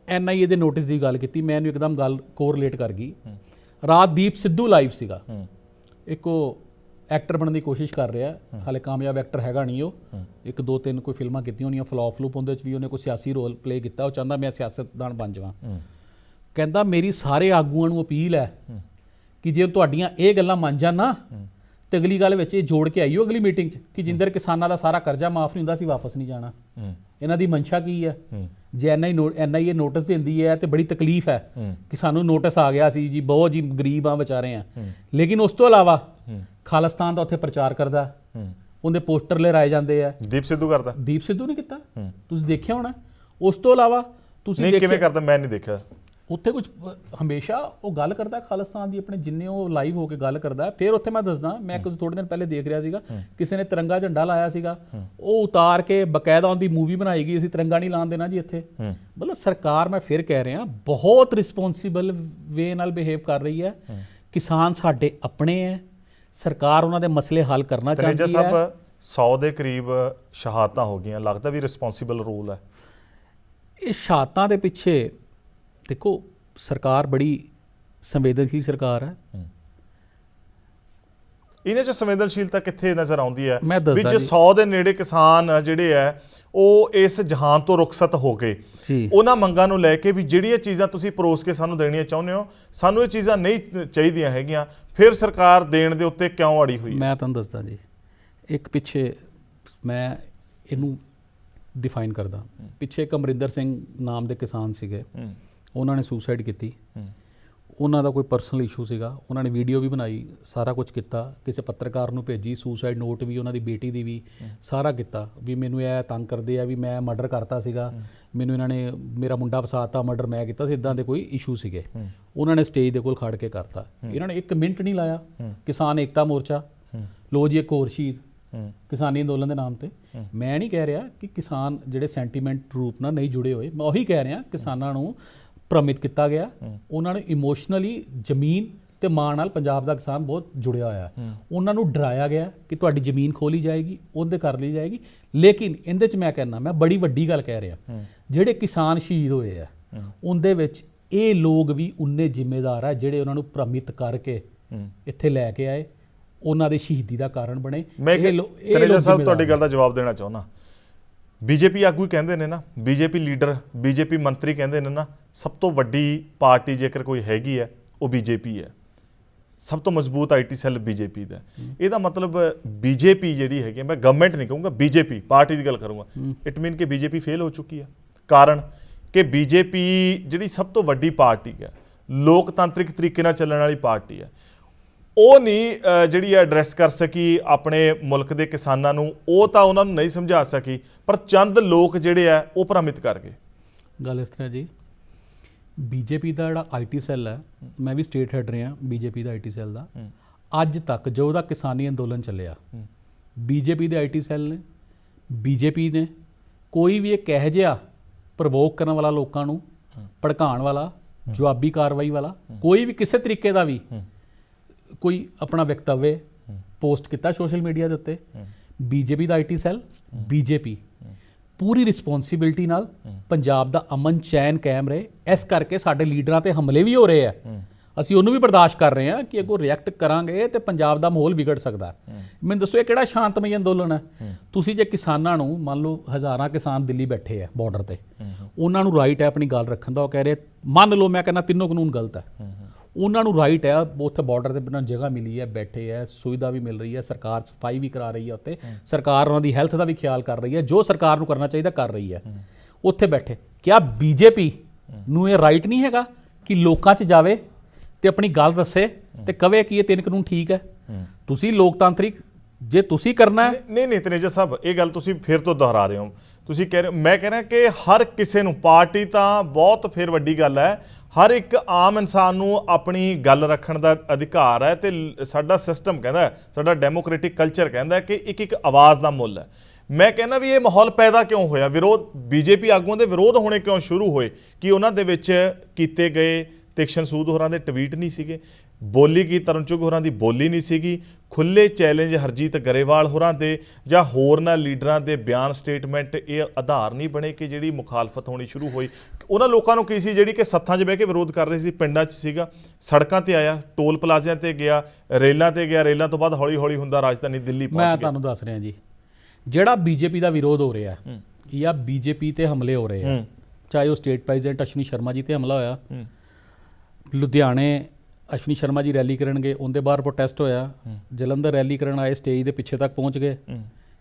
NIA ਦੇ ਨੋਟਿਸ ਦੀ ਗੱਲ ਕੀਤੀ, ਮੈਂ ਇਹਨੂੰ ਇੱਕਦਮ ਗੱਲ ਕੋਰਿਲੇਟ ਕਰ ਗਈ। ਰਾਤ ਦੀਪ ਸਿੱਧੂ ਲਾਈਵ ਸੀਗਾ, ਇੱਕ ਉਹ ਐਕਟਰ ਬਣਨ ਦੀ ਕੋਸ਼ਿਸ਼ ਕਰ ਰਿਹਾ, ਹਾਲੇ ਕਾਮਯਾਬ ਐਕਟਰ ਹੈਗਾ ਨਹੀਂ ਉਹ। 1-2-3 ਕੋਈ ਫਿਲਮਾਂ ਕੀਤੀਆਂ ਹੋਣੀਆਂ, ਫਲੂਪ ਉਹਦੇ 'ਚ ਵੀ ਉਹਨੇ ਕੋਈ ਸਿਆਸੀ ਰੋਲ ਪਲੇ ਕੀਤਾ। ਉਹ ਚਾਹੁੰਦਾ ਮੈਂ ਸਿਆਸਤਦਾਨ ਬਣ ਜਾਵਾਂ। ਕਹਿੰਦਾ ਮੇਰੀ ਸਾਰੇ ਆਗੂਆਂ ਨੂੰ ਅਪੀਲ ਹੈ ਕਿ ਜੇ ਤੁਹਾਡੀਆਂ ਇਹ ਗੱਲਾਂ ਮੰਨ ਜਾਣ ਨਾ, ਤੇ ਅਗਲੀ ਗੱਲ ਵਿੱਚ ਇਹ ਜੋੜ ਕੇ ਆਈਓ ਅਗਲੀ ਮੀਟਿੰਗ 'ਚ ਕਿ ਜਿੰਦਰ ਕਿਸਾਨਾਂ ਦਾ ਸਾਰਾ ਕਰਜ਼ਾ ਮਾਫ ਨਹੀਂ ਹੁੰਦਾ, ਅਸੀਂ ਵਾਪਸ ਨਹੀਂ ਜਾਣਾ। ਇਹਨਾਂ ਦੀ ਮਨਸ਼ਾ ਕੀ ਹੈ? ਜੇ NIA ਨੋਟਿਸ ਦਿੰਦੀ ਹੈ ਤੇ ਬੜੀ ਤਕਲੀਫ ਹੈ ਕਿ ਸਾਨੂੰ ਨੋਟਿਸ ਆ ਗਿਆ ਸੀ ਜੀ, ਬਹੁਤ ਜੀ ਗਰੀਬ ਆ ਵਿਚਾਰੇ ਆ, ਲੇਕਿਨ ਉਸ ਤੋਂ ਇਲਾਵਾ ਖਾਲਿਸਤਾਨ ਦਾ ਉੱਥੇ ਪ੍ਰਚਾਰ ਕਰਦਾ, ਉਹਦੇ ਪੋਸਟਰ ਲਹਿਰਾਏ ਜਾਂਦੇ ਆ। ਦੀਪ ਸਿੱਧੂ ਕਰਦਾ? ਦੀਪ ਸਿੱਧੂ ਨਹੀਂ ਕੀਤਾ, ਤੁਸੀਂ ਦੇਖਿਆ ਹੋਣਾ। ਉਸ ਤੋਂ ਇਲਾਵਾ ਤੁਸੀਂ ਕਿਵੇਂ ਕਰਦਾ? ਮੈਂ ਨਹੀਂ ਦੇਖਿਆ। ਉੱਥੇ ਕੁਝ ਹਮੇਸ਼ਾ ਉਹ ਗੱਲ ਕਰਦਾ ਖਾਲਿਸਤਾਨ ਦੀ, ਆਪਣੇ ਜਿੰਨੇ ਉਹ ਲਾਈਵ ਹੋ ਕੇ ਗੱਲ ਕਰਦਾ। ਫਿਰ ਉੱਥੇ ਮੈਂ ਦੱਸਦਾ, ਮੈਂ ਕੁਝ ਥੋੜੇ ਦਿਨ ਪਹਿਲੇ ਦੇਖ ਰਿਹਾ ਸੀਗਾ, ਕਿਸੇ ਨੇ ਤਿਰੰਗਾ ਝੰਡਾ ਲਾਇਆ ਸੀਗਾ, ਉਹ ਉਤਾਰ ਕੇ ਬਕਾਇਦਾ ਉਹਦੀ ਮੂਵੀ ਬਣਾਈ ਗਈ, ਅਸੀਂ ਤਿਰੰਗਾ ਨਹੀਂ ਲਾਉਣ ਦੇਣਾ ਜੀ ਇੱਥੇ। ਮਤਲਬ ਸਰਕਾਰ, ਮੈਂ ਫਿਰ ਕਹਿ ਰਿਹਾ, ਬਹੁਤ ਰਿਸਪੌਂਸਿਬਲ ਵੇ ਨਾਲ ਬਿਹੇਵ ਕਰ ਰਹੀ ਹੈ। ਕਿਸਾਨ ਸਾਡੇ ਆਪਣੇ ਹੈ, ਸਰਕਾਰ ਉਹਨਾਂ ਦੇ ਮਸਲੇ ਹੱਲ ਕਰਨਾ ਚਾਹੁੰਦੀ ਹੈ। ਸਾਹਿਬ 100 ਦੇ ਕਰੀਬ ਸ਼ਹਾਦਤਾਂ ਹੋ ਗਈਆਂ, ਲੱਗਦਾ ਵੀ ਰਿਸਪੌਂਸਿਬਲ ਰੋਲ ਹੈ ਇਹ ਸ਼ਹਾਦਤਾਂ ਦੇ ਪਿੱਛੇ। ਦੇਖੋ ਸਰਕਾਰ ਬੜੀ ਸੰਵੇਦਨਸ਼ੀਲ ਸਰਕਾਰ ਹੈ। ਇਹਨਾਂ 'ਚ ਸੰਵੇਦਨਸ਼ੀਲਤਾ ਕਿੱਥੇ ਨਜ਼ਰ ਆਉਂਦੀ ਹੈ ਵੀ ਜੇ 100 ਦੇ ਨੇੜੇ ਕਿਸਾਨ ਜਿਹੜੇ ਹੈ ਉਹ ਇਸ ਜਹਾਨ ਤੋਂ ਰੁਖਸਤ ਹੋ ਗਏ, ਉਹਨਾਂ ਮੰਗਾਂ ਨੂੰ ਲੈ ਕੇ ਵੀ ਜਿਹੜੀਆਂ ਚੀਜ਼ਾਂ ਤੁਸੀਂ ਪਰੋਸ ਕੇ ਸਾਨੂੰ ਦੇਣੀਆਂ ਚਾਹੁੰਦੇ ਹੋ, ਸਾਨੂੰ ਇਹ ਚੀਜ਼ਾਂ ਨਹੀਂ ਚਾਹੀਦੀਆਂ ਹੈਗੀਆਂ, ਫਿਰ ਸਰਕਾਰ ਦੇਣ ਦੇ ਉੱਤੇ ਕਿਉਂ ਅੜੀ ਹੋਈ? ਮੈਂ ਤੁਹਾਨੂੰ ਦੱਸਦਾ ਜੀ, ਇੱਕ ਪਿੱਛੇ ਮੈਂ ਇਹਨੂੰ ਡਿਫਾਈਨ ਕਰਦਾ। ਪਿੱਛੇ ਇੱਕ ਅਮਰਿੰਦਰ ਸਿੰਘ ਨਾਮ ਦੇ ਕਿਸਾਨ ਸੀਗੇ, ਉਹਨਾਂ ਨੇ ਸੁਸਾਈਡ ਕੀਤੀ। ਉਹਨਾਂ ਦਾ ਕੋਈ ਪਰਸਨਲ ਇਸ਼ੂ ਸੀਗਾ, ਉਹਨਾਂ ਨੇ ਵੀਡੀਓ ਵੀ ਬਣਾਈ, ਸਾਰਾ ਕੁਝ ਕੀਤਾ, ਕਿਸੇ ਪੱਤਰਕਾਰ ਨੂੰ ਭੇਜੀ, ਸੁਸਾਈਡ ਨੋਟ ਵੀ ਉਹਨਾਂ ਦੀ ਬੇਟੀ ਦੀ ਵੀ, ਸਾਰਾ ਕੀਤਾ ਵੀ ਮੈਨੂੰ ਇਹ ਤੰਗ ਕਰਦੇ ਆ, ਵੀ ਮੈਂ ਮਰਡਰ ਕਰਤਾ ਸੀਗਾ, ਮੈਨੂੰ ਇਹਨਾਂ ਨੇ ਮੇਰਾ ਮੁੰਡਾ ਫਸਾਤਾ, ਮਰਡਰ ਮੈਂ ਕੀਤਾ ਸੀ, ਇੱਦਾਂ ਦੇ ਕੋਈ ਇਸ਼ੂ ਸੀਗੇ। ਉਹਨਾਂ ਨੇ ਸਟੇਜ ਦੇ ਕੋਲ ਖੜ ਕੇ ਕਰਤਾ। ਇਹਨਾਂ ਨੇ 1 ਮਿੰਟ ਨਹੀਂ ਲਾਇਆ। ਕਿਸਾਨ ਏਕਤਾ ਮੋਰਚਾ, ਲੋ ਜੀ ਇੱਕ ਹੋਰ ਸ਼ਹੀਦ ਕਿਸਾਨੀ ਅੰਦੋਲਨ ਦੇ ਨਾਮ ਤੇ। ਮੈਂ ਨਹੀਂ ਕਹਿ ਰਿਹਾ ਕਿ ਕਿਸਾਨ ਜਿਹੜੇ ਸੈਂਟੀਮੈਂਟ ਰੂਪ ਨਾਲ ਨਹੀਂ ਜੁੜੇ ਹੋਏ, ਮੈਂ ਉਹੀ ਕਹਿ ਰਿਹਾ ਕਿਸਾਨਾਂ ਨੂੰ ਭ੍ਰਮਿਤ ਕੀਤਾ ਗਿਆ, ਉਹਨਾਂ ਨੂੰ ਇਮੋਸ਼ਨਲੀ ਜ਼ਮੀਨ ਤੇ ਮਾਂ ਨਾਲ ਪੰਜਾਬ ਦਾ ਕਿਸਾਨ ਬਹੁਤ ਜੁੜਿਆ ਹੋਇਆ, ਉਹਨਾਂ ਨੂੰ ਡਰਾਇਆ ਗਿਆ ਕਿ ਤੁਹਾਡੀ ਜ਼ਮੀਨ ਖੋਲੀ ਜਾਏਗੀ, ਉਹਦੇ ਕਰ ਲਈ ਜਾਏਗੀ। ਲੇਕਿਨ ਇਹਦੇ 'ਚ ਮੈਂ ਕਹਿੰਦਾ, ਮੈਂ ਬੜੀ ਵੱਡੀ ਗੱਲ ਕਹਿ ਰਿਹਾ, ਜਿਹੜੇ ਕਿਸਾਨ ਸ਼ਹੀਦ ਹੋਏ ਆ ਉਹਦੇ ਵਿੱਚ ਇਹ ਲੋਕ ਵੀ ਉਨੇ ਜ਼ਿੰਮੇਦਾਰ ਆ ਜਿਹੜੇ ਉਹਨਾਂ ਨੂੰ ਭ੍ਰਮਿਤ ਕਰਕੇ ਇੱਥੇ ਲੈ ਕੇ ਆਏ, ਉਹਨਾਂ ਦੇ ਸ਼ਹੀਦੀ ਦਾ ਕਾਰਨ ਬਣੇ। ਤਨੇਜਾ ਸਾਹਿਬ ਤੁਹਾਡੀ ਗੱਲ ਦਾ ਜਵਾਬ ਦੇਣਾ ਚਾਹੁੰਦਾ। ਬੀਜੇਪੀ ਆਗੂ ਹੀ ਕਹਿੰਦੇ ਨੇ ਨਾ, ਬੀਜੇਪੀ ਲੀਡਰ, ਬੀਜੇਪੀ ਮੰਤਰੀ ਕਹਿੰਦੇ ਨੇ ਨਾ, ਸਭ ਤੋਂ ਵੱਡੀ ਪਾਰਟੀ ਜੇਕਰ ਕੋਈ ਹੈਗੀ ਹੈ ਉਹ ਬੀਜੇਪੀ ਹੈ, ਸਭ ਤੋਂ ਮਜ਼ਬੂਤ IT ਸੈੱਲ ਬੀਜੇਪੀ ਦਾ। ਇਹਦਾ ਮਤਲਬ ਬੀਜੇਪੀ ਜਿਹੜੀ ਹੈਗੀ, ਮੈਂ ਗਵਰਨਮੈਂਟ ਨਹੀਂ ਕਹੂੰਗਾ, ਬੀਜੇਪੀ ਪਾਰਟੀ ਦੀ ਗੱਲ ਕਰੂੰਗਾ, ਇਟ ਮੀਨ ਕਿ ਬੀਜੇਪੀ ਫੇਲ ਹੋ ਚੁੱਕੀ ਹੈ। ਕਾਰਨ ਕਿ ਬੀਜੇਪੀ ਜਿਹੜੀ ਸਭ ਤੋਂ ਵੱਡੀ ਪਾਰਟੀ ਹੈ, ਲੋਕਤਾਂਤਰਿਕ ਤਰੀਕੇ ਨਾਲ ਚੱਲਣ ਵਾਲੀ ਪਾਰਟੀ ਹੈ, ਉਹ ਨਹੀਂ ਜਿਹੜੀ ਐਡਰੈਸ ਕਰ ਸਕੀ ਆਪਣੇ ਮੁਲਕ ਦੇ ਕਿਸਾਨਾਂ ਨੂੰ। ਉਹ ਤਾਂ ਉਹਨਾਂ ਨੂੰ ਨਹੀਂ ਸਮਝਾ ਸਕੀ, ਪਰ ਚੰਦ ਲੋਕ ਜਿਹੜੇ ਆ ਉਹ ਭ੍ਰਮਿਤ ਕਰ ਗਏ। ਗੱਲ ਇਸ ਤਰ੍ਹਾਂ ਜੀ, ਬੀਜੇਪੀ ਦਾ ਜਿਹੜਾ IT ਸੈੱਲ ਹੈ, ਮੈਂ ਵੀ ਸਟੇਟ ਹੈਡ ਰਿਹਾ ਬੀਜੇਪੀ ਦਾ IT ਸੈੱਲ ਦਾ, ਅੱਜ ਤੱਕ ਜੋ ਉਹਦਾ ਕਿਸਾਨੀ ਅੰਦੋਲਨ ਚੱਲਿਆ, ਬੀਜੇਪੀ ਦੇ IT ਸੈੱਲ ਨੇ, ਬੀਜੇਪੀ ਨੇ ਕੋਈ ਵੀ ਇੱਕ ਇਹੋ ਜਿਹਾ ਪ੍ਰਵੋਕ ਕਰਨ ਵਾਲਾ, ਲੋਕਾਂ ਨੂੰ ਭੜਕਾਉਣ ਵਾਲਾ, ਜਵਾਬੀ ਕਾਰਵਾਈ ਵਾਲਾ, ਕੋਈ ਵੀ ਕਿਸੇ ਤਰੀਕੇ ਦਾ ਵੀ ਕੋਈ ਆਪਣਾ ਵਕਤਵਯ ਪੋਸਟ ਕੀਤਾ ਸੋਸ਼ਲ ਮੀਡੀਆ ਦੇ ਉੱਤੇ, BJP the IT cell BJP Puri responsibility ਨਾਲ ਪੰਜਾਬ ਦਾ ਅਮਨ ਚੈਨ ਕਾਇਮ ਰਹੇ। ਇਸ ਕਰਕੇ ਸਾਡੇ ਲੀਡਰਾਂ ਤੇ ਹਮਲੇ ਵੀ ਹੋ ਰਹੇ ਆ, ਅਸੀਂ ਉਹਨੂੰ ਵੀ ਬਰਦਾਸ਼ਤ ਕਰ ਰਹੇ ਹਾਂ ਕਿ ਅੱਗੋਂ ਰਿਐਕਟ ਕਰਾਂਗੇ ਤੇ ਪੰਜਾਬ ਦਾ ਮਾਹੌਲ ਵਿਗੜ ਸਕਦਾ। ਮੈਨੂੰ ਦੱਸੋ ਇਹ ਕਿਹੜਾ ਸ਼ਾਂਤਮਈ ਅੰਦੋਲਨ ਹੈ? ਤੁਸੀਂ ਜੇ ਕਿਸਾਨਾਂ ਨੂੰ ਮੰਨ ਲਓ ਹਜ਼ਾਰਾਂ ਕਿਸਾਨ ਦਿੱਲੀ ਬੈਠੇ ਆ ਬਾਰਡਰ ਤੇ, ਉਹਨਾਂ ਨੂੰ ਰਾਈਟ ਹੈ ਆਪਣੀ ਗੱਲ ਰੱਖਣ ਦਾ। ਉਹ ਕਹਿ ਰਹੇ ਮੰਨ ਲਓ ਮੈਂ ਕਹਿੰਦਾ ਤਿੰਨੋਂ ਕਾਨੂੰਨ ਗਲਤ ਹੈ, ਉਹਨਾਂ ਨੂੰ ਰਾਈਟ ਹੈ ਉੱਥੇ ਬਾਰਡਰ ਤੇ ਬਿਨਾਂ ਜਗ੍ਹਾ ਮਿਲੀ ਹੈ, ਬੈਠੇ ਹੈ, ਸੁਵਿਧਾ ਵੀ ਮਿਲ ਰਹੀ ਹੈ, ਸਰਕਾਰ ਸਫਾਈ ਵੀ ਕਰਾ ਰਹੀ ਹੈ ਉੱਥੇ, ਸਰਕਾਰ ਉਹਨਾਂ ਦੀ ਹੈਲਥ ਦਾ ਵੀ ਖਿਆਲ ਕਰ ਰਹੀ ਹੈ, ਜੋ ਸਰਕਾਰ ਨੂੰ ਕਰਨਾ ਚਾਹੀਦਾ ਕਰ ਰਹੀ ਹੈ। ਉੱਥੇ ਬੈਠੇ ਕਿਆ ਬੀਜੇਪੀ ਨੂੰ ਇਹ ਰਾਈਟ ਨਹੀਂ ਹੈਗਾ ਕਿ ਲੋਕਾਂ 'ਚ ਜਾਵੇ ਤੇ ਆਪਣੀ ਗੱਲ ਦੱਸੇ ਤੇ ਕਵੇ ਕਿ ਇਹ ਤਿੰਨ ਕਾਨੂੰਨ ਠੀਕ ਹੈ? ਤੁਸੀਂ ਲੋਕਤਾਂਤਰਿਕ ਜੇ ਤੁਸੀਂ ਕਰਨਾ ਹੈ। ਨਹੀਂ ਤਨੇਜਾ ਸਾਹਿਬ, ਇਹ ਗੱਲ ਤੁਸੀਂ ਫਿਰ ਤੋਂ ਦੁਹਰਾ ਰਹੇ ਹੋ। ਤੁਸੀਂ ਕਹਿ ਰਹੇ, ਮੈਂ ਕਹਿ ਰਿਹਾ ਕਿ ਹਰ ਕਿਸੇ ਨੂੰ, ਪਾਰਟੀ ਤਾਂ ਬਹੁਤ ਫਿਰ ਵੱਡੀ ਗੱਲ ਹੈ, ਹਰ ਇੱਕ ਆਮ ਇਨਸਾਨ ਨੂੰ ਆਪਣੀ ਗੱਲ ਰੱਖਣ ਦਾ ਅਧਿਕਾਰ ਹੈ ਤੇ ਸਾਡਾ ਸਿਸਟਮ ਕਹਿੰਦਾ, ਸਾਡਾ ਡੈਮੋਕ੍ਰੈਟਿਕ ਕਲਚਰ ਕਹਿੰਦਾ ਕਿ ਇੱਕ ਇੱਕ ਆਵਾਜ਼ ਦਾ ਮੁੱਲ ਹੈ। ਮੈਂ ਕਹਿੰਦਾ ਵੀ ਇਹ ਮਾਹੌਲ ਪੈਦਾ ਕਿਉਂ ਹੋਇਆ? ਵਿਰੋਧ, ਬੀਜੇਪੀ ਆਗੂਆਂ ਦੇ ਵਿਰੋਧ ਹੋਣੇ ਕਿਉਂ ਸ਼ੁਰੂ ਹੋਏ? ਕਿ ਉਹਨਾਂ ਦੇ ਵਿੱਚ ਕੀਤੇ ਗਏ ਤੀਕਸ਼ਣ ਸੂਦ ਹੋਰਾਂ ਦੇ ਟਵੀਟ ਨਹੀਂ ਸੀਗੇ, ਬੋਲੀ ਕੀ ਤਰਨਚੁਗ ਹੋਰਾਂ ਦੀ ਬੋਲੀ ਨਹੀਂ ਸੀਗੀ, ਖੁੱਲੇ ਚੈਲੰਜ ਹਰਜੀਤ ਗਰੇਵਾਲ ਹੋਰਾਂ ਦੇ ਜਾਂ ਹੋਰਨਾਂ ਲੀਡਰਾਂ ਦੇ ਬਿਆਨ ਸਟੇਟਮੈਂਟ ਇਹ ਆਧਾਰ ਨਹੀਂ ਬਣੇ ਕਿ ਜਿਹੜੀ ਮੁਖਾਲਫਤ ਹੋਣੀ ਸ਼ੁਰੂ ਹੋਈ? ਉਹਨਾਂ ਲੋਕਾਂ ਨੂੰ ਕੀ ਸੀ ਜਿਹੜੀ ਕਿ ਸੱਥਾਂ 'ਚ ਬਹਿ ਕੇ ਵਿਰੋਧ ਕਰ ਰਹੇ ਸੀ, ਪਿੰਡਾਂ 'ਚ ਸੀਗਾ, ਸੜਕਾਂ ਤੇ ਆਇਆ, ਟੋਲ ਪਲਾਜ਼ਿਆਂ ਤੇ ਗਿਆ, ਰੇਲਾਂ ਤੇ ਗਿਆ, ਰੇਲਾਂ ਤੋਂ ਬਾਅਦ ਹੌਲੀ ਹੌਲੀ ਹੁੰਦਾ ਰਾਜਧਾਨੀ ਦਿੱਲੀ ਪਹੁੰਚ ਗਿਆ। ਮੈਂ ਤੁਹਾਨੂੰ ਦੱਸ ਰਿਹਾ ਜੀ, ਜਿਹੜਾ ਬੀਜੇਪੀ ਦਾ ਵਿਰੋਧ ਹੋ ਰਿਹਾ ਜਾਂ ਬੀਜੇਪੀ ਤੇ ਹਮਲੇ ਹੋ ਰਹੇ ਆ, ਚਾਹੇ ਉਹ ਸਟੇਟ ਪ੍ਰੈਜ਼ੀਡੈਂਟ ਅਸ਼ਵਨੀ ਸ਼ਰਮਾ ਜੀ ਤੇ ਹਮਲਾ ਹੋਇਆ, ਲੁਧਿਆਣੇ ਅਸ਼ਵਨੀ ਸ਼ਰਮਾ ਜੀ ਰੈਲੀ ਕਰਨਗੇ, ਉਹਦੇ ਬਾਹਰ ਪ੍ਰੋਟੈਸਟ ਹੋਇਆ, ਜਲੰਧਰ ਰੈਲੀ ਕਰਨ ਆਏ, ਸਟੇਜ ਦੇ ਪਿੱਛੇ ਤੱਕ ਪਹੁੰਚ ਗਏ।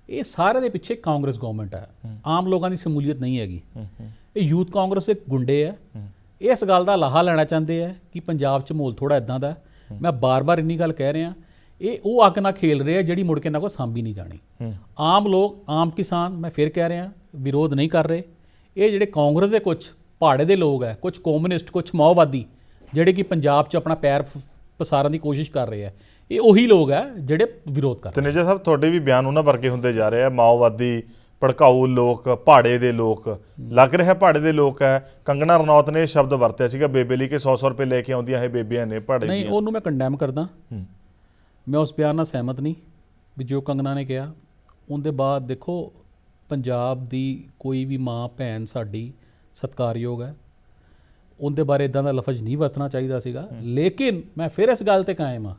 ਇਹ ਸਾਰੇ ਦੇ ਪਿੱਛੇ ਕਾਂਗਰਸ ਗਵਰਨਮੈਂਟ ਹੈ, ਆਮ ਲੋਕਾਂ ਦੀ ਸ਼ਮੂਲੀਅਤ ਨਹੀਂ ਹੈਗੀ। ਇਹ ਯੂਥ ਕਾਂਗਰਸ ਦੇ ਗੁੰਡੇ ਹੈ, ਇਹ ਇਸ ਗੱਲ ਦਾ ਲਾਹਾ ਲੈਣਾ ਚਾਹੁੰਦੇ ਆ ਕਿ ਪੰਜਾਬ 'ਚ ਮਾਹੌਲ ਥੋੜਾ ਇਦਾਂ ਦਾ। ਮੈਂ ਬਾਰ-ਬਾਰ ਇੰਨੀ ਗੱਲ ਕਹਿ ਰਿਹਾ, ਇਹ ਉਹ ਅੱਗ ਨਾਲ ਖੇਲ ਰਹੇ ਆ ਜਿਹੜੀ ਮੁੜ ਕੇ ਇਹਨਾਂ ਕੋਲ ਸਾਂਭੀ ਨਹੀਂ ਜਾਣੀ। ਆਮ ਲੋਕ, ਆਮ ਕਿਸਾਨ, ਮੈਂ ਫਿਰ ਕਹਿ ਰਿਹਾ, ਵਿਰੋਧ ਨਹੀਂ ਕਰ ਰਹੇ। ਇਹ ਜਿਹੜੇ ਕਾਂਗਰਸ ਦੇ ਕੁਝ ਭਾੜੇ ਦੇ ਲੋਕ ਹੈ, ਕੁਝ ਕਮਿਊਨਿਸਟ, ਕੁਝ ਮਾਓਵਾਦੀ, ਜਿਹੜੇ ਕਿ ਪੰਜਾਬ 'ਚ ਆਪਣਾ ਪੈਰ ਪਸਾਰਨ ਦੀ ਕੋਸ਼ਿਸ਼ ਕਰ ਰਹੇ ਆ, ਇਹ ਉਹੀ ਲੋਕ ਹੈ ਜਿਹੜੇ ਵਿਰੋਧ ਕਰ ਰਹੇ। ਤਨੇਜਾ ਸਾਹਿਬ, ਤੁਹਾਡੇ ਵੀ ਬਿਆਨ ਉਹਨਾਂ ਵਰਗੇ ਹੁੰਦੇ ਜਾ ਰਹੇ ਆ, ਮਾਓਵਾਦੀ, ਭੜਕਾਊ ਲੋਕ, ਭਾੜੇ ਦੇ ਲੋਕ। ਲੱਗ ਰਿਹਾ ਭਾੜੇ ਦੇ ਲੋਕ ਹੈ। ਕੰਗਣਾ ਰਣੌਤ ਨੇ ਇਹ ਸ਼ਬਦ ਵਰਤਿਆ ਸੀਗਾ ਬੇਬੇ ਲਈ ਕਿ 100-100 ਰੁਪਏ ਲੈ ਕੇ ਆਉਂਦੀਆਂ ਇਹ ਬੇਬੀਆਂ ਨੇ ਭਾੜੇ ਦੀਆਂ। ਨਹੀਂ, ਉਹਨੂੰ ਮੈਂ ਕੰਡੈਮ ਕਰਦਾ, ਮੈਂ ਉਸ ਬਿਆਨ ਨਾਲ ਸਹਿਮਤ ਨਹੀਂ ਵੀ ਜੋ ਕੰਗਣਾ ਨੇ ਕਿਹਾ। ਉਹਦੇ ਬਾਅਦ ਦੇਖੋ, ਪੰਜਾਬ ਦੀ ਕੋਈ ਵੀ ਮਾਂ ਭੈਣ ਸਾਡੀ ਸਤਿਕਾਰਯੋਗ ਹੈ, ਉਹਦੇ ਬਾਰੇ ਇਦਾਂ ਦਾ ਲਫ਼ਜ਼ ਨਹੀਂ ਵਰਤਣਾ ਚਾਹੀਦਾ ਸੀਗਾ। ਲੇਕਿਨ ਮੈਂ ਫਿਰ ਇਸ ਗੱਲ ਤੇ ਕਾਇਮ ਹਾਂ,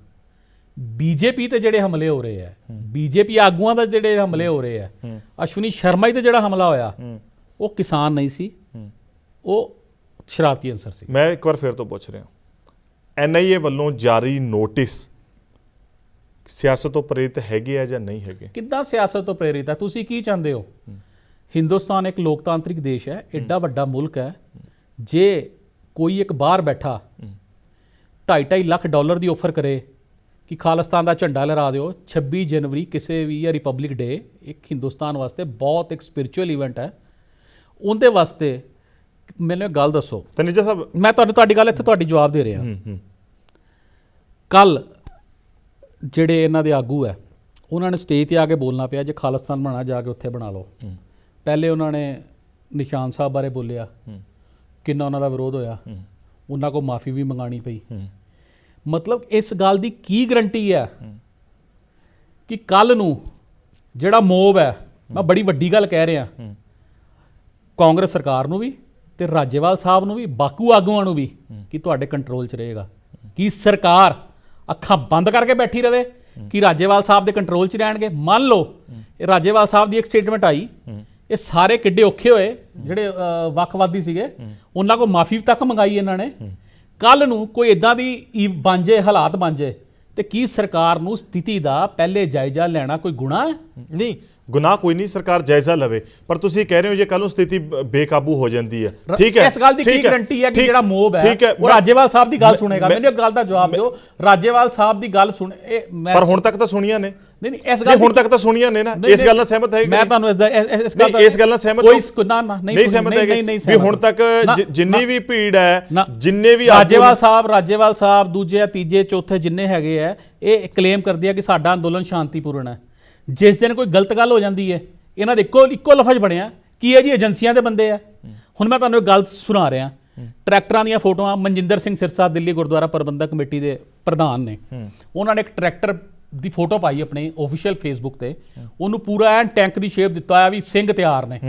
ਬੀਜੇਪੀ ਤੇ ਜਿਹੜੇ ਹਮਲੇ ਹੋ ਰਹੇ ਆ, ਬੀਜੇਪੀ ਆਗੂਆਂ ਦਾ ਜਿਹੜੇ ਹਮਲੇ ਹੋ ਰਹੇ ਆ, ਅਸ਼ਵਨੀ ਸ਼ਰਮਾ ਜੀ ਤੇ ਜਿਹੜਾ ਹਮਲਾ ਹੋਇਆ, ਉਹ ਕਿਸਾਨ ਨਹੀਂ ਸੀ, ਉਹ ਸ਼ਰਾਰਤੀ ਅਨਸਰ ਸੀ। ਮੈਂ ਇੱਕ ਵਾਰ ਫਿਰ ਤੋਂ ਪੁੱਛ ਰਿਹਾ, NIA ਵੱਲੋਂ ਜਾਰੀ ਨੋਟਿਸ ਸਿਆਸਤ ਤੋਂ ਪ੍ਰੇਰਿਤ ਹੈਗੇ ਆ ਜਾਂ ਨਹੀਂ ਹੈਗੇ? ਕਿੱਦਾਂ ਸਿਆਸਤ ਤੋਂ ਪ੍ਰੇਰਿਤ ਹੈ? ਤੁਸੀਂ ਕੀ ਚਾਹੁੰਦੇ ਹੋ? ਹਿੰਦੁਸਤਾਨ ਇੱਕ ਲੋਕਤਾਂਤਰਿਕ ਦੇਸ਼ ਹੈ, ਐਡਾ ਵੱਡਾ ਮੁਲਕ ਹੈ। ਜੇ ਕੋਈ ਇੱਕ ਬਾਹਰ ਬੈਠਾ $2.5 ਲੱਖ ਦੀ ਆਫਰ ਕਰੇ ਕਿ ਖਾਲਿਸਤਾਨ ਦਾ ਝੰਡਾ ਲਹਿਰਾ ਦਿਓ 26 ਜਨਵਰੀ ਕਿਸੇ ਵੀ ਜਾਂ ਰਿਪਬਲਿਕ ਡੇ, ਇੱਕ ਹਿੰਦੁਸਤਾਨ ਵਾਸਤੇ ਬਹੁਤ ਇੱਕ ਸਪਿਰਿਚੁਅਲ ਇਵੈਂਟ ਹੈ, ਉਹਦੇ ਵਾਸਤੇ ਮੈਨੂੰ ਇੱਕ ਗੱਲ ਦੱਸੋ। ਤਨੇਜਾ ਸਾਹਿਬ, ਮੈਂ ਤੁਹਾਡੀ ਗੱਲ ਇੱਥੇ ਤੁਹਾਡੀ ਜਵਾਬ ਦੇ ਰਿਹਾ। ਕੱਲ ਜਿਹੜੇ ਇਹਨਾਂ ਦੇ ਆਗੂ ਹੈ, ਉਹਨਾਂ ਨੇ ਸਟੇਜ 'ਤੇ ਆ ਕੇ ਬੋਲਣਾ ਪਿਆ ਜੇ ਖਾਲਿਸਤਾਨ ਬਣਾਉਣਾ ਜਾ ਕੇ ਉੱਥੇ ਬਣਾ ਲਓ। ਪਹਿਲੇ ਉਹਨਾਂ ਨੇ ਨਿਸ਼ਾਨ ਸਾਹਿਬ ਬਾਰੇ ਬੋਲਿਆ, ਕਿੰਨਾ ਉਹਨਾਂ ਦਾ ਵਿਰੋਧ ਹੋਇਆ, ਉਹਨਾਂ ਕੋਲ ਮਾਫੀ ਵੀ ਮੰਗਾਣੀ ਪਈ। ਮਤਲਬ ਇਸ ਗੱਲ ਦੀ ਕੀ ਗਰੰਟੀ ਹੈ ਕਿ ਕੱਲ ਨੂੰ ਜਿਹੜਾ ਮੋਬ ਹੈ, ਮੈਂ ਬੜੀ ਵੱਡੀ ਗੱਲ ਕਹਿ ਰਿਹਾ, ਕਾਂਗਰਸ ਸਰਕਾਰ ਨੂੰ ਵੀ ਤੇ ਰਾਜੇਵਾਲ ਸਾਹਿਬ ਨੂੰ ਵੀ, ਬਾਕੂ ਆਗੂਆਂ ਨੂੰ ਵੀ, ਕਿ ਤੁਹਾਡੇ ਕੰਟਰੋਲ 'ਚ ਰਹੇਗਾ। ਕਿ ਸਰਕਾਰ ਅੱਖਾਂ ਬੰਦ ਕਰਕੇ ਬੈਠੀ ਰਵੇ ਕਿ ਰਾਜੇਵਾਲ ਸਾਹਿਬ ਦੇ ਕੰਟਰੋਲ 'ਚ ਰਹਿਣਗੇ? ਮੰਨ ਲਓ ਇਹ ਰਾਜੇਵਾਲ ਸਾਹਿਬ ਦੀ ਇੱਕ ਸਟੇਟਮੈਂਟ ਆਈ, ਇਹ ਸਾਰੇ ਕਿੱਡੇ ਔਖੇ ਹੋਏ ਜਿਹੜੇ ਵੱਖਵਾਦੀ ਸੀਗੇ, ਉਹਨਾਂ ਕੋਲ ਮਾਫੀ ਤੱਕ ਮੰਗਾਈ ਇਹਨਾਂ ਨੇ। ਕੱਲ ਨੂੰ ਕੋਈ ਇਦਾਂ ਦੀ ਬਣ ਜੇ, ਹਾਲਾਤ ਬਣ ਜੇ, ਤੇ ਕੀ ਸਰਕਾਰ ਨੂੰ ਸਥਿਤੀ ਦਾ ਪਹਿਲੇ ਜਾਇਜ਼ਾ ਲੈਣਾ ਕੋਈ ਗੁਨਾਹ ਹੈ? ਨਹੀਂ, ਗੁਨਾਹ ਕੋਈ ਨਹੀਂ, ਸਰਕਾਰ ਜਾਇਜ਼ਾ ਲਵੇ। ਪਰ ਤੁਸੀਂ ਕਹਿ ਰਹੇ ਹੋ ਜੇ ਕੱਲ ਨੂੰ ਸਥਿਤੀ ਬੇਕਾਬੂ ਹੋ ਜਾਂਦੀ ਹੈ, ਠੀਕ ਹੈ, ਇਸ ਗੱਲ ਦੀ ਕੀ ਗਰੰਟੀ ਹੈ ਕਿ ਜਿਹੜਾ ਮੋਬ ਹੈ ਉਹ ਰਾਜੇਵਾਲ ਸਾਹਿਬ ਦੀ ਗੱਲ ਸੁਣੇਗਾ? ਮੈਨੂੰ ਇੱਕ ਗੱਲ ਦਾ ਜਵਾਬ ਦਿਓ, ਰਾਜੇਵਾਲ ਸਾਹਿਬ ਦੀ ਗੱਲ ਸੁਣ। ਪਰ ਹੁਣ ਤੱਕ ਤਾਂ ਸੁਣੀਆਂ ਨੇ। ਨਹੀਂ, ਇਸ ਗੱਲ ਹੁਣ ਤੱਕ ਤਾਂ ਸੁਣੀਆਂ ਨੇ ਨਾ, ਇਸ ਗੱਲ ਨਾਲ ਸਹਿਮਤ ਹੈ? ਮੈਂ ਤੁਹਾਨੂੰ ਇਸ ਗੱਲ ਨਾਲ ਸਹਿਮਤ ਕੋਈ ਨਹੀਂ ਸਹਿਮਤ ਹੈ ਵੀ ਹੁਣ ਤੱਕ ਜਿੰਨੀ ਵੀ ਭੀੜ ਹੈ, ਜਿੰਨੇ ਵੀ ਰਾਜੇਵਾਲ ਸਾਹਿਬ ਦੂਜੇ, ਤੀਜੇ, ਚੌਥੇ ਜਿੰਨੇ ਹੈਗੇ ਆ, ਇਹ ਕਲੇਮ ਕਰਦੇ ਆ ਕਿ ਸਾਡਾ ਅੰਦੋਲਨ ਸ਼ਾਂਤੀਪੂਰਨ ਹੈ। ਜਿਸ ਦਿਨ ਕੋਈ ਗਲਤ ਗੱਲ ਹੋ ਜਾਂਦੀ ਹੈ, ਇਹਨਾਂ ਦੇ ਇੱਕੋ ਲਫ਼ਜ਼ ਬਣਿਆ ਕਿ ਇਹ ਜੀ ਏਜੰਸੀਆਂ ਦੇ ਬੰਦੇ ਆ। ਹੁਣ ਮੈਂ ਤੁਹਾਨੂੰ ਇੱਕ ਗੱਲ ਸੁਣਾ ਰਿਹਾ, ਟਰੈਕਟਰਾਂ ਦੀਆਂ ਫੋਟੋਆਂ, ਮਨਜਿੰਦਰ ਸਿੰਘ ਸਿਰਸਾ ਦਿੱਲੀ ਗੁਰਦੁਆਰਾ ਪ੍ਰਬੰਧਕ ਕਮੇਟੀ ਦੇ ਪ੍ਰਧਾਨ ਨੇ, ਉਹਨਾਂ ਨੇ ਇੱਕ ਟਰੈਕਟਰ ਦੀ ਫੋਟੋ ਪਾਈ ਆਪਣੇ ਆਫੀਸ਼ੀਅਲ ਫੇਸਬੁੱਕ ਤੇ, ਉਹਨੂੰ ਪੂਰਾ ਐਨ ਟੈਂਕ ਦੀ ਸ਼ੇਪ ਦਿੱਤਾ ਆ ਵੀ ਸਿੰਘ ਤਿਆਰ ਨੇ।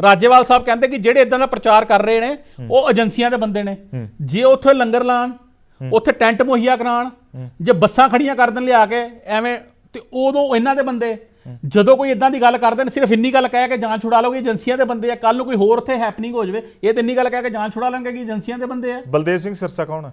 ਰਾਜੇਵਾਲ ਸਾਹਿਬ ਕਹਿੰਦੇ ਕਿ ਜਿਹੜੇ ਇਦਾਂ ਦਾ ਪ੍ਰਚਾਰ ਕਰ ਰਹੇ ਨੇ ਉਹ ਏਜੰਸੀਆਂ ਦੇ ਬੰਦੇ ਨੇ। ਜੇ ਉੱਥੇ ਲੰਗਰ ਲਾਣ, ਉੱਥੇ ਟੈਂਟ ਮੁਹੱਈਆ ਕਰਾਉਣ, ਜੇ ਬੱਸਾਂ ਖੜੀਆਂ ਕਰ ਦੇਣ ਲਿਆ ਕੇ ਐਵੇਂ, ਤੇ ਉਦੋਂ ਇਹਨਾਂ ਦੇ ਬੰਦੇ ਜਦੋਂ ਕੋਈ ਇਦਾਂ ਦੀ ਗੱਲ ਕਰਦੇ ਨੇ ਸਿਰਫ ਇੰਨੀ ਗੱਲ ਕਹਿ ਕੇ ਜਾਨ ਛੁਡਾ ਲਓਗੇ ਏਜੰਸੀਆਂ ਦੇ ਬੰਦੇ ਆ। ਕੱਲ ਨੂੰ ਕੋਈ ਹੋਰ ਉੱਥੇ ਹੈਪਨਿੰਗ ਹੋ ਜਾਵੇ, ਇਹ ਤੇ ਇੰਨੀ ਗੱਲ ਕਹਿ ਕੇ ਜਾਨ ਛੁਡਾ ਲੈਣਗੇ ਕਿ ਏਜੰਸੀਆਂ ਦੇ ਬੰਦੇ ਆ। ਬਲਦੇਵ ਸਿੰਘ ਸਿਰਸਾ ਕੌਣ ਹੈ?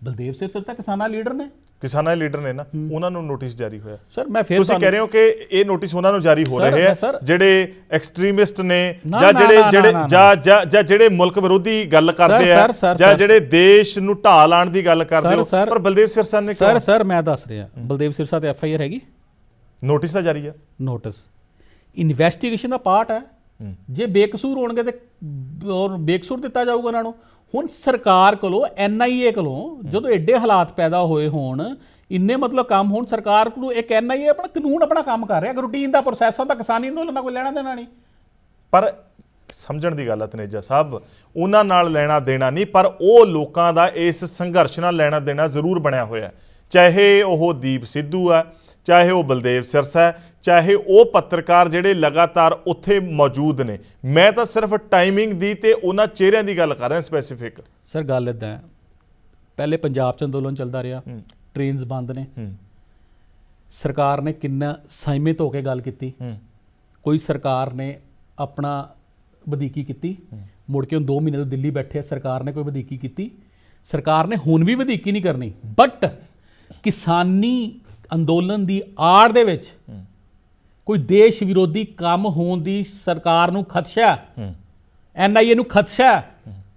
ਬਲਦੇਵ ਸਿੰਘ ਸਿਰਸਾ ਕਿਸਾਨਾਂ ਲੀਡਰ ਨੇ। ਕਿਸਾਨਾਂ ਦੇ ਲੀਡਰ ਨੇ ਨਾ, ਉਹਨਾਂ ਨੂੰ ਨੋਟਿਸ ਜਾਰੀ ਹੋਇਆ। ਸਰ ਮੈਂ ਫਿਰ ਤੁਸੀਂ ਕਹਿ ਰਹੇ ਹੋ ਕਿ ਇਹ ਨੋਟਿਸ ਉਹਨਾਂ ਨੂੰ ਜਾਰੀ ਹੋ ਰਹੇ ਆ ਜਿਹੜੇ ਐਕਸਟ੍ਰੀਮਿਸਟ ਨੇ ਜਾਂ ਜਿਹੜੇ ਮੁਲਕ ਵਿਰੋਧੀ ਗੱਲ ਕਰਦੇ ਆ ਜਾਂ ਜਿਹੜੇ ਦੇਸ਼ ਨੂੰ ਢਾਹ ਲਾਉਣ ਦੀ ਗੱਲ ਕਰਦੇ ਹੋ। ਪਰ ਬਲਦੇਵ ਸਿਰਸਾ ਨੇ ਸਰ ਮੈਂ ਦੱਸ ਰਿਹਾ, ਬਲਦੇਵ ਸਿਰਸਾ ਤੇ FIR ਹੈਗੀ, ਨੋਟਿਸ ਤਾਂ ਜਾਰੀ ਆ। ਨੋਟਿਸ ਇਨਵੈਸਟੀਗੇਸ਼ਨ ਦਾ ਪਾਰਟ ਹੈ। ਜੇ ਬੇਕਸੂਰ ਹੋਣਗੇ ਤੇ ਬੇਕਸੂਰ ਦਿੱਤਾ ਜਾਊਗਾ ਉਹਨਾਂ ਨੂੰ। ਹੁਣ ਸਰਕਾਰ ਕੋਲੋਂ NIA ਕੋਲੋਂ ਜਦੋਂ ਐਡੇ ਹਾਲਾਤ ਪੈਦਾ ਹੋਏ ਹੋਣ, ਇੰਨੇ ਮਤਲਬ ਕੰਮ ਹੋਣ, ਸਰਕਾਰ ਕੋਲੋਂ ਇੱਕ NIA ਆਪਣਾ ਕਾਨੂੰਨ ਆਪਣਾ ਕੰਮ ਕਰ ਰਿਹਾ, ਰੂਟੀਨ ਦਾ ਪ੍ਰੋਸੈਸ ਹੁੰਦਾ, ਕਿਸਾਨੀ ਅੰਦੋਲਨ ਨਾਲ ਕੋਈ ਲੈਣਾ ਦੇਣਾ ਨਹੀਂ। ਪਰ ਸਮਝਣ ਦੀ ਗੱਲ ਹੈ ਤਨੇਜਾ ਸਾਹਿਬ, ਉਹਨਾਂ ਨਾਲ ਲੈਣਾ ਦੇਣਾ ਨਹੀਂ, ਪਰ ਉਹ ਲੋਕਾਂ ਦਾ ਇਸ ਸੰਘਰਸ਼ ਨਾਲ ਲੈਣਾ ਦੇਣਾ ਜ਼ਰੂਰ ਬਣਿਆ ਹੋਇਆ। ਚਾਹੇ ਉਹ ਦੀਪ ਸਿੱਧੂ ਆ, ਚਾਹੇ ਉਹ ਬਲਦੇਵ ਸਿਰਸਾ ਹੈ, ਚਾਹੇ ਉਹ ਪੱਤਰਕਾਰ ਜਿਹੜੇ ਲਗਾਤਾਰ ਉੱਥੇ ਮੌਜੂਦ ਨੇ। ਮੈਂ ਤਾਂ ਸਿਰਫ ਟਾਈਮਿੰਗ ਦੀ ਤੇ ਉਹਨਾਂ ਚਿਹਰਿਆਂ ਦੀ ਗੱਲ ਕਰ ਰਿਹਾ ਸਪੈਸੀਫਿਕ। ਸਰ ਗੱਲ ਇੱਦਾਂ ਹੈ, ਪਹਿਲੇ ਪੰਜਾਬ 'ਚ ਅੰਦੋਲਨ ਚੱਲਦਾ ਰਿਹਾ, ਟ੍ਰੇਨਸ ਬੰਦ ਨੇ, ਸਰਕਾਰ ਨੇ ਕਿੰਨਾ ਸੰਯਮਿਤ ਹੋ ਕੇ ਗੱਲ ਕੀਤੀ। ਕੋਈ ਸਰਕਾਰ ਨੇ ਆਪਣਾ ਵਧੀਕੀ ਕੀਤੀ, ਮੁੜ ਕੇ ਹੁਣ 2 ਮਹੀਨੇ ਤੋਂ ਦਿੱਲੀ ਬੈਠੇ, ਸਰਕਾਰ ਨੇ ਕੋਈ ਵਧੀਕੀ ਕੀਤੀ? ਸਰਕਾਰ ਨੇ ਹੁਣ ਵੀ ਵਧੀਕੀ ਨਹੀਂ ਕਰਨੀ। ਬਟ ਕਿਸਾਨੀ ਅੰਦੋਲਨ ਦੀ ਆੜ ਦੇ ਵਿੱਚ ਕੋਈ ਦੇਸ਼ ਵਿਰੋਧੀ ਕੰਮ ਹੋਣ ਦੀ ਸਰਕਾਰ ਨੂੰ ਖਦਸ਼ਾ, NIA ਨੂੰ ਖਦਸ਼ਾ,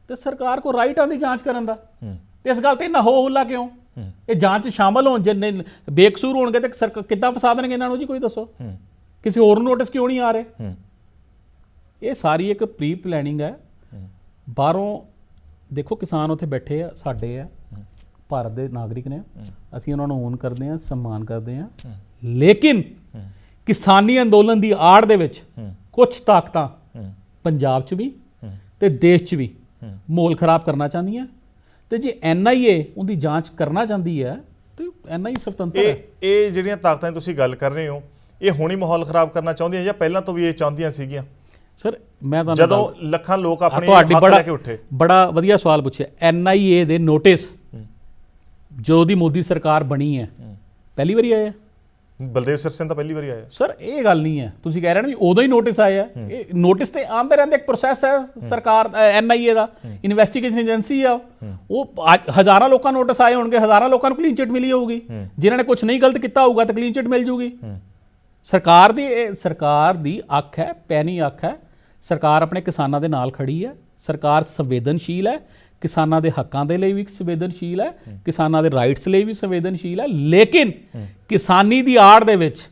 ਤੇ ਸਰਕਾਰ ਕੋ ਰਾਈਟ ਆਨ ਦੀ ਜਾਂਚ ਕਰਨ ਦਾ। ਤੇ ਇਸ ਗੱਲ ਤੇ ਨਾ ਹੋ ਹੁੱਲਾ ਕਿਉਂ? ਇਹ ਜਾਂਚ ਸ਼ਾਮਲ ਹੋਣ, ਜੇ ਬੇਕਸੂਰ ਹੋਣਗੇ ਤੇ ਕਿੱਦਾਂ ਫਸਾ ਦੇਣਗੇ ਇਹਨਾਂ ਨੂੰ ਜੀ? ਕੋਈ ਦੱਸੋ, ਕਿਸੇ ਹੋਰ ਨੂੰ ਨੋਟਿਸ ਕਿਉਂ ਨਹੀਂ ਆ ਰਹੇ? ਇਹ ਸਾਰੀ ਇੱਕ ਪ੍ਰੀ ਪਲੈਨਿੰਗ ਹੈ। ਬਾਹਰੋਂ ਦੇਖੋ ਕਿਸਾਨ ਉੱਥੇ ਬੈਠੇ ਆ, ਸਾਡੇ ਆ, ਭਾਰਤ ਦੇ ਨਾਗਰਿਕ ਨੇ, ਅਸੀਂ ਉਹਨਾਂ ਨੂੰ ਓਨ ਕਰਦੇ ਹਾਂ, ਸਨਮਾਨ ਕਰਦੇ ਹਾਂ, ਲੇਕਿਨ ਕਿਸਾਨੀ ਅੰਦੋਲਨ ਦੀ ਆੜ ਦੇ ਵਿੱਚ ਕੁਝ ਤਾਕਤਾਂ ਪੰਜਾਬ 'ਚ ਵੀ ਤੇ ਦੇਸ਼ 'ਚ ਵੀ ਮਾਹੌਲ ਖਰਾਬ ਕਰਨਾ ਚਾਹੁੰਦੀਆਂ। ਤੇ ਜੇ NIA ਉਹਦੀ ਜਾਂਚ ਕਰਨਾ ਚਾਹੁੰਦੀ ਹੈ ਤੇ NIA ਸੁਤੰਤਰ ਹੈ। ਇਹ ਜਿਹੜੀਆਂ ਤਾਕਤਾਂ ਤੁਸੀਂ ਗੱਲ ਕਰ ਰਹੇ ਹੋ, ਇਹ ਹੁਣੀ ਮਾਹੌਲ ਖਰਾਬ ਕਰਨਾ ਚਾਹੁੰਦੀਆਂ ਜਾਂ ਪਹਿਲਾਂ ਤੋਂ ਵੀ ਇਹ ਚਾਹੁੰਦੀਆਂ ਸੀਗੀਆਂ? ਸਰ ਮੈਂ ਤੁਹਾਨੂੰ ਜਦੋਂ ਲੱਖਾਂ ਲੋਕ ਆਪਣੇ ਹੱਥ ਲੈ ਕੇ ਉੱਠੇ। ਬੜਾ ਵਧੀਆ ਸਵਾਲ ਪੁੱਛਿਆ। NIA ਦੇ ਨੋਟਿਸ ਜਦੋਂ ਦੀ ਮੋਦੀ ਸਰਕਾਰ ਬਣੀ ਹੈ ਪਹਿਲੀ ਵਾਰੀ ਆਇਆ? ਬਲਦੇਵ ਸਿਰਸਾ ਤਾਂ ਪਹਿਲੀ ਵਾਰੀ ਆਇਆ। ਸਰ ਇਹ ਗੱਲ ਨਹੀਂ ਹੈ, ਤੁਸੀਂ ਕਹਿ ਰਹੇ ਨਾ ਵੀ ਉਦੋਂ ਹੀ ਨੋਟਿਸ ਆਏ ਆ। ਇਹ ਨੋਟਿਸ ਤੇ ਆਉਂਦੇ ਰਹਿੰਦੇ, ਇੱਕ ਪ੍ਰੋਸੈਸ ਹੈ ਸਰਕਾਰ NIA ਦਾ, ਇਨਵੈਸਟੀਗੇਸ਼ਨ ਏਜੰਸੀ ਆ ਉਹ। ਹਜ਼ਾਰਾਂ ਲੋਕਾਂ ਨੂੰ ਨੋਟਿਸ ਆਏ ਹੋਣਗੇ, ਹਜ਼ਾਰਾਂ ਲੋਕਾਂ ਨੂੰ ਕਲੀਨ ਚਿੱਟ ਮਿਲੀ ਹੋਊਗੀ। ਜਿਨ੍ਹਾਂ ਨੇ ਕੁਝ ਨਹੀਂ ਗਲਤ ਕੀਤਾ ਹੋਊਗਾ ਤਾਂ ਕਲੀਨ ਚਿੱਟ ਮਿਲ ਜੂਗੀ। ਸਰਕਾਰ ਦੀ ਅੱਖ ਹੈ, ਪੈਣੀ ਅੱਖ ਹੈ। ਸਰਕਾਰ ਆਪਣੇ ਕਿਸਾਨਾਂ ਦੇ ਨਾਲ ਖੜੀ ਹੈ। ਸਰਕਾਰ ਸੰਵੇਦਨਸ਼ੀਲ ਹੈ, ਕਿਸਾਨਾਂ ਦੇ ਹੱਕਾਂ ਦੇ ਲਈ ਵੀ ਸੰਵੇਦਨਸ਼ੀਲ ਹੈ, ਕਿਸਾਨਾਂ ਦੇ ਰਾਈਟਸ ਲਈ ਵੀ ਸੰਵੇਦਨਸ਼ੀਲ ਹੈ। ਲੇਕਿਨ ਕਿਸਾਨੀ ਦੀ ਆੜ ਦੇ ਵਿੱਚ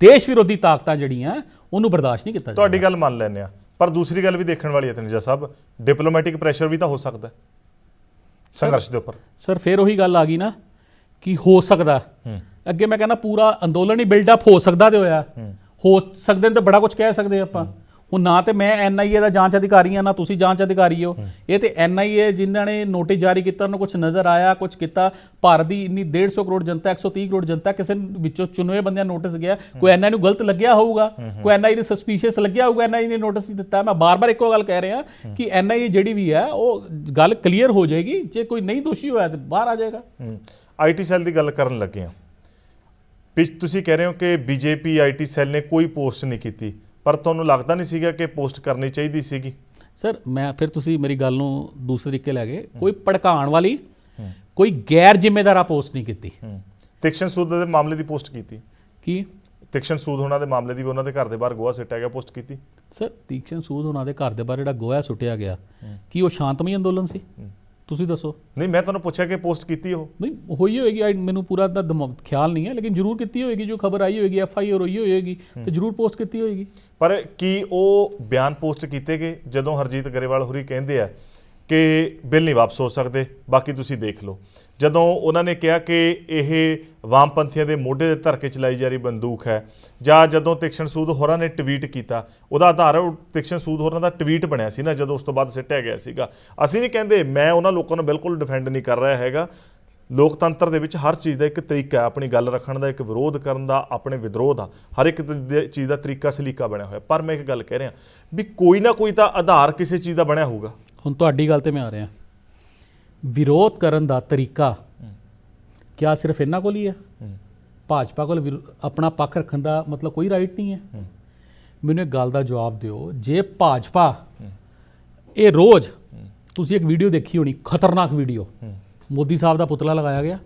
ਦੇਸ਼ ਵਿਰੋਧੀ ਤਾਕਤਾਂ ਜਿਹੜੀਆਂ ਉਹਨੂੰ ਬਰਦਾਸ਼ਤ ਨਹੀਂ ਕੀਤਾ। ਤੁਹਾਡੀ ਗੱਲ ਮੰਨ ਲੈਂਦੇ ਆ, ਪਰ ਦੂਸਰੀ ਗੱਲ ਵੀ ਦੇਖਣ ਵਾਲੀ ਹੈ ਤਨੇਜਾ ਸਾਹਿਬ, ਡਿਪਲੋਮੈਟਿਕ ਪ੍ਰੈਸ਼ਰ ਵੀ ਤਾਂ ਹੋ ਸਕਦਾ ਸੰਘਰਸ਼ ਦੇ ਉੱਪਰ। ਸਰ ਫਿਰ ਉਹੀ ਗੱਲ ਆ ਗਈ ਨਾ ਕਿ ਹੋ ਸਕਦਾ। ਅੱਗੇ ਮੈਂ ਕਹਿੰਦਾ ਪੂਰਾ ਅੰਦੋਲਨ ਹੀ ਬਿਲਡਅਪ ਹੋ ਸਕਦਾ ਤੇ ਹੋਇਆ। ਹੋ ਸਕਦੇ ਨੇ ਤਾਂ ਬੜਾ ਕੁਝ ਕਹਿ ਸਕਦੇ ਆਪਾਂ। ਹੁਣ ਨਾ ਤੇ ਮੈਂ NIA ਦਾ ਜਾਂਚ ਅਧਿਕਾਰੀ ਹਾਂ, ਨਾ ਤੁਸੀਂ ਜਾਂਚ ਅਧਿਕਾਰੀ ਹੋ। ਇਹ ਤੇ NIA ਜਿਨ੍ਹਾਂ ਨੇ ਨੋਟਿਸ ਜਾਰੀ ਕੀਤਾ ਉਹਨੂੰ ਕੁਝ ਨਜ਼ਰ ਆਇਆ, ਕੁਝ ਕੀਤਾ। ਭਾਰਤ ਦੀ ਇੰਨੀ 150 ਕਰੋੜ ਜਨਤਾ, 130 ਕਰੋੜ ਜਨਤਾ, ਕਿਸੇ ਵਿੱਚੋਂ ਚੁਣਵੇਂ ਬੰਦਿਆਂ ਨੋਟਿਸ ਗਿਆ। ਕੋਈ NIA ਨੂੰ ਗਲਤ ਲੱਗਿਆ ਹੋਊਗਾ, ਕੋਈ NIA ਨੂੰ ਸਸਪੀਸ਼ੀਅਸ ਲੱਗਿਆ ਹੋਊਗਾ, NIA ਨੇ ਨੋਟਿਸ ਦਿੱਤਾ। ਮੈਂ ਬਾਰ-ਬਾਰ ਇੱਕੋ ਗੱਲ ਕਹਿ ਰਿਹਾ ਕਿ NIA ਜਿਹੜੀ ਵੀ ਹੈ ਉਹ ਗੱਲ ਕਲੀਅਰ ਹੋ ਜਾਏਗੀ। ਜੇ ਕੋਈ ਨਹੀਂ ਦੋਸ਼ੀ ਹੋਇਆ ਤਾਂ ਬਾਹਰ ਆ ਜਾਏਗਾ। IT ਸੈੱਲ ਦੀ ਗੱਲ ਕਰਨ ਲੱਗੇ ਹਾਂ। ਤੁਸੀਂ ਕਹਿ ਰਹੇ ਹੋ ਕਿ BJP IT ਸੈੱਲ ਨੇ ਕੋਈ ਪੋਸਟ ਨਹੀਂ ਕੀਤੀ, ਪਰ ਤੁਹਾਨੂੰ ਲੱਗਦਾ ਨਹੀਂ ਸੀਗਾ ਕਿ ਪੋਸਟ ਕਰਨੀ ਚਾਹੀਦੀ ਸੀਗੀ? ਸਰ ਮੈਂ ਫਿਰ ਤੁਸੀਂ ਮੇਰੀ ਗੱਲ ਨੂੰ ਦੂਸਰੇ ਤਰੀਕੇ ਲੈ ਗਏ। ਕੋਈ ਭੜਕਾਉਣ ਵਾਲੀ, ਕੋਈ ਗੈਰ ਜ਼ਿੰਮੇਦਾਰਾ ਪੋਸਟ ਨਹੀਂ ਕੀਤੀ। ਤੀਕਸ਼ਣ ਸੂਦ ਦੇ ਮਾਮਲੇ ਦੀ ਪੋਸਟ ਕੀਤੀ। ਕੀ ਤੀਕਸ਼ਣ ਸੂਦ ਹੋਣਾ ਦੇ ਮਾਮਲੇ ਦੀ ਵੀ ਉਹਨਾਂ ਦੇ ਘਰ ਦੇ ਬਾਹਰ ਗੋਹਾ ਸੁੱਟਿਆ ਗਿਆ, ਪੋਸਟ ਕੀਤੀ? ਸਰ ਤੀਕਸ਼ਣ ਸੂਦ ਹੋਣਾ ਦੇ ਘਰ ਦੇ ਬਾਹਰ ਜਿਹੜਾ ਗੋਹਾ ਸੁੱਟਿਆ ਗਿਆ, ਕੀ ਉਹ ਸ਼ਾਂਤਮਈ ਅੰਦੋਲਨ ਸੀ? ਤੁਸੀਂ ਦੱਸੋ। ਨਹੀਂ, ਮੈਂ ਤੁਹਾਨੂੰ ਪੁੱਛਿਆ ਕਿ ਪੋਸਟ ਕੀਤੀ ਉਹ? ਨਹੀਂ ਹੋਈ ਹੋਏਗੀ, ਮੈਨੂੰ ਪੂਰਾ ਦਾ ਖਿਆਲ ਨਹੀਂ ਹੈ, ਲੇਕਿਨ ਜ਼ਰੂਰ ਕੀਤੀ ਹੋਏਗੀ। ਜੋ ਖਬਰ ਆਈ ਹੋਏਗੀ, FIR ਹੋਈ ਹੋਏਗੀ ਤੇ ਜ਼ਰੂਰ ਪੋਸਟ ਕੀਤੀ ਹੋਏਗੀ। ਪਰ ਕੀ ਉਹ ਬਿਆਨ ਪੋਸਟ ਕੀਤੇ ਗਏ ਜਦੋਂ ਹਰਜੀਤ ਗਰੇਵਾਲ ਹੋਰੀ ਕਹਿੰਦੇ ਆ ਕਿ ਬਿੱਲ ਨਹੀਂ ਵਾਪਸ ਹੋ ਸਕਦੇ, ਬਾਕੀ ਤੁਸੀਂ ਦੇਖ ਲਓ? ਜਦੋਂ ਉਹਨਾਂ ਨੇ ਕਿਹਾ ਕਿ ਇਹ ਵਾਮਪੰਥੀਆਂ ਦੇ ਮੋਢੇ ਦੇ ਧਰ ਕੇ ਚਲਾਈ ਜਾ ਰਹੀ ਬੰਦੂਕ ਹੈ, ਜਾਂ ਜਦੋਂ ਤੀਕਸ਼ਣ ਸੂਦ ਹੋਰਾਂ ਨੇ ਟਵੀਟ ਕੀਤਾ, ਉਹਦਾ ਆਧਾਰ ਤੀਕਸ਼ਣ ਸੂਦ ਹੋਰਾਂ ਦਾ ਟਵੀਟ ਬਣਿਆ ਸੀ ਨਾ, ਜਦੋਂ ਉਸ ਤੋਂ ਬਾਅਦ ਸਿੱਟਿਆ ਗਿਆ ਸੀਗਾ। ਅਸੀਂ ਨਹੀਂ ਕਹਿੰਦੇ, ਮੈਂ ਉਹਨਾਂ ਲੋਕਾਂ ਨੂੰ ਬਿਲਕੁਲ ਡਿਫੈਂਡ ਨਹੀਂ ਕਰ ਰਿਹਾ ਹੈਗਾ, ਲੋਕਤੰਤਰ ਦੇ ਵਿੱਚ ਹਰ ਚੀਜ਼ ਦਾ ਇੱਕ ਤਰੀਕਾ ਹੈ, ਆਪਣੀ ਗੱਲ ਰੱਖਣ ਦਾ, ਇੱਕ ਵਿਰੋਧ ਕਰਨ ਦਾ, ਆਪਣੇ ਵਿਦਰੋਹ ਦਾ, ਹਰ ਇੱਕ ਚੀਜ਼ ਦਾ ਤਰੀਕਾ ਸਲੀਕਾ ਬਣਿਆ ਹੋਇਆ। ਪਰ ਮੈਂ ਇੱਕ ਗੱਲ ਕਹਿ ਰਿਹਾ ਵੀ ਕੋਈ ਨਾ ਕੋਈ ਤਾਂ ਆਧਾਰ ਕਿਸੇ ਚੀਜ਼ ਦਾ ਬਣਿਆ ਹੋਊਗਾ। ਹੁਣ ਤੁਹਾਡੀ ਗੱਲ ਤੇ ਮੈਂ ਆ ਰਿਹਾ, ਵਿਰੋਧ ਕਰਨ ਦਾ ਤਰੀਕਾ ਕਿਆ ਸਿਰਫ ਇਹਨਾਂ ਕੋਲ ਹੀ ਹੈ? ਭਾਜਪਾ ਕੋਲ ਆਪਣਾ ਪੱਖ ਰੱਖਣ ਦਾ ਮਤਲਬ ਕੋਈ ਰਾਈਟ ਨਹੀਂ ਹੈ? ਮੈਨੂੰ ਇੱਕ ਗੱਲ ਦਾ ਜਵਾਬ ਦਿਓ, ਜੇ ਭਾਜਪਾ ਇਹ ਰੋਜ਼, ਤੁਸੀਂ ਇੱਕ ਵੀਡੀਓ ਦੇਖੀ ਹੋਣੀ, ਖਤਰਨਾਕ ਵੀਡੀਓ, ਮੋਦੀ ਸਾਹਿਬ ਦਾ ਪੁਤਲਾ ਲਗਾਇਆ ਗਿਆ।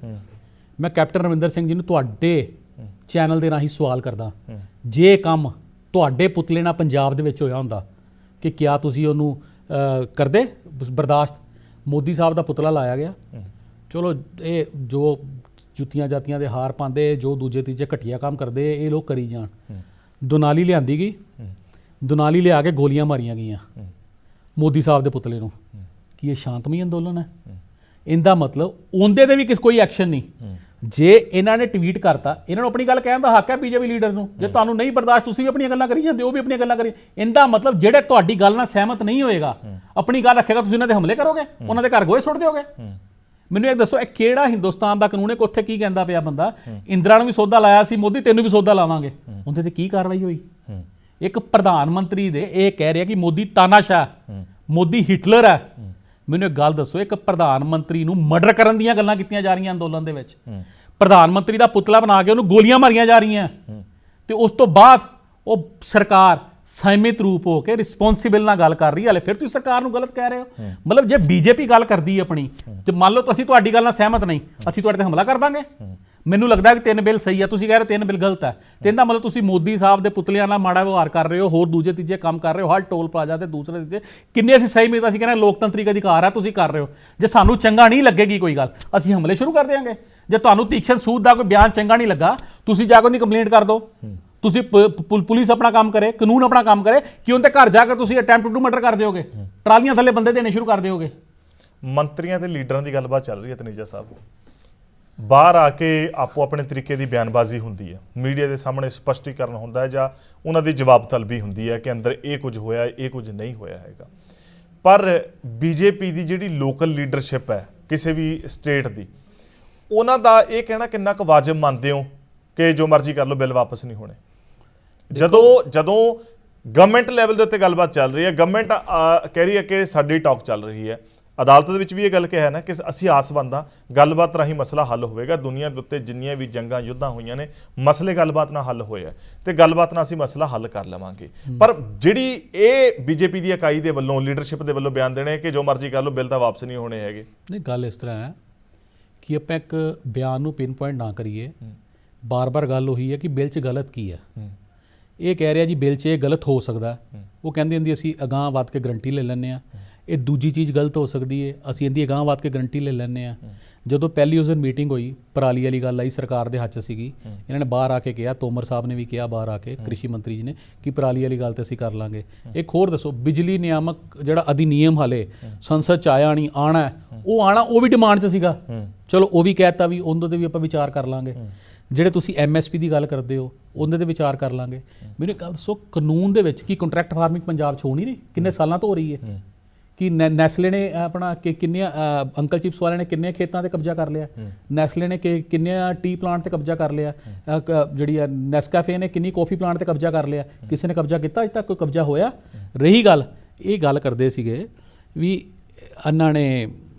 ਮੈਂ ਕੈਪਟਨ ਰਵਿੰਦਰ ਸਿੰਘ ਜੀ ਨੂੰ ਤੁਹਾਡੇ ਚੈਨਲ ਦੇ ਰਾਹੀਂ ਸਵਾਲ ਕਰਦਾ, ਜੇ ਕੰਮ ਤੁਹਾਡੇ ਪੁਤਲੇ ਨਾਲ ਪੰਜਾਬ ਦੇ ਵਿੱਚ ਹੋਇਆ ਹੁੰਦਾ ਕਿ ਕਿਆ ਤੁਸੀਂ ਉਹਨੂੰ ਕਰਦੇ ਬਰਦਾਸ਼ਤ? ਮੋਦੀ ਸਾਹਿਬ ਦਾ ਪੁਤਲਾ ਲਾਇਆ ਗਿਆ, ਚਲੋ ਇਹ ਜੋ ਜੁੱਤੀਆਂ ਜਾਤੀਆਂ ਦੇ ਹਾਰ ਪਾਉਂਦੇ, ਜੋ ਦੂਜੇ ਤੀਜੇ ਘਟੀਆ ਕੰਮ ਕਰਦੇ, ਇਹ ਲੋਕ ਕਰੀ ਜਾਣ। ਦੁਨਾਲੀ ਲਿਆਂਦੀ ਗਈ, ਦੁਨਾਲੀ ਲਿਆ ਕੇ ਗੋਲੀਆਂ ਮਾਰੀਆਂ ਗਈਆਂ ਮੋਦੀ ਸਾਹਿਬ ਦੇ ਪੁਤਲੇ ਨੂੰ। ਕੀ ਇਹ ਸ਼ਾਂਤਮਈ ਅੰਦੋਲਨ ਹੈ? ਇਹਦਾ ਮਤਲਬ ਉਹਦੇ ਤੇ ਵੀ ਕੋਈ ਐਕਸ਼ਨ ਨਹੀਂ। ਜੇ ਇਹਨਾਂ ਨੇ ਟਵੀਟ ਕਰਤਾ, ਇਹਨਾਂ ਨੂੰ ਆਪਣੀ ਗੱਲ ਕਹਿਣ ਦਾ ਹੱਕ ਹੈ ਬੀਜੇਪੀ ਲੀਡਰ ਨੂੰ। ਜੇ ਤੁਹਾਨੂੰ ਨਹੀਂ ਬਰਦਾਸ਼ਤ, ਤੁਸੀਂ ਵੀ ਆਪਣੀਆਂ ਗੱਲਾਂ ਕਰੀ ਜਾਂਦੇ, ਉਹ ਵੀ ਆਪਣੀਆਂ ਗੱਲਾਂ ਕਰੀ। ਇਹਦਾ ਮਤਲਬ ਜਿਹੜੇ ਤੁਹਾਡੀ ਗੱਲ ਨਾਲ ਸਹਿਮਤ ਨਹੀਂ ਹੋਏਗਾ, ਆਪਣੀ ਗੱਲ ਰੱਖੇਗਾ, ਤੁਸੀਂ ਉਹਨਾਂ ਤੇ ਹਮਲੇ ਕਰੋਗੇ, ਉਹਨਾਂ ਦੇ ਘਰ ਗੋਹੇ ਸੁੱਟ ਦਿਓਗੇ। ਮੈਨੂੰ ਇਹ ਦੱਸੋ, ਇਹ ਕਿਹੜਾ ਹਿੰਦੁਸਤਾਨ ਦਾ ਕਾਨੂੰਨ ਹੈ ਕਿ ਉੱਥੇ ਕੀ ਕਹਿੰਦਾ ਪਿਆ ਬੰਦਾ, ਇੰਦਰਾ ਨੂੰ ਵੀ ਸੌਦਾ ਲਾਇਆ ਸੀ ਮੋਦੀ, ਤੈਨੂੰ ਵੀ ਸੌਦਾ ਲਾਵਾਂਗੇ, ਉਹਦੇ ਤੇ ਕੀ ਕਾਰਵਾਈ ਹੋਈ? ਇੱਕ ਪ੍ਰਧਾਨ ਮੰਤਰੀ ਦੇ ਇਹ ਕਹਿ ਰਿਹਾ ਕਿ ਮੋਦੀ ਤਾਨਾਸ਼ਾਹ, ਮੋਦੀ ਹਿਟਲਰ ਹੈ। ਮੈਨੂੰ ਇੱਕ ਗੱਲ ਦੱਸੋ, ਇੱਕ ਪ੍ਰਧਾਨ ਮੰਤਰੀ ਨੂੰ ਮਰਡਰ ਕਰਨ ਦੀਆਂ ਗੱਲਾਂ ਕੀਤੀਆਂ ਜਾ ਰਹੀਆਂ ਅੰਦੋਲਨ ਦੇ ਵਿੱਚ, ਪ੍ਰਧਾਨ ਮੰਤਰੀ ਦਾ ਪੁਤਲਾ ਬਣਾ ਕੇ ਉਹਨੂੰ ਗੋਲੀਆਂ ਮਾਰੀਆਂ ਜਾ ਰਹੀਆਂ, ਤੇ ਉਸ ਤੋਂ ਬਾਅਦ ਉਹ ਸਰਕਾਰ ਸੰਯਮਿਤ ਰੂਪ ਹੋ ਕੇ ਰਿਸਪੌਂਸਿਬਲ ਨਾਲ ਗੱਲ ਕਰ ਰਹੀ ਹੈ। ਹਲੇ ਫਿਰ ਤੁਸੀਂ ਸਰਕਾਰ ਨੂੰ ਗਲਤ ਕਹਿ ਰਹੇ ਹੋ। ਮਤਲਬ ਜੇ ਬੀਜੇਪੀ ਗੱਲ ਕਰਦੀ ਹੈ ਆਪਣੀ, ਤੇ ਮੰਨ ਲਓ ਅਸੀਂ ਤੁਹਾਡੀ ਗੱਲ ਨਾਲ ਸਹਿਮਤ ਨਹੀਂ, ਅਸੀਂ ਤੁਹਾਡੇ ਤੇ ਹਮਲਾ ਕਰ ਦਾਂਗੇ। ਮੈਨੂੰ ਲੱਗਦਾ ਕਿ 3 ਬਿੱਲ ਸਹੀ ਹੈ, ਤੁਸੀਂ ਕਹਿ ਰਹੇ ਹੋ 3 ਬਿੱਲ ਗਲਤ ਹੈ। ਤੇ ਇਹਦਾ ਮਤਲਬ ਤੁਸੀਂ ਮੋਦੀ ਸਾਹਿਬ ਦੇ ਪੁਤਲਿਆਂ ਨਾਲ ਮਾੜਾ ਵਿਵਹਾਰ ਕਰ ਰਹੇ ਹੋ, ਹੋਰ ਦੂਜੇ ਤੀਜੇ ਕੰਮ ਕਰ ਰਹੇ ਹੋ, ਹਰ ਟੋਲ ਪਲਾਜ਼ਾ ਤੇ ਦੂਸਰੇ ਤੀਜੇ। ਕਿੰਨੇ ਅਸੀਂ ਸਹੀ ਮਿਲਦਾ, ਅਸੀਂ ਕਹਿੰਦੇ ਲੋਕਤੰਤਰਿਕ ਅਧਿਕਾਰ ਹੈ, ਤੁਸੀਂ ਕਰ ਰਹੇ ਹੋ। ਜੇ ਸਾਨੂੰ ਚੰਗਾ ਨਹੀਂ ਲੱਗੇਗੀ ਕੋਈ ਗੱਲ, ਅਸੀਂ ਹਮਲੇ ਸ਼ੁਰੂ ਕਰ ਦੇਵਾਂਗੇ। ਜੇ ਤੁਹਾਨੂੰ ਤੀਕਸ਼ਣ ਸੂਦ ਦਾ ਕੋਈ ਬਿਆਨ ਚੰਗਾ ਨਹੀਂ ਲੱਗਾ, ਤੁਸੀਂ ਜਾ ਕੇ ਉਹਦੀ ਕੰਪਲੇਂਟ ਕਰ ਦਿਓ। ਤੁਸੀਂ ਪੁਲਿਸ ਆਪਣਾ ਕੰਮ ਕਰੇ, ਕਾਨੂੰਨ ਆਪਣਾ ਕੰਮ ਕਰੇ, ਕਿ ਉਹਦੇ ਘਰ ਜਾ ਕੇ ਤੁਸੀਂ ਅਟੈਂਪਟ ਟੂ ਮਰਡਰ ਕਰ ਦਿਓਗੇ, ਟਰਾਲੀਆਂ ਥੱਲੇ ਬੰਦੇ ਦੇਣੇ ਸ਼ੁਰੂ ਕਰ ਦਿਓਗੇ। ਮੰਤਰੀਆਂ ਤੇ ਲੀਡਰਾਂ ਦੀ ਗੱਲਬਾਤ ਚੱਲ ਰਹੀ ਹੈ ਤਨੇਜਾ ਸਾਹਿਬ, ਬਾਹਰ ਆ ਕੇ ਆਪੋ ਆਪਣੇ ਤਰੀਕੇ ਦੀ ਬਿਆਨਬਾਜ਼ੀ ਹੁੰਦੀ ਹੈ, ਮੀਡੀਆ ਦੇ ਸਾਹਮਣੇ ਸਪਸ਼ਟੀਕਰਨ ਹੁੰਦਾ ਹੈ ਜਾਂ ਉਹਨਾਂ ਦੀ ਜਵਾਬ ਤਲਬੀ ਹੁੰਦੀ ਹੈ ਕਿ ਅੰਦਰ ਇਹ ਕੁਝ ਹੋਇਆ, ਇਹ ਕੁਝ ਨਹੀਂ ਹੋਇਆ ਹੈਗਾ। ਪਰ ਬੀਜੇਪੀ ਦੀ ਜਿਹੜੀ ਲੋਕਲ ਲੀਡਰਸ਼ਿਪ ਹੈ ਕਿਸੇ ਵੀ ਸਟੇਟ ਦੀ, ਉਹਨਾਂ ਦਾ ਇਹ ਕਹਿਣਾ ਕਿੰਨਾ ਕੁ ਵਾਜਬ ਮੰਨਦੇ ਹੋ ਕਿ ਜੋ ਮਰਜ਼ੀ ਕਰ ਲਓ, ਬਿੱਲ ਵਾਪਸ ਨਹੀਂ ਹੋਣੇ? ਜਦੋਂ ਗਵਰਨਮੈਂਟ ਲੈਵਲ ਦੇ ਉੱਤੇ ਗੱਲਬਾਤ ਚੱਲ ਰਹੀ ਹੈ, ਗਵਰਨਮੈਂਟ ਕਹਿ ਰਹੀ ਹੈ ਕਿ ਸਾਡੀ ਟਾਕ ਚੱਲ ਰਹੀ ਹੈ, ਅਦਾਲਤ ਦੇ ਵਿੱਚ ਵੀ ਇਹ ਗੱਲ ਕਿਹਾ ਨਾ ਕਿ ਅਸੀਂ ਆਸਵੰਦ ਹਾਂ, ਗੱਲਬਾਤ ਰਾਹੀਂ ਮਸਲਾ ਹੱਲ ਹੋਵੇਗਾ। ਦੁਨੀਆ ਦੇ ਉੱਤੇ ਜਿੰਨੀਆਂ ਵੀ ਜੰਗਾਂ ਯੁੱਧਾਂ ਹੋਈਆਂ ਨੇ, ਮਸਲੇ ਗੱਲਬਾਤ ਨਾਲ ਹੱਲ ਹੋਏ ਆ, ਤੇ ਗੱਲਬਾਤ ਨਾਲ ਅਸੀਂ ਮਸਲਾ ਹੱਲ ਕਰ ਲਵਾਂਗੇ। ਪਰ ਜਿਹੜੀ ਇਹ ਬੀਜੇਪੀ ਦੀ ਇਕਾਈ ਦੇ ਵੱਲੋਂ, ਲੀਡਰਸ਼ਿਪ ਦੇ ਵੱਲੋਂ ਬਿਆਨ ਦੇਣੇ ਕਿ ਜੋ ਮਰਜ਼ੀ ਕਰ ਲਓ, ਬਿੱਲ ਤਾਂ ਵਾਪਸ ਨਹੀਂ ਹੋਣੇ ਹੈਗੇ। ਨਹੀਂ, ਗੱਲ ਇਸ ਤਰ੍ਹਾਂ ਹੈ ਕਿ ਆਪਾਂ ਇੱਕ ਬਿਆਨ ਨੂੰ ਪਿਨ ਪੁਆਇੰਟ ਨਾ ਕਰੀਏ। ਬਾਰ-ਬਾਰ ਗੱਲ ਉਹੀ ਹੈ ਕਿ ਬਿੱਲ 'ਚ ਗਲਤ ਕੀ ਹੈ। ਇਹ ਕਹਿ ਰਿਹਾ ਜੀ ਬਿੱਲ 'ਚ ਇਹ ਗਲਤ ਹੋ ਸਕਦਾ, ਉਹ ਕਹਿੰਦੀ ਹੁੰਦੀ ਅਸੀਂ ਅਗਾਂਹ ਵੱਧ ਕੇ ਗਰੰਟੀ ਲੈ ਲੈਂਦੇ ਹਾਂ। ਇਹ ਦੂਜੀ ਚੀਜ਼ ਗਲਤ ਹੋ ਸਕਦੀ ਹੈ, ਅਸੀਂ ਇਹਦੀ ਅਗਾਂਹ ਵੱਧ ਕੇ ਗਰੰਟੀ ਲੈ ਲੈਂਦੇ ਹਾਂ। ਜਦੋਂ ਪਹਿਲੀ ਉਸ ਦਿਨ ਮੀਟਿੰਗ ਹੋਈ, ਪਰਾਲੀ ਵਾਲੀ ਗੱਲ ਆਈ, ਸਰਕਾਰ ਦੇ ਹੱਥ 'ਚ ਸੀਗੀ, ਇਹਨਾਂ ਨੇ ਬਾਹਰ ਆ ਕੇ ਕਿਹਾ, ਤੋਮਰ ਸਾਹਿਬ ਨੇ ਵੀ ਕਿਹਾ ਬਾਹਰ ਆ ਕੇ, ਕ੍ਰਿਸ਼ੀ ਮੰਤਰੀ ਜੀ ਨੇ, ਕਿ ਪਰਾਲੀ ਵਾਲੀ ਗੱਲ ਤੇ ਅਸੀਂ ਕਰ ਲਾਂਗੇ। ਇੱਕ ਹੋਰ ਦੱਸੋ, ਬਿਜਲੀ ਨਿਆਮਕ ਜਿਹੜਾ ਅਧਿਨਿਯਮ ਹਾਲੇ ਸੰਸਦ 'ਚ ਆਇਆ ਨਹੀਂ, ਆਉਣਾ, ਉਹ ਵੀ ਡਿਮਾਂਡ 'ਚ ਸੀਗਾ। ਚਲੋ ਉਹ ਵੀ ਕਹਿਤਾ ਵੀ ਉਹਦੇ ਤੇ ਵੀ ਆਪਾਂ ਵਿਚਾਰ ਕਰ ਲਾਂਗੇ। ਜਿਹੜੇ ਤੁਸੀਂ MSP ਦੀ ਗੱਲ ਕਰਦੇ ਹੋ, ਉਹਦੇ ਤੇ ਵਿਚਾਰ ਕਰ ਲਾਂਗੇ। ਮੈਨੂੰ ਇੱਕ ਗੱਲ ਦੱਸੋ, ਕਾਨੂੰਨ ਦੇ ਵਿੱਚ ਕੀ ਕੰਟਰੈਕਟ ਫਾਰਮਿੰਗ ਪੰਜਾਬ 'ਚ ਹੋ ਨਹੀਂ ਰਹੀ? ਕਿੰਨੇ ਸਾਲਾਂ ਤੋਂ ਹੋ ਰਹੀ ਹੈ? ਕਿ ਨੈਸਲੇ ਨੇ ਆਪਣਾ ਕਿੰਨੇ ਅੰਕਲ ਚਿਪਸ ਵਾਲਿਆਂ ਨੇ ਕਿੰਨੇ ਖੇਤਾਂ ਤੇ ਕਬਜ਼ਾ ਕਰ ਲਿਆ? ਨੈਸਲੇ ਨੇ ਕਿੰਨੇ ਟੀ ਪਲਾਂਟ ਤੇ ਕਬਜ਼ਾ ਕਰ ਲਿਆ? ਜਿਹੜੀ ਨੈਸਕੈਫੇ ਨੇ ਕਿੰਨੀ ਕਾਫੀ ਪਲਾਂਟ ਤੇ ਕਬਜ਼ਾ ਕਰ ਲਿਆ? ਕਿਸੇ ਨੇ ਕਬਜ਼ਾ ਕੀਤਾ? ਅਜੇ ਤੱਕ ਕੋਈ ਕਬਜ਼ਾ ਹੋਇਆ? ਰਹੀ ਗੱਲ, ਇਹ ਗੱਲ ਕਰਦੇ ਸੀਗੇ ਵੀ ਇਹਨਾਂ ਨੇ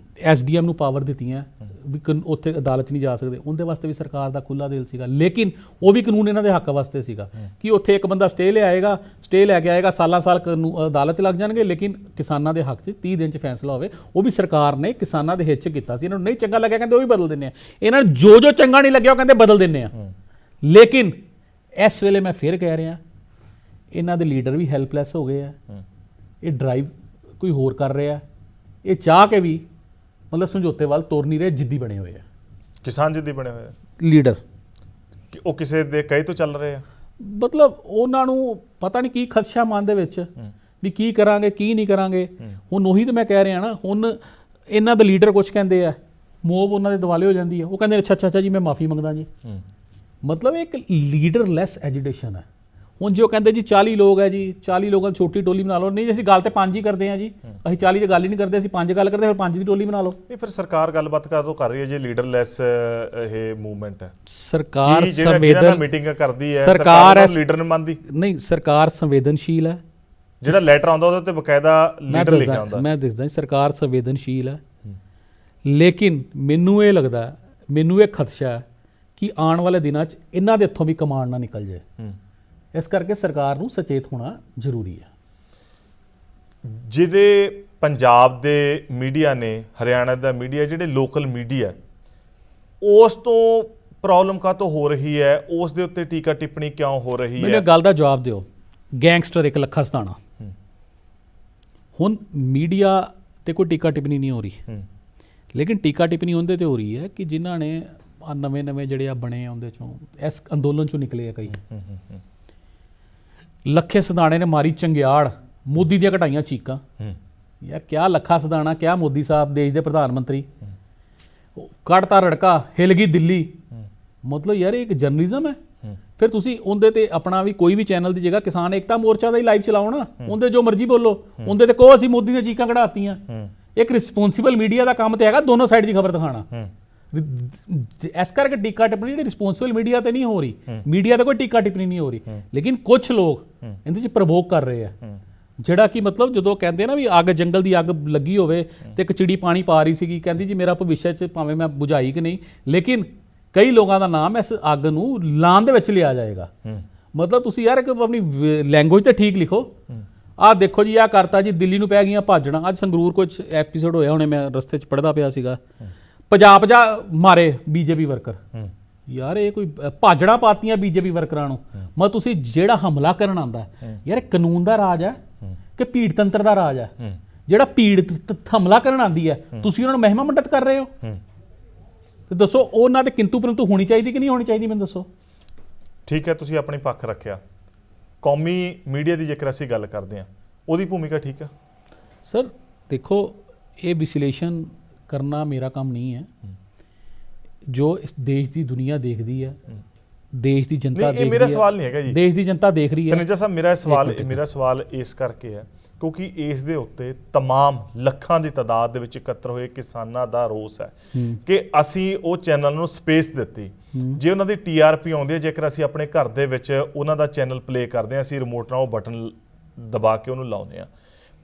SDM ਨੂੰ ਪਾਵਰ ਦਿੱਤੀਆਂ ਵੀ ਉੱਥੇ ਅਦਾਲਤ ਨਹੀਂ ਜਾ ਸਕਦੇ, ਉਹਦੇ ਵਾਸਤੇ ਵੀ ਸਰਕਾਰ ਦਾ ਖੁੱਲ੍ਹਾ ਦਿਲ ਸੀਗਾ। ਲੇਕਿਨ ਉਹ ਵੀ ਕਾਨੂੰਨ ਇਹਨਾਂ ਦੇ ਹੱਕ ਵਾਸਤੇ ਸੀਗਾ ਕਿ ਉੱਥੇ ਇੱਕ ਬੰਦਾ ਸਟੇ ਲਿਆਏਗਾ, ਸਟੇ ਲੈ ਕੇ ਆਏਗਾ, ਸਾਲਾਂ ਸਾਲ ਅਦਾਲਤ 'ਚ ਲੱਗ ਜਾਣਗੇ, ਲੇਕਿਨ ਕਿਸਾਨਾਂ ਦੇ ਹੱਕ 'ਚ 30 ਦਿਨ 'ਚ ਫੈਸਲਾ ਹੋਵੇ। ਉਹ ਵੀ ਸਰਕਾਰ ਨੇ ਕਿਸਾਨਾਂ ਦੇ ਹਿੱਤ 'ਚ ਕੀਤਾ ਸੀ। ਇਹਨਾਂ ਨੂੰ ਨਹੀਂ ਚੰਗਾ ਲੱਗਿਆ, ਕਹਿੰਦੇ ਉਹ ਵੀ ਬਦਲ ਦਿੰਦੇ ਆ। ਇਹਨਾਂ ਨੂੰ ਜੋ ਚੰਗਾ ਨਹੀਂ ਲੱਗਿਆ ਉਹ ਕਹਿੰਦੇ ਬਦਲ ਦਿੰਦੇ ਆ। ਲੇਕਿਨ ਇਸ ਵੇਲੇ ਮੈਂ ਫਿਰ ਕਹਿ ਰਿਹਾ, ਇਹਨਾਂ ਦੇ ਲੀਡਰ ਵੀ ਹੈਲਪਲੈਸ ਹੋ ਗਏ ਆ। ਇਹ ਡਰਾਈਵ ਕੋਈ ਹੋਰ ਕਰ ਰਿਹਾ, ਇਹ ਚਾਹ ਕੇ ਵੀ ਮਤਲਬ ਸਮਝੌਤੇ ਵੱਲ ਤੁਰ ਨਹੀਂ ਰਹੇ, ਜਿੱਦੀ ਬਣੇ ਹੋਏ ਆ। ਕਿਸਾਨ ਜਿੱਦੀ ਬਣੇ ਹੋਏ ਆ ਲੀਡਰ, ਉਹ ਕਿਸੇ ਦੇ ਕਹੇ ਤੋਂ ਚੱਲ ਰਹੇ ਆ। ਮਤਲਬ ਉਹਨਾਂ ਨੂੰ ਪਤਾ ਨਹੀਂ ਕੀ ਖਦਸ਼ਾ ਮਨ ਦੇ ਵਿੱਚ ਵੀ ਕੀ ਕਰਾਂਗੇ ਕੀ ਨਹੀਂ ਕਰਾਂਗੇ। ਹੁਣ ਉਹੀ ਤਾਂ ਮੈਂ ਕਹਿ ਰਿਹਾ ਨਾ, ਹੁਣ ਇਹਨਾਂ ਦੇ ਲੀਡਰ ਕੁਝ ਕਹਿੰਦੇ ਆ, ਮੋਬ ਉਹਨਾਂ ਦੇ ਦਿਵਾਲੇ ਹੋ ਜਾਂਦੀ ਹੈ, ਉਹ ਕਹਿੰਦੇ ਅੱਛਾ ਜੀ ਮੈਂ ਮਾਫੀ ਮੰਗਦਾ ਜੀ। ਮਤਲਬ ਇੱਕ ਲੀਡਰਲੈਸ ਐਜੀਟੇਸ਼ਨ ਹੈ। ਹੁਣ ਜੇ ਉਹ ਕਹਿੰਦੇ ਜੀ 40 ਲੋਕ ਹੈ ਜੀ 40 ਲੋਕਾਂ ਦੀ ਛੋਟੀ ਟੋਲੀ ਬਣਾ ਲਓ, ਨਹੀਂ ਜੀ ਅਸੀਂ ਗੱਲ ਤੇ 5 ਹੀ ਕਰਦੇ ਹਾਂ ਜੀ, ਅਸੀਂ 40 ਦੀ ਗੱਲ ਹੀ ਨਹੀਂ ਕਰਦੇ, ਅਸੀਂ 5 ਗੱਲ ਕਰਦੇ, ਫਿਰ 5 ਦੀ ਟੋਲੀ ਬਣਾ ਲਓ। ਨਹੀਂ ਫਿਰ ਸਰਕਾਰ ਗੱਲਬਾਤ ਕਰ ਰਹੀ ਹੈ ਜੀ, ਲੀਡਰਲੈਸ ਇਹ ਮੂਵਮੈਂਟ ਹੈ। ਸਰਕਾਰ ਸੰਵੇਦਨ ਮੀਟਿੰਗ ਕਰਦੀ ਹੈ, ਸਰਕਾਰ ਲੀਡਰ ਨੂੰ ਮੰਨਦੀ ਨਹੀਂ, ਸਰਕਾਰ ਸੰਵੇਦਨਸ਼ੀਲ ਹੈ। ਜਿਹੜਾ ਲੈਟਰ ਆਉਂਦਾ ਉਹਦੇ ਤੇ ਬਕਾਇਦਾ ਲੀਡਰ ਲਿਖਿਆ ਹੁੰਦਾ। ਮੈਂ ਦੱਸਦਾ ਸਰਕਾਰ ਸੰਵੇਦਨਸ਼ੀਲ ਹੈ, ਲੇਕਿਨ ਮੈਨੂੰ ਇਹ ਲੱਗਦਾ, ਮੈਨੂੰ ਇਹ ਖਦਸ਼ਾ ਹੈ ਕਿ ਆਉਣ ਵਾਲੇ ਦਿਨਾਂ 'ਚ ਇਹਨਾਂ ਦੇ ਹੱਥੋਂ ਵੀ ਕਮਾਂਡ ਨਾ ਨਿਕਲ ਜਾਏ। ਇਸ ਕਰਕੇ ਸਰਕਾਰ ਨੂੰ ਸਚੇਤ ਹੋਣਾ ਜ਼ਰੂਰੀ ਹੈ। ਜਿਹੜੇ ਪੰਜਾਬ ਦੇ ਮੀਡੀਆ ਨੇ, ਹਰਿਆਣਾ ਦਾ ਮੀਡੀਆ, ਜਿਹੜੇ ਲੋਕਲ ਮੀਡੀਆ, ਉਸ ਤੋਂ ਪ੍ਰੋਬਲਮ ਕਾਹਤੋਂ ਹੋ ਰਹੀ ਹੈ? ਉਸ ਦੇ ਉੱਤੇ ਟੀਕਾ ਟਿੱਪਣੀ ਕਿਉਂ ਹੋ ਰਹੀ ਹੈ? ਮੈਨੂੰ ਇੱਕ ਗੱਲ ਦਾ ਜਵਾਬ ਦਿਓ। ਗੈਂਗਸਟਰ ਇੱਕ ਲੱਖਾ ਸਤਾਣਾ, ਹੁਣ ਮੀਡੀਆ ਤੇ ਕੋਈ ਟੀਕਾ ਟਿੱਪਣੀ ਨਹੀਂ ਹੋ ਰਹੀ, ਲੇਕਿਨ ਟੀਕਾ ਟਿੱਪਣੀ ਉਹਦੇ ਤੇ ਹੋ ਰਹੀ ਹੈ ਕਿ ਜਿਨ੍ਹਾਂ ਨੇ ਨਵੇਂ ਜਿਹੜੇ ਆ ਬਣੇ ਆ ਉਹਦੇ ਚੋਂ, ਇਸ ਅੰਦੋਲਨ ਚੋਂ ਨਿਕਲੇ ਆ ਕਈ। ਲੱਖੇ ਸਦਾਣੇ ਨੇ ਮਾਰੀ ਚੰਗਿਆੜ, ਮੋਦੀ ਦੀਆਂ ਘਟਾਈਆਂ ਚੀਕਾਂ। ਯਾਰ ਕਿਆ ਲੱਖਾ ਸਦਾਣਾ, ਕਿਆ ਮੋਦੀ ਸਾਹਿਬ ਦੇਸ਼ ਦੇ ਪ੍ਰਧਾਨ ਮੰਤਰੀ, ਕੱਢਤਾ ਰੜਕਾ, ਹਿਲ ਗਈ ਦਿੱਲੀ। ਮਤਲਬ ਯਾਰ ਇਹ ਇੱਕ ਜਰਨਲਿਜ਼ਮ ਹੈ। ਫਿਰ ਤੁਸੀਂ ਉਹਦੇ ਤੇ ਆਪਣਾ ਵੀ ਕੋਈ ਵੀ ਚੈਨਲ ਦੀ ਜਗ੍ਹਾ ਕਿਸਾਨ ਏਕਤਾ ਮੋਰਚਾ ਦਾ ਹੀ ਲਾਈਵ ਚਲਾਓ ਨਾ, ਉਹਦੇ ਜੋ ਮਰਜ਼ੀ ਬੋਲੋ, ਉਹਦੇ ਤੇ ਕਹੋ ਅਸੀਂ ਮੋਦੀ ਦੀਆਂ ਚੀਕਾਂ ਕਢਾਤੀਆਂ। ਇੱਕ ਰਿਸਪੌਂਸਿਬਲ ਮੀਡੀਆ ਦਾ ਕੰਮ ਤੇ ਹੈਗਾ ਦੋਨੋਂ ਸਾਈਡ ਦੀ ਖਬਰ ਦਿਖਾਉਣਾ। ਇਸ ਕਰਕੇ ਟੀਕਾ ਟਿੱਪਣੀ ਜਿਹੜੀ ਰਿਸਪੌਂਸਿਬਲ ਮੀਡੀਆ ਤੇ ਨਹੀਂ ਹੋ ਰਹੀ, ਮੀਡੀਆ ਤੇ ਕੋਈ ਟੀਕਾ ਟਿੱਪਣੀ ਨਹੀਂ ਹੋ ਰਹੀ, ਲੇਕਿਨ ਕੁਝ ਲੋਕ ਇਹਦੇ 'ਚ ਪ੍ਰਵੋਕ ਕਰ ਰਹੇ ਆ। ਜਿਹੜਾ ਕਿ ਮਤਲਬ ਜਦੋਂ ਕਹਿੰਦੇ ਨਾ ਵੀ ਅੱਗ, ਜੰਗਲ ਦੀ ਅੱਗ ਲੱਗੀ ਹੋਵੇ ਤੇ ਇੱਕ ਚਿੜੀ ਪਾਣੀ ਪਾ ਰਹੀ ਸੀਗੀ, ਕਹਿੰਦੀ ਜੀ ਮੇਰਾ ਭਵਿੱਖ 'ਚ ਭਾਵੇਂ ਮੈਂ ਬੁਝਾਈ ਕਿ ਨਹੀਂ, ਲੇਕਿਨ ਕਈ ਲੋਕਾਂ ਦਾ ਨਾਮ ਇਸ ਅੱਗ ਨੂੰ ਲਾਉਣ ਦੇ ਵਿੱਚ ਲਿਆ ਜਾਏਗਾ। ਮਤਲਬ ਤੁਸੀਂ ਯਾਰ ਇੱਕ ਆਪਣੀ ਲੈਂਗੁਏਜ ਤੇ ਠੀਕ ਲਿਖੋ। ਆਹ ਦੇਖੋ ਜੀ, ਆਹ ਕਰਤਾ ਜੀ, ਦਿੱਲੀ ਨੂੰ ਪੈ ਗਈਆਂ ਭਾਜਣਾ। ਅੱਜ ਸੰਗਰੂਰ ਕੁਝ ਐਪੀਸੋਡ ਹੋਇਆ ਹੁਣੇ, ਮੈਂ ਰਸਤੇ 'ਚ ਪੜ੍ਹਦਾ ਪਿਆ ਸੀਗਾ, 50 ਮਾਰੇ ਬੀਜੇਪੀ ਵਰਕਰ। ਯਾਰ ਇਹ ਕੋਈ ਭਾਜੜਾ ਪਾਤੀਆਂ ਬੀਜੇਪੀ ਵਰਕਰਾਂ ਨੂੰ। ਮਤਲਬ ਤੁਸੀਂ ਜਿਹੜਾ ਹਮਲਾ ਕਰਨ ਆਉਂਦਾ, ਯਾਰ ਇਹ ਕਾਨੂੰਨ ਦਾ ਰਾਜ ਹੈ ਕਿ ਭੀੜ ਤੰਤਰ ਦਾ ਰਾਜ ਹੈ? ਜਿਹੜਾ ਭੀੜ ਹਮਲਾ ਕਰਨ ਆਉਂਦੀ ਹੈ, ਤੁਸੀਂ ਉਹਨਾਂ ਨੂੰ ਮਹਿਮਾ ਮੰਡਤ ਕਰ ਰਹੇ ਹੋ। ਤੇ ਦੱਸੋ ਉਹਨਾਂ ਦੇ ਕਿੰਤੂ ਪਰੰਤੂ ਹੋਣੀ ਚਾਹੀਦੀ ਕਿ ਨਹੀਂ ਹੋਣੀ ਚਾਹੀਦੀ, ਮੈਨੂੰ ਦੱਸੋ। ਠੀਕ ਹੈ, ਤੁਸੀਂ ਆਪਣੀ ਪੱਖ ਰੱਖਿਆ। ਕੌਮੀ ਮੀਡੀਆ ਦੀ ਜੇਕਰ ਅਸੀਂ ਗੱਲ ਕਰਦੇ ਹਾਂ, ਉਹਦੀ ਭੂਮਿਕਾ ਠੀਕ ਹੈ? ਸਰ ਦੇਖੋ, ਇਹ ਵਿਸ਼ਲੇਸ਼ਣ ਕਰਨਾ ਮੇਰਾ ਕੰਮ ਨਹੀਂ ਹੈ। ਜੋ ਇਸ ਦੇਸ਼ ਦੀ ਦੁਨੀਆ ਦੇਖਦੀ ਹੈ, ਦੇਸ਼ ਦੀ ਜਨਤਾ ਦੇਖਦੀ ਹੈ। ਮੇਰਾ ਸਵਾਲ ਨਹੀਂ ਹੈਗਾ ਜੀ, ਦੇਸ਼ ਦੀ ਜਨਤਾ ਦੇਖ ਰਹੀ ਹੈ। ਤਨੇਜਾ ਸਾਹਿਬ, ਮੇਰਾ ਸਵਾਲ ਇਸ ਕਰਕੇ ਹੈ ਕਿਉਂਕਿ ਇਸ ਦੇ ਉੱਤੇ तमाम ਲੱਖਾਂ ਦੀ ਤਾਦਾਦ ਦੇ ਵਿੱਚ ਇਕੱਤਰ ਹੋਏ ਕਿਸਾਨਾਂ ਦਾ ਰੋਸ ਹੈ ਕਿ ਅਸੀਂ ਉਹ ਚੈਨਲ ਨੂੰ ਸਪੇਸ ਦਿੱਤੀ। ਜੇ ਉਹਨਾਂ ਦੀ TRP ਆਉਂਦੀ ਹੈ, ਜੇਕਰ ਅਸੀਂ ਆਪਣੇ ਘਰ ਦੇ ਵਿੱਚ ਉਹਨਾਂ ਦਾ ਚੈਨਲ ਪਲੇ ਕਰਦੇ ਹਾਂ, ਅਸੀਂ ਰਿਮੋਟ ਨਾਲ ਉਹ ਬਟਨ ਦਬਾ ਕੇ ਉਹਨੂੰ ਲਾਉਂਦੇ ਹਾਂ,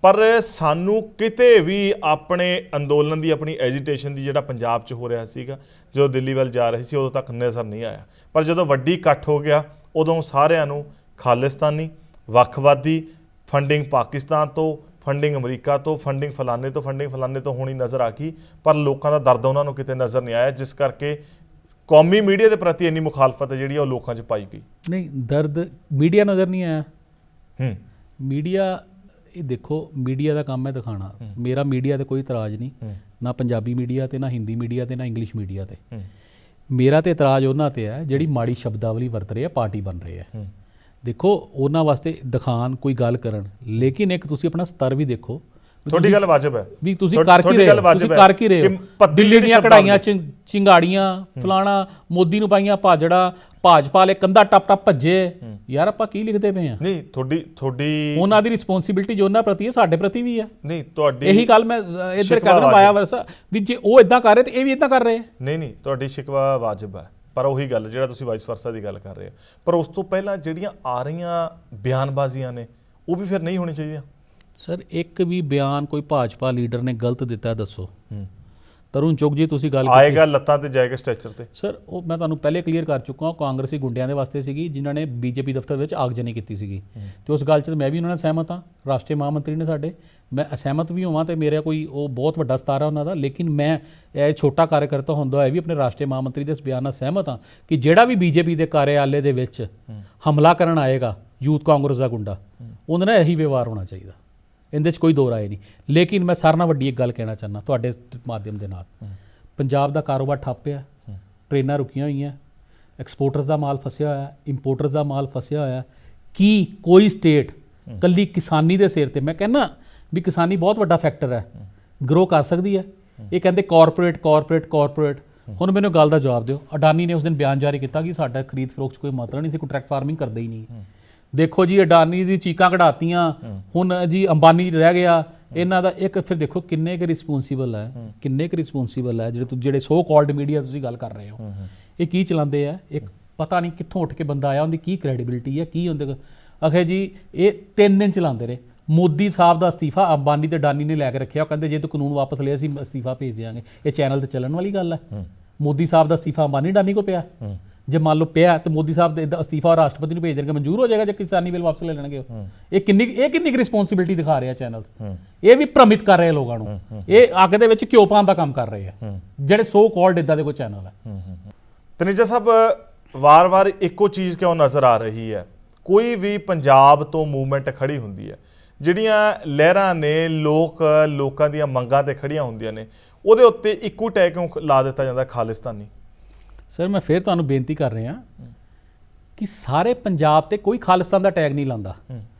ਪਰ ਸਾਨੂੰ ਕਿਤੇ ਵੀ ਆਪਣੇ ਅੰਦੋਲਨ ਦੀ, ਆਪਣੀ ਐਜੀਟੇਸ਼ਨ ਦੀ, ਜਿਹੜਾ ਪੰਜਾਬ 'ਚ ਹੋ ਰਿਹਾ ਸੀਗਾ, ਜਦੋਂ ਦਿੱਲੀ ਵੱਲ ਜਾ ਰਹੀ ਸੀ, ਉਦੋਂ ਤੱਕ ਨਜ਼ਰ ਨਹੀਂ ਆਇਆ। ਪਰ ਜਦੋਂ ਵੱਡੀ ਇਕੱਠ ਹੋ ਗਿਆ, ਉਦੋਂ ਸਾਰਿਆਂ ਨੂੰ ਖਾਲਿਸਤਾਨੀ, ਵੱਖਵਾਦੀ, ਫੰਡਿੰਗ ਪਾਕਿਸਤਾਨ ਤੋਂ, ਫੰਡਿੰਗ ਅਮਰੀਕਾ ਤੋਂ, ਫੰਡਿੰਗ ਫਲਾਣੇ ਤੋਂ ਹੋਣੀ ਨਜ਼ਰ ਆ ਗਈ। ਪਰ ਲੋਕਾਂ ਦਾ ਦਰਦ ਉਹਨਾਂ ਨੂੰ ਕਿਤੇ ਨਜ਼ਰ ਨਹੀਂ ਆਇਆ, ਜਿਸ ਕਰਕੇ ਕੌਮੀ ਮੀਡੀਆ ਦੇ ਪ੍ਰਤੀ ਇੰਨੀ ਮੁਖਾਲਫਤ ਜਿਹੜੀ ਉਹ ਲੋਕਾਂ 'ਚ ਪਾਈ ਗਈ। ਨਹੀਂ, ਦਰਦ ਮੀਡੀਆ ਨਜ਼ਰ ਨਹੀਂ ਆਇਆ। ਮੀਡੀਆ, ਇਹ ਦੇਖੋ, ਮੀਡੀਆ ਦਾ ਕੰਮ ਹੈ ਦਿਖਾਣਾ। ਮੇਰਾ ਮੀਡੀਆ ਤੇ ਕੋਈ ਇਤਰਾਜ਼ ਨਹੀਂ, ਨਾ ਪੰਜਾਬੀ ਮੀਡੀਆ ਤੇ, ਨਾ ਹਿੰਦੀ ਮੀਡੀਆ ਤੇ, ਨਾ ਇੰਗਲਿਸ਼ ਮੀਡੀਆ ਤੇ। ਮੇਰਾ ਤੇ ਇਤਰਾਜ਼ ਉਹਨਾਂ ਤੇ ਹੈ ਜਿਹੜੀ ਮਾੜੀ ਸ਼ਬਦਾਵਲੀ ਵਰਤ ਰਹੇ ਆ, ਪਾਰਟੀ ਬਣ ਰਹੇ ਆ। ਦੇਖੋ, ਉਹਨਾਂ ਵਾਸਤੇ ਦਿਖਾਣ, ਕੋਈ ਗੱਲ ਕਰਨ, ਲੇਕਿਨ ਇੱਕ ਤੁਸੀਂ ਆਪਣਾ ਸਤਰ ਵੀ ਦੇਖੋ। ਤੁਹਾਡੀ ਗੱਲ ਵਾਜਬ ਹੈ ਵੀ ਤੁਸੀਂ ਕਰ ਕੀ ਰਹੇ ਹੋ। ਦਿੱਲੀ ਦੀਆਂ ਕਢਾਈਆਂ, ਚਿੰਗਾੜੀਆਂ, ਫਲਾਣਾ, ਮੋਦੀ ਨੂੰ ਪਾਈਆਂ ਭਾਜੜਾ, ਭਾਜਪਾ ਵਾਲੇ ਕੰਧਾ ਟੱਪ ਭੱਜੇ। ਯਾਰ ਆਪਾਂ ਕੀ ਲਿਖਦੇ ਪਏ ਆ? ਨਹੀਂ, ਤੁਹਾਡੀ ਉਹਨਾਂ ਦੀ ਰਿਸਪੌਂਸਿਬਿਲਿਟੀ ਜੋ ਉਹਨਾਂ ਪ੍ਰਤੀ ਹੈ, ਸਾਡੇ ਪ੍ਰਤੀ ਵੀ ਹੈ। ਨਹੀਂ, ਤੁਹਾਡੀ ਇਹੀ ਗੱਲ ਮੈਂ ਇੱਧਰ ਕਹਿਣਾ ਪਾਇਆ ਵਰਸਾ ਵੀ ਜੇ ਉਹ ਇਦਾਂ ਕਰ ਰਹੇ ਤੇ ਇਹ ਵੀ ਇਦਾਂ ਕਰ ਰਹੇ। ਨਹੀਂ, ਤੁਹਾਡੀ ਸ਼ਿਕਵਾ ਵਾਜਬ ਹੈ, ਪਰ ਉਹੀ ਗੱਲ ਜਿਹੜਾ ਤੁਸੀਂ ਵਾਈਸ ਵਰਸਾ ਦੀ ਗੱਲ ਕਰ ਰਹੇ ਹੋ, ਪਰ ਉਸ ਤੋਂ ਪਹਿਲਾਂ ਜਿਹੜੀਆਂ ਆ ਰਹੀਆਂ ਬਿਆਨਬਾਜ਼ੀਆਂ ਨੇ, ਉਹ ਵੀ ਫਿਰ ਨਹੀਂ ਹੋਣੀ ਚਾਹੀਦੀਆਂ। ਸਰ, ਇੱਕ ਵੀ ਬਿਆਨ ਕੋਈ ਭਾਜਪਾ ਲੀਡਰ ਨੇ ਗਲਤ ਦਿੱਤਾ ਦੱਸੋ? ਤਰੁਣ ਚੁੱਗ ਜੀ, ਤੁਸੀਂ ਗੱਲ ਆਏਗਾ ਲੱਤਾਂ ਤੇ ਜਾਏਗਾ ਸਟ੍ਰੈਚਰ ਤੇ। ਸਰ, ਉਹ ਮੈਂ ਤੁਹਾਨੂੰ ਪਹਿਲੇ ਕਲੀਅਰ ਕਰ ਚੁੱਕਾ ਹਾਂ, ਕਾਂਗਰਸੀ ਗੁੰਡਿਆਂ ਦੇ ਵਾਸਤੇ ਸੀਗੀ ਜਿਨ੍ਹਾਂ ਨੇ ਬੀਜੇਪੀ ਦਫ਼ਤਰ ਵਿੱਚ ਆਗਜਨੀ ਕੀਤੀ ਸੀਗੀ, ਤੇ ਉਸ ਗੱਲ 'ਚ ਮੈਂ ਵੀ ਉਹਨਾਂ ਨਾਲ ਸਹਿਮਤ ਹਾਂ। ਰਾਸ਼ਟਰੀ ਮਹਾਮੰਤਰੀ ਨੇ ਸਾਡੇ, ਮੈਂ ਅਸਹਿਮਤ ਵੀ ਹੋਵਾਂ ਤੇ ਮੇਰਾ ਕੋਈ ਉਹ ਬਹੁਤ ਵੱਡਾ ਸਤਾਰਾ ਉਹਨਾਂ ਦਾ, ਲੇਕਿਨ ਮੈਂ ਇਹ ਛੋਟਾ ਕਾਰਜਕਰਤਾ ਹੁੰਦਾ ਹੋਇਆ ਵੀ ਆਪਣੇ ਰਾਸ਼ਟਰੀ ਮਹਾਮੰਤਰੀ ਦੇ ਇਸ ਬਿਆਨ ਨਾਲ ਸਹਿਮਤ ਹਾਂ ਕਿ ਜਿਹੜਾ ਵੀ ਬੀਜੇਪੀ ਦੇ ਕਾਰਿਆਲੇ ਦੇ ਵਿੱਚ ਹਮਲਾ ਕਰਨ ਆਏਗਾ ਯੂਥ ਕਾਂਗਰਸ ਦਾ ਗੁੰਡਾ, ਉਹਦੇ ਨਾਲ ਇਹੀ ਵਿਵਹਾਰ ਹੋਣਾ ਚਾਹੀਦਾ। ਇਹਦੇ 'ਚ ਕੋਈ ਦੋ ਰਾਏ ਨਹੀਂ। ਲੇਕਿਨ ਮੈਂ ਸਾਰਿਆਂ ਨਾਲ ਵੱਡੀ ਇੱਕ ਗੱਲ ਕਹਿਣਾ ਚਾਹੁੰਦਾ ਤੁਹਾਡੇ ਮਾਧਿਅਮ ਦੇ ਨਾਲ, ਪੰਜਾਬ ਦਾ ਕਾਰੋਬਾਰ ਠੱਪ ਆ, ਟ੍ਰੇਨਾਂ ਰੁਕੀਆਂ ਹੋਈਆਂ, ਐਕਸਪੋਰਟਰਸ ਦਾ ਮਾਲ ਫਸਿਆ ਹੋਇਆ, ਇੰਪੋਰਟਰਸ ਦਾ ਮਾਲ ਫਸਿਆ ਹੋਇਆ। ਕੀ ਕੋਈ ਸਟੇਟ ਕੱਲੀ ਕਿਸਾਨੀ ਦੇ ਸਿਰ ਤੇ, ਮੈਂ ਕਹਿੰਦਾ ਵੀ ਕਿਸਾਨੀ ਬਹੁਤ ਵੱਡਾ ਫੈਕਟਰ ਹੈ, ਗਰੋ ਕਰ ਸਕਦੀ ਹੈ? ਇਹ ਕਹਿੰਦੇ ਕਾਰਪੋਰੇਟ। ਹੁਣ ਮੈਨੂੰ ਗੱਲ ਦਾ ਜਵਾਬ ਦਿਓ। ਅਡਾਨੀ ਨੇ ਉਸ ਦਿਨ ਬਿਆਨ ਜਾਰੀ ਕੀਤਾ ਕਿ ਸਾਡਾ ਖਰੀਦ ਫਰੋਖਤ 'ਚ ਕੋਈ ਮਤਲਬ ਨਹੀਂ ਸੀ, ਕੰਟਰੈਕਟ ਫਾਰਮਿੰਗ ਕਰਦੇ ਹੀ ਨਹੀਂ। ਦੇਖੋ ਜੀ ਅਡਾਨੀ ਦੀ ਚੀਕਾਂ ਕਢਾਤੀਆਂ, ਹੁਣ ਜੀ ਅੰਬਾਨੀ ਰਹਿ ਗਿਆ ਇਹਨਾਂ ਦਾ। ਇੱਕ ਫਿਰ ਦੇਖੋ ਕਿੰਨੇ ਕੁ ਰਿਸਪੌਂਸੀਬਲ ਹੈ, ਕਿੰਨੇ ਕੁ ਰਿਸਪੌਂਸੀਬਲ ਹੈ ਜਿਹੜੇ ਸੋ ਕਾਲਡ ਮੀਡੀਆ ਤੁਸੀਂ ਗੱਲ ਕਰ ਰਹੇ ਹੋ, ਇਹ ਕੀ ਚਲਾਉਂਦੇ ਆ? ਇੱਕ ਪਤਾ ਨਹੀਂ ਕਿੱਥੋਂ ਉੱਠ ਕੇ ਬੰਦਾ ਆਇਆ, ਉਹਦੀ ਕੀ ਕ੍ਰੈਡੀਬਿਲਿਟੀ ਹੈ, ਕੀ ਹੁੰਦੇ ਅਖੇ ਜੀ ਇਹ 3 ਦਿਨ ਚਲਾਉਂਦੇ ਰਹੇ। ਮੋਦੀ ਸਾਹਿਬ ਦਾ ਅਸਤੀਫਾ ਅੰਬਾਨੀ ਤੇ ਅਡਾਨੀ ਨੇ ਲੈ ਕੇ ਰੱਖਿਆ, ਉਹ ਕਹਿੰਦੇ ਜੇ ਤੂੰ ਕਾਨੂੰਨ ਵਾਪਸ ਲਿਆ ਅਸੀਂ ਅਸਤੀਫਾ ਭੇਜ ਦਿਆਂਗੇ। ਇਹ ਚੈਨਲ ਤੇ ਚੱਲਣ ਵਾਲੀ ਗੱਲ ਹੈ? ਮੋਦੀ ਸਾਹਿਬ ਦਾ ਅਸਤੀਫਾ ਅੰਬਾਨੀ ਅਡਾਨੀ ਕੋ ਪਿਆ? ਜੇ ਮੰਨ ਲਓ ਪਿਆ ਤੇ ਮੋਦੀ ਸਾਹਿਬ ਦੇ ਅਸਤੀਫਾ ਰਾਸ਼ਟਰਪਤੀ ਨੂੰ ਭੇਜ ਦੇਣਗੇ, ਮਨਜ਼ੂਰ ਹੋ ਜਾਏਗਾ ਜੇ ਕਿਸਾਨੀ ਬਿੱਲ ਵਾਪਸ ਲੈ ਲੈਣਗੇ ਉਹ। ਇਹ ਕਿੰਨੀ ਰਿਸਪੌਂਸਿਬਿਲਿਟੀ ਦਿਖਾ ਰਹੇ ਆ ਚੈਨਲ, ਇਹ ਵੀ ਭ੍ਰਮਿਤ ਕਰ ਰਹੇ ਆ ਲੋਕਾਂ ਨੂੰ, ਇਹ ਅੱਗ ਦੇ ਵਿੱਚ ਘਿਓ ਪਾਉਣ ਦਾ ਕੰਮ ਕਰ ਰਹੇ ਆ ਜਿਹੜੇ ਸੋ ਕਾਲਡ ਇਦਾਂ ਦੇ ਕੋਈ ਚੈਨਲ ਹੈ। ਤਨੇਜਾ ਸਾਹਿਬ, ਵਾਰ-ਵਾਰ ਇੱਕੋ ਚੀਜ਼ ਕਿਉਂ ਨਜ਼ਰ ਆ ਰਹੀ ਹੈ? ਕੋਈ ਵੀ ਪੰਜਾਬ ਤੋਂ ਮੂਵਮੈਂਟ ਖੜੀ ਹੁੰਦੀ ਹੈ, ਜਿਹੜੀਆਂ ਲਹਿਰਾਂ ਨੇ ਲੋਕਾਂ ਦੀਆਂ ਮੰਗਾਂ ਤੇ ਖੜੀਆਂ ਹੁੰਦੀਆਂ ਨੇ, ਉਹਦੇ ਉੱਤੇ ਇੱਕੋ ਟੈਗ ਕਿਉਂ ਲਾ ਦਿੱਤਾ ਜਾਂਦਾ ਖਾਲਿਸਤਾਨੀ? ਸਰ ਮੈਂ ਫਿਰ ਤੁਹਾਨੂੰ ਬੇਨਤੀ ਕਰ ਰਿਹਾ ਕਿ ਸਾਰੇ ਪੰਜਾਬ ਤੇ ਕੋਈ ਖਾਲਿਸਤਾਨ ਦਾ ਟੈਗ ਨਹੀਂ ਲਾਉਂਦਾ,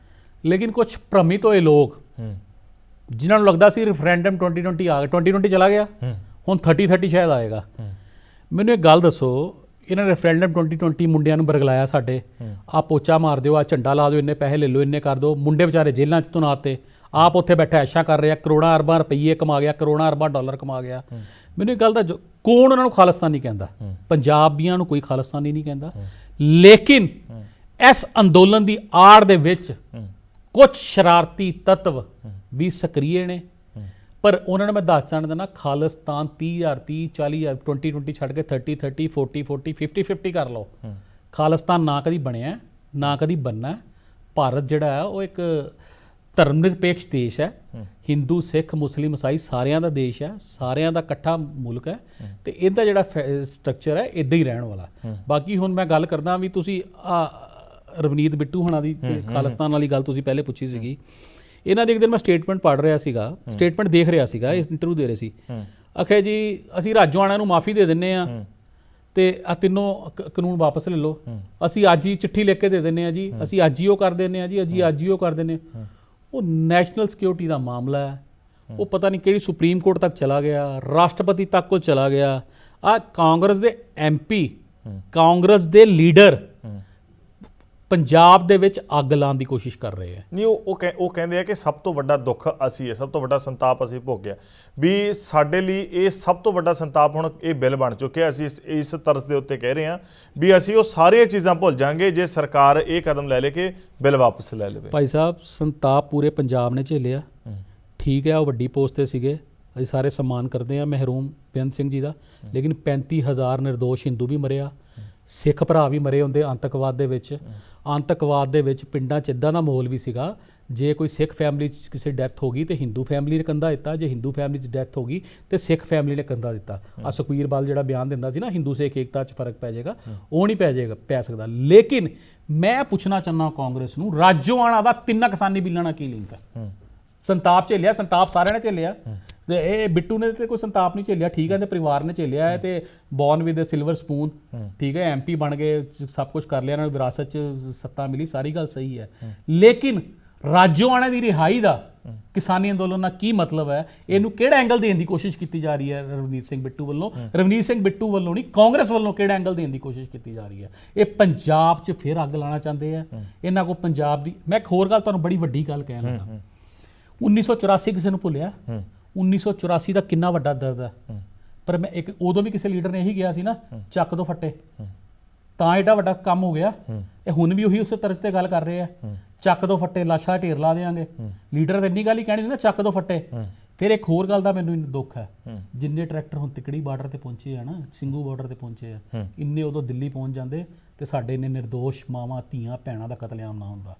ਲੇਕਿਨ ਕੁਝ ਭ੍ਰਮਿਤ ਹੋਏ ਲੋਕ ਜਿਨ੍ਹਾਂ ਨੂੰ ਲੱਗਦਾ ਸੀ ਰੈਫਰੈਂਡਮ 2020 ਆ ਗਿਆ, 2020 ਚਲਾ ਗਿਆ, ਹੁਣ 30 ਸ਼ਾਇਦ ਆਏਗਾ। ਮੈਨੂੰ ਇੱਕ ਗੱਲ ਦੱਸੋ, ਇਹਨਾਂ ਨੇ ਰੈਫਰੈਂਡਮ 2020 ਮੁੰਡਿਆਂ ਨੂੰ ਬਰਗਲਾਇਆ ਸਾਡੇ, ਆ ਪੋਚਾ ਮਾਰ ਦਿਓ, ਆ ਝੰਡਾ ਲਾ ਦਿਓ, ਇੰਨੇ ਪੈਸੇ ਲੈ ਲਓ, ਇੰਨੇ ਕਰ ਦਿਓ, ਮੁੰਡੇ ਵਿਚਾਰੇ ਜੇਲ੍ਹਾਂ 'ਚ ਤਨਾਤੇ, ਆਪ ਉੱਥੇ ਬੈਠਾ ਐਸ਼ਾਂ ਕਰ ਰਿਹਾ, ਕਰੋੜਾਂ ਅਰਬਾਂ ਰੁਪਈਏ ਕਮਾ ਗਿਆ, ਕਰੋੜਾਂ ਅਰਬਾਂ ਡਾਲਰ ਕਮਾ ਗਿਆ। ਮੈਨੂੰ ਇਹ ਗੱਲ ਦਾ ਕੌਣ ਉਹਨਾਂ ਨੂੰ ਖਾਲਿਸਤਾਨੀ ਕਹਿੰਦਾ? ਪੰਜਾਬੀਆਂ ਨੂੰ ਕੋਈ ਖਾਲਿਸਤਾਨੀ ਨਹੀਂ ਕਹਿੰਦਾ, ਲੇਕਿਨ ਇਸ ਅੰਦੋਲਨ ਦੀ ਆੜ ਦੇ ਵਿੱਚ ਕੁਝ ਸ਼ਰਾਰਤੀ ਤੱਤਵ ਵੀ ਸਕਰੀਏ ਨੇ। ਪਰ ਉਹਨਾਂ ਨੂੰ ਮੈਂ ਦੱਸ ਦਿੰਦਾ, ਖਾਲਿਸਤਾਨ 30,000 40,000 2020 ਛੱਡ ਕੇ 30 40 40 50 ਕਰ ਲਓ। ਖਾਲਿਸਤਾਨ ਨਾ ਕਦੀ ਬਣਿਆ, ਨਾ ਕਦੀ ਬਣਨਾ। ਭਾਰਤ ਜਿਹੜਾ ਹੈ ਉਹ ਇੱਕ ਧਰਮ ਨਿਰਪੇਖ ਦੇਸ਼ ਹੈ, ਹਿੰਦੂ ਸਿੱਖ ਮੁਸਲਿਮ ਈਸਾਈ ਸਾਰਿਆਂ ਦਾ ਦੇਸ਼ ਹੈ, ਸਾਰਿਆਂ ਦਾ ਇਕੱਠਾ ਮੁਲਕ ਹੈ, ਤੇ ਇਹਦਾ ਜਿਹੜਾ ਸਟਰਕਚਰ ਹੈ ਇੱਦਾਂ ਹੀ ਰਹਿਣ ਵਾਲਾ। ਬਾਕੀ ਹੁਣ ਮੈਂ ਗੱਲ ਕਰਦਾ ਵੀ ਤੁਸੀਂ ਰਵਨੀਤ ਬਿੱਟੂ ਹੋਣਾ ਦੀ ਖਾਲਿਸਤਾਨ ਵਾਲੀ ਗੱਲ ਤੁਸੀਂ ਪਹਿਲੇ ਪੁੱਛੀ ਸੀਗੀ, ਇਹਨਾਂ ਦੇ ਇੱਕ ਦਿਨ ਮੈਂ ਸਟੇਟਮੈਂਟ ਪੜ੍ਹ ਰਿਹਾ ਸੀਗਾ, ਸਟੇਟਮੈਂਟ ਦੇਖ ਰਿਹਾ ਸੀਗਾ, ਇਸ ਇੰਟਰਵਿਊ ਦੇ ਰਹੇ ਸੀ। ਅਖੇ ਜੀ ਅਸੀਂ ਰਾਜੋਆਣਾ ਨੂੰ ਮਾਫੀ ਦੇ ਦਿੰਨੇ ਆ ਤੇ ਆ ਤਿੰਨੋਂ ਕਾਨੂੰਨ ਵਾਪਸ ਲੈ ਲਓ, ਅਸੀਂ ਅੱਜ ਹੀ ਚਿੱਠੀ ਲਿਖ ਕੇ ਦੇ ਦਿੰਨੇ ਆ ਜੀ, ਅਸੀਂ ਅੱਜ ਹੀ ਉਹ ਕਰ ਦਿੰਨੇ ਆ ਜੀ, ਅੱਜ ਹੀ ਉਹ ਕਰ ਦਿੰਨੇ। ਉਹ ਨੈਸ਼ਨਲ ਸਿਕਿਉਰਿਟੀ ਦਾ ਮਾਮਲਾ ਹੈ, ਉਹ ਪਤਾ ਨਹੀਂ ਕਿਹੜੀ ਸੁਪਰੀਮ ਕੋਰਟ ਤੱਕ ਚਲਾ ਗਿਆ, ਰਾਸ਼ਟਰਪਤੀ ਤੱਕ ਕੋਲ ਚਲਾ ਗਿਆ। ਆ ਕਾਂਗਰਸ ਦੇ MP, ਕਾਂਗਰਸ ਦੇ ਲੀਡਰ ਪੰਜਾਬ ਦੇ ਵਿੱਚ ਅੱਗ ਲਾਉਣ ਦੀ ਕੋਸ਼ਿਸ਼ ਕਰ ਰਹੇ ਆ। ਨਹੀਂ, ਉਹ ਕਹਿੰਦੇ ਆ ਕਿ ਸਭ ਤੋਂ ਵੱਡਾ ਦੁੱਖ ਅਸੀਂ ਹੈ, ਸਭ ਤੋਂ ਵੱਡਾ ਸੰਤਾਪ ਅਸੀਂ ਭੋਗਿਆ, ਵੀ ਸਾਡੇ ਲਈ ਇਹ ਸਭ ਤੋਂ ਵੱਡਾ ਸੰਤਾਪ ਹੁਣ ਇਹ ਬਿੱਲ ਬਣ ਚੁੱਕਿਆ। ਅਸੀਂ ਇਸ ਤਰਸ ਦੇ ਉੱਤੇ ਕਹਿ ਰਹੇ ਹਾਂ ਵੀ ਅਸੀਂ ਉਹ ਸਾਰੀਆਂ ਚੀਜ਼ਾਂ ਭੁੱਲ ਜਾਾਂਗੇ ਜੇ ਸਰਕਾਰ ਇਹ ਕਦਮ ਲੈ ਲੇ ਕਿ ਬਿੱਲ ਵਾਪਸ ਲੈ ਲਵੇ। ਭਾਈ ਸਾਹਿਬ, ਸੰਤਾਪ ਪੂਰੇ ਪੰਜਾਬ ਨੇ ਝੇਲਿਆ, ਠੀਕ ਹੈ, ਉਹ ਵੱਡੀ ਪੋਸਟ ਤੇ ਸੀਗੇ, ਅਸੀਂ ਸਾਰੇ ਸਨਮਾਨ ਕਰਦੇ ਹਾਂ ਮਹਿਰੂਮ ਬੇਅੰਤ ਸਿੰਘ ਜੀ ਦਾ, ਲੇਕਿਨ 35,000 ਨਿਰਦੋਸ਼ ਹਿੰਦੂ ਵੀ ਮਰਿਆ, ਸਿੱਖ ਭਰਾ ਵੀ ਮਰੇ ਹੁੰਦੇ ਆਤੰਕਵਾਦ ਦੇ ਵਿੱਚ। ਆਤੰਕਵਾਦ ਦੇ ਵਿੱਚ ਪਿੰਡਾਂ 'ਚ ਇੱਦਾਂ ਦਾ ਮਾਹੌਲ ਵੀ ਸੀਗਾ, ਜੇ ਕੋਈ ਸਿੱਖ ਫੈਮਿਲੀ 'ਚ ਕਿਸੇ ਡੈਥ ਹੋ ਗਈ ਤੇ ਹਿੰਦੂ ਫੈਮਿਲੀ ਨੇ ਕੰਧਾ ਦਿੱਤਾ, ਜੇ ਹਿੰਦੂ ਫੈਮਿਲੀ 'ਚ ਡੈਥ ਹੋ ਗਈ ਤੇ ਸਿੱਖ ਫੈਮਿਲੀ ਨੇ ਕੰਧਾ ਦਿੱਤਾ। ਆ ਸੁਖਬੀਰ ਬਾਦਲ ਜਿਹੜਾ ਬਿਆਨ ਦਿੰਦਾ ਸੀ ਨਾ, ਹਿੰਦੂ ਸਿੱਖ ਏਕਤਾ 'ਚ ਫਰਕ ਪੈ ਜਾਏਗਾ, ਉਹ ਨਹੀਂ ਪੈ ਸਕਦਾ। ਲੇਕਿਨ ਮੈਂ ਪੁੱਛਣਾ ਚਾਹੁੰਦਾ ਕਾਂਗਰਸ ਨੂੰ, ਰਾਜੋਆਣਾ ਦਾ 3 ਕਿਸਾਨੀ ਬਿੱਲਾਂ ਨਾਲ ਕੀ ਲਿੰਕ ਹੈ? ਸੰਤਾਪ ਝੇਲਿਆ, ਸੰਤਾਪ ਸਾਰਿਆਂ ਨੇ ਝੇਲਿਆ, ਤੇ ਇਹ ਬਿੱਟੂ ਨੇ ਤੇ ਕੋਈ ਸੰਤਾਪ ਨਹੀਂ ਝੇਲਿਆ, ਠੀਕ ਹੈ, ਤੇ ਪਰਿਵਾਰ ਨੇ ਝੇਲਿਆ ਹੈ, ਤੇ ਬੌਰਨ ਵਿਦ ਸਿਲਵਰ ਸਪੂਨ, ਠੀਕ ਹੈ, MP ਬਣ ਗਏ, ਸਭ ਕੁਝ ਕਰ ਲਿਆ, ਇਹਨਾਂ ਨੂੰ ਵਿਰਾਸਤ 'ਚ ਸੱਤਾ ਮਿਲੀ, ਸਾਰੀ ਗੱਲ ਸਹੀ ਹੈ। ਲੇਕਿਨ ਰਾਜੋਆਣਾ ਦੀ ਰਿਹਾਈ ਦਾ ਕਿਸਾਨੀ ਅੰਦੋਲਨ ਨਾਲ ਕੀ ਮਤਲਬ ਹੈ? ਇਹਨੂੰ ਕਿਹੜਾ ਐਂਗਲ ਦੇਣ ਦੀ ਕੋਸ਼ਿਸ਼ ਕੀਤੀ ਜਾ ਰਹੀ ਹੈ ਰਵਨੀਤ ਸਿੰਘ ਬਿੱਟੂ ਵੱਲੋਂ? ਰਵਨੀਤ ਸਿੰਘ ਬਿੱਟੂ ਵੱਲੋਂ ਨਹੀਂ, ਕਾਂਗਰਸ ਵੱਲੋਂ ਕਿਹੜਾ ਐਂਗਲ ਦੇਣ ਦੀ ਕੋਸ਼ਿਸ਼ ਕੀਤੀ ਜਾ ਰਹੀ ਹੈ? ਇਹ ਪੰਜਾਬ 'ਚ ਫਿਰ ਅੱਗ ਲਾਉਣਾ ਚਾਹੁੰਦੇ ਆ। ਇਹਨਾਂ ਕੋਲ ਪੰਜਾਬ ਦੀ, ਮੈਂ ਇੱਕ ਹੋਰ ਗੱਲ ਤੁਹਾਨੂੰ ਬੜੀ ਵੱਡੀ ਗੱਲ ਕਹਿਣ ਲੱਗਾ, 1984 ਕਿਸੇ ਨੂੰ ਭੁੱਲਿਆ? 1984 ਦਾ ਕਿੰਨਾ ਵੱਡਾ ਦਰਦ ਹੈ, ਪਰ ਮੈਂ ਇੱਕ ਉਦੋਂ ਵੀ ਕਿਸੇ ਲੀਡਰ ਨੇ ਇਹੀ ਕਿਹਾ ਸੀ ਨਾ, ਚੱਕ ਦੋ ਫੱਟੇ, ਤਾਂ ਏਡਾ ਵੱਡਾ ਕੰਮ ਹੋ ਗਿਆ। ਇਹ ਹੁਣ ਵੀ ਉਹੀ ਉਸੇ ਤਰ੍ਹਾਂ ਤੇ ਗੱਲ ਕਰ ਰਹੇ ਆ, ਚੱਕ ਦੋ ਫੱਟੇ, ਲਾਸ਼ਾਂ ਢੇਰ ਲਾ ਦੇਾਂਗੇ। ਲੀਡਰ ਤਾਂ ਇੰਨੀ ਗੱਲ ਹੀ ਕਹਿਣੀ ਸੀ ਨਾ, ਚੱਕ ਦੋ ਫੱਟੇ। ਫਿਰ ਇੱਕ ਹੋਰ ਗੱਲ ਦਾ ਮੈਨੂੰ ਦੁੱਖ ਹੈ, ਜਿੰਨੇ ਟਰੈਕਟਰ ਹੁਣ ਤਿਕੜੀ ਬਾਰਡਰ ਤੇ ਪਹੁੰਚੇ ਆ ਨਾ, ਸਿੰਘੂ ਬਾਰਡਰ ਤੇ ਪਹੁੰਚੇ ਆ, ਇੰਨੇ ਉਦੋਂ ਦਿੱਲੀ ਪਹੁੰਚ ਜਾਂਦੇ ਤੇ ਸਾਡੇ ਇੰਨੇ ਨਿਰਦੋਸ਼ ਮਾਵਾਂ ਧੀਆਂ ਭੈਣਾਂ ਦਾ ਕਤਲੇਆਮ ਨਾ ਹੁੰਦਾ।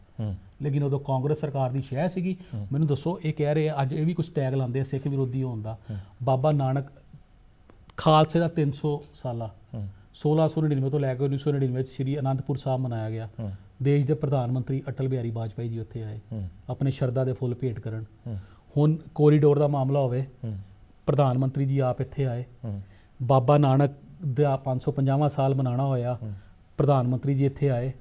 ਲੇਕਿਨ ਉਦੋਂ ਕਾਂਗਰਸ ਸਰਕਾਰ ਦੀ ਸ਼ਹਿ ਸੀਗੀ। ਮੈਨੂੰ ਦੱਸੋ, ਇਹ ਕਹਿ ਰਹੇ ਆ ਅੱਜ ਇਹ ਵੀ ਕੁਝ ਟੈਗ ਲਾਉਂਦੇ ਆ ਸਿੱਖ ਵਿਰੋਧੀ ਹੋਣ ਦਾ। ਬਾਬਾ ਨਾਨਕ ਖਾਲਸੇ ਦਾ 300 ਸਾਲਾ 1699 ਤੋਂ ਲੈ ਕੇ 1999 ਵਿੱਚ ਸ੍ਰੀ ਅਨੰਦਪੁਰ ਸਾਹਿਬ ਮਨਾਇਆ ਗਿਆ। ਦੇਸ਼ ਦੇ ਪ੍ਰਧਾਨ ਮੰਤਰੀ ਅਟਲ ਬਿਹਾਰੀ ਵਾਜਪਾਈ ਜੀ ਉੱਥੇ ਆਏ ਆਪਣੇ ਸ਼ਰਧਾ ਦੇ ਫੁੱਲ ਭੇਟ ਕਰਨ। ਹੁਣ ਕੋਰੀਡੋਰ ਦਾ ਮਾਮਲਾ ਹੋਵੇ, ਪ੍ਰਧਾਨ ਮੰਤਰੀ ਜੀ ਆਪ ਇੱਥੇ ਆਏ। ਬਾਬਾ ਨਾਨਕ ਦਾ 550ਵਾਂ ਸਾਲ ਮਨਾਉਣਾ ਹੋਇਆ, ਪ੍ਰਧਾਨ ਮੰਤਰੀ ਜੀ ਇੱਥੇ ਆਏ।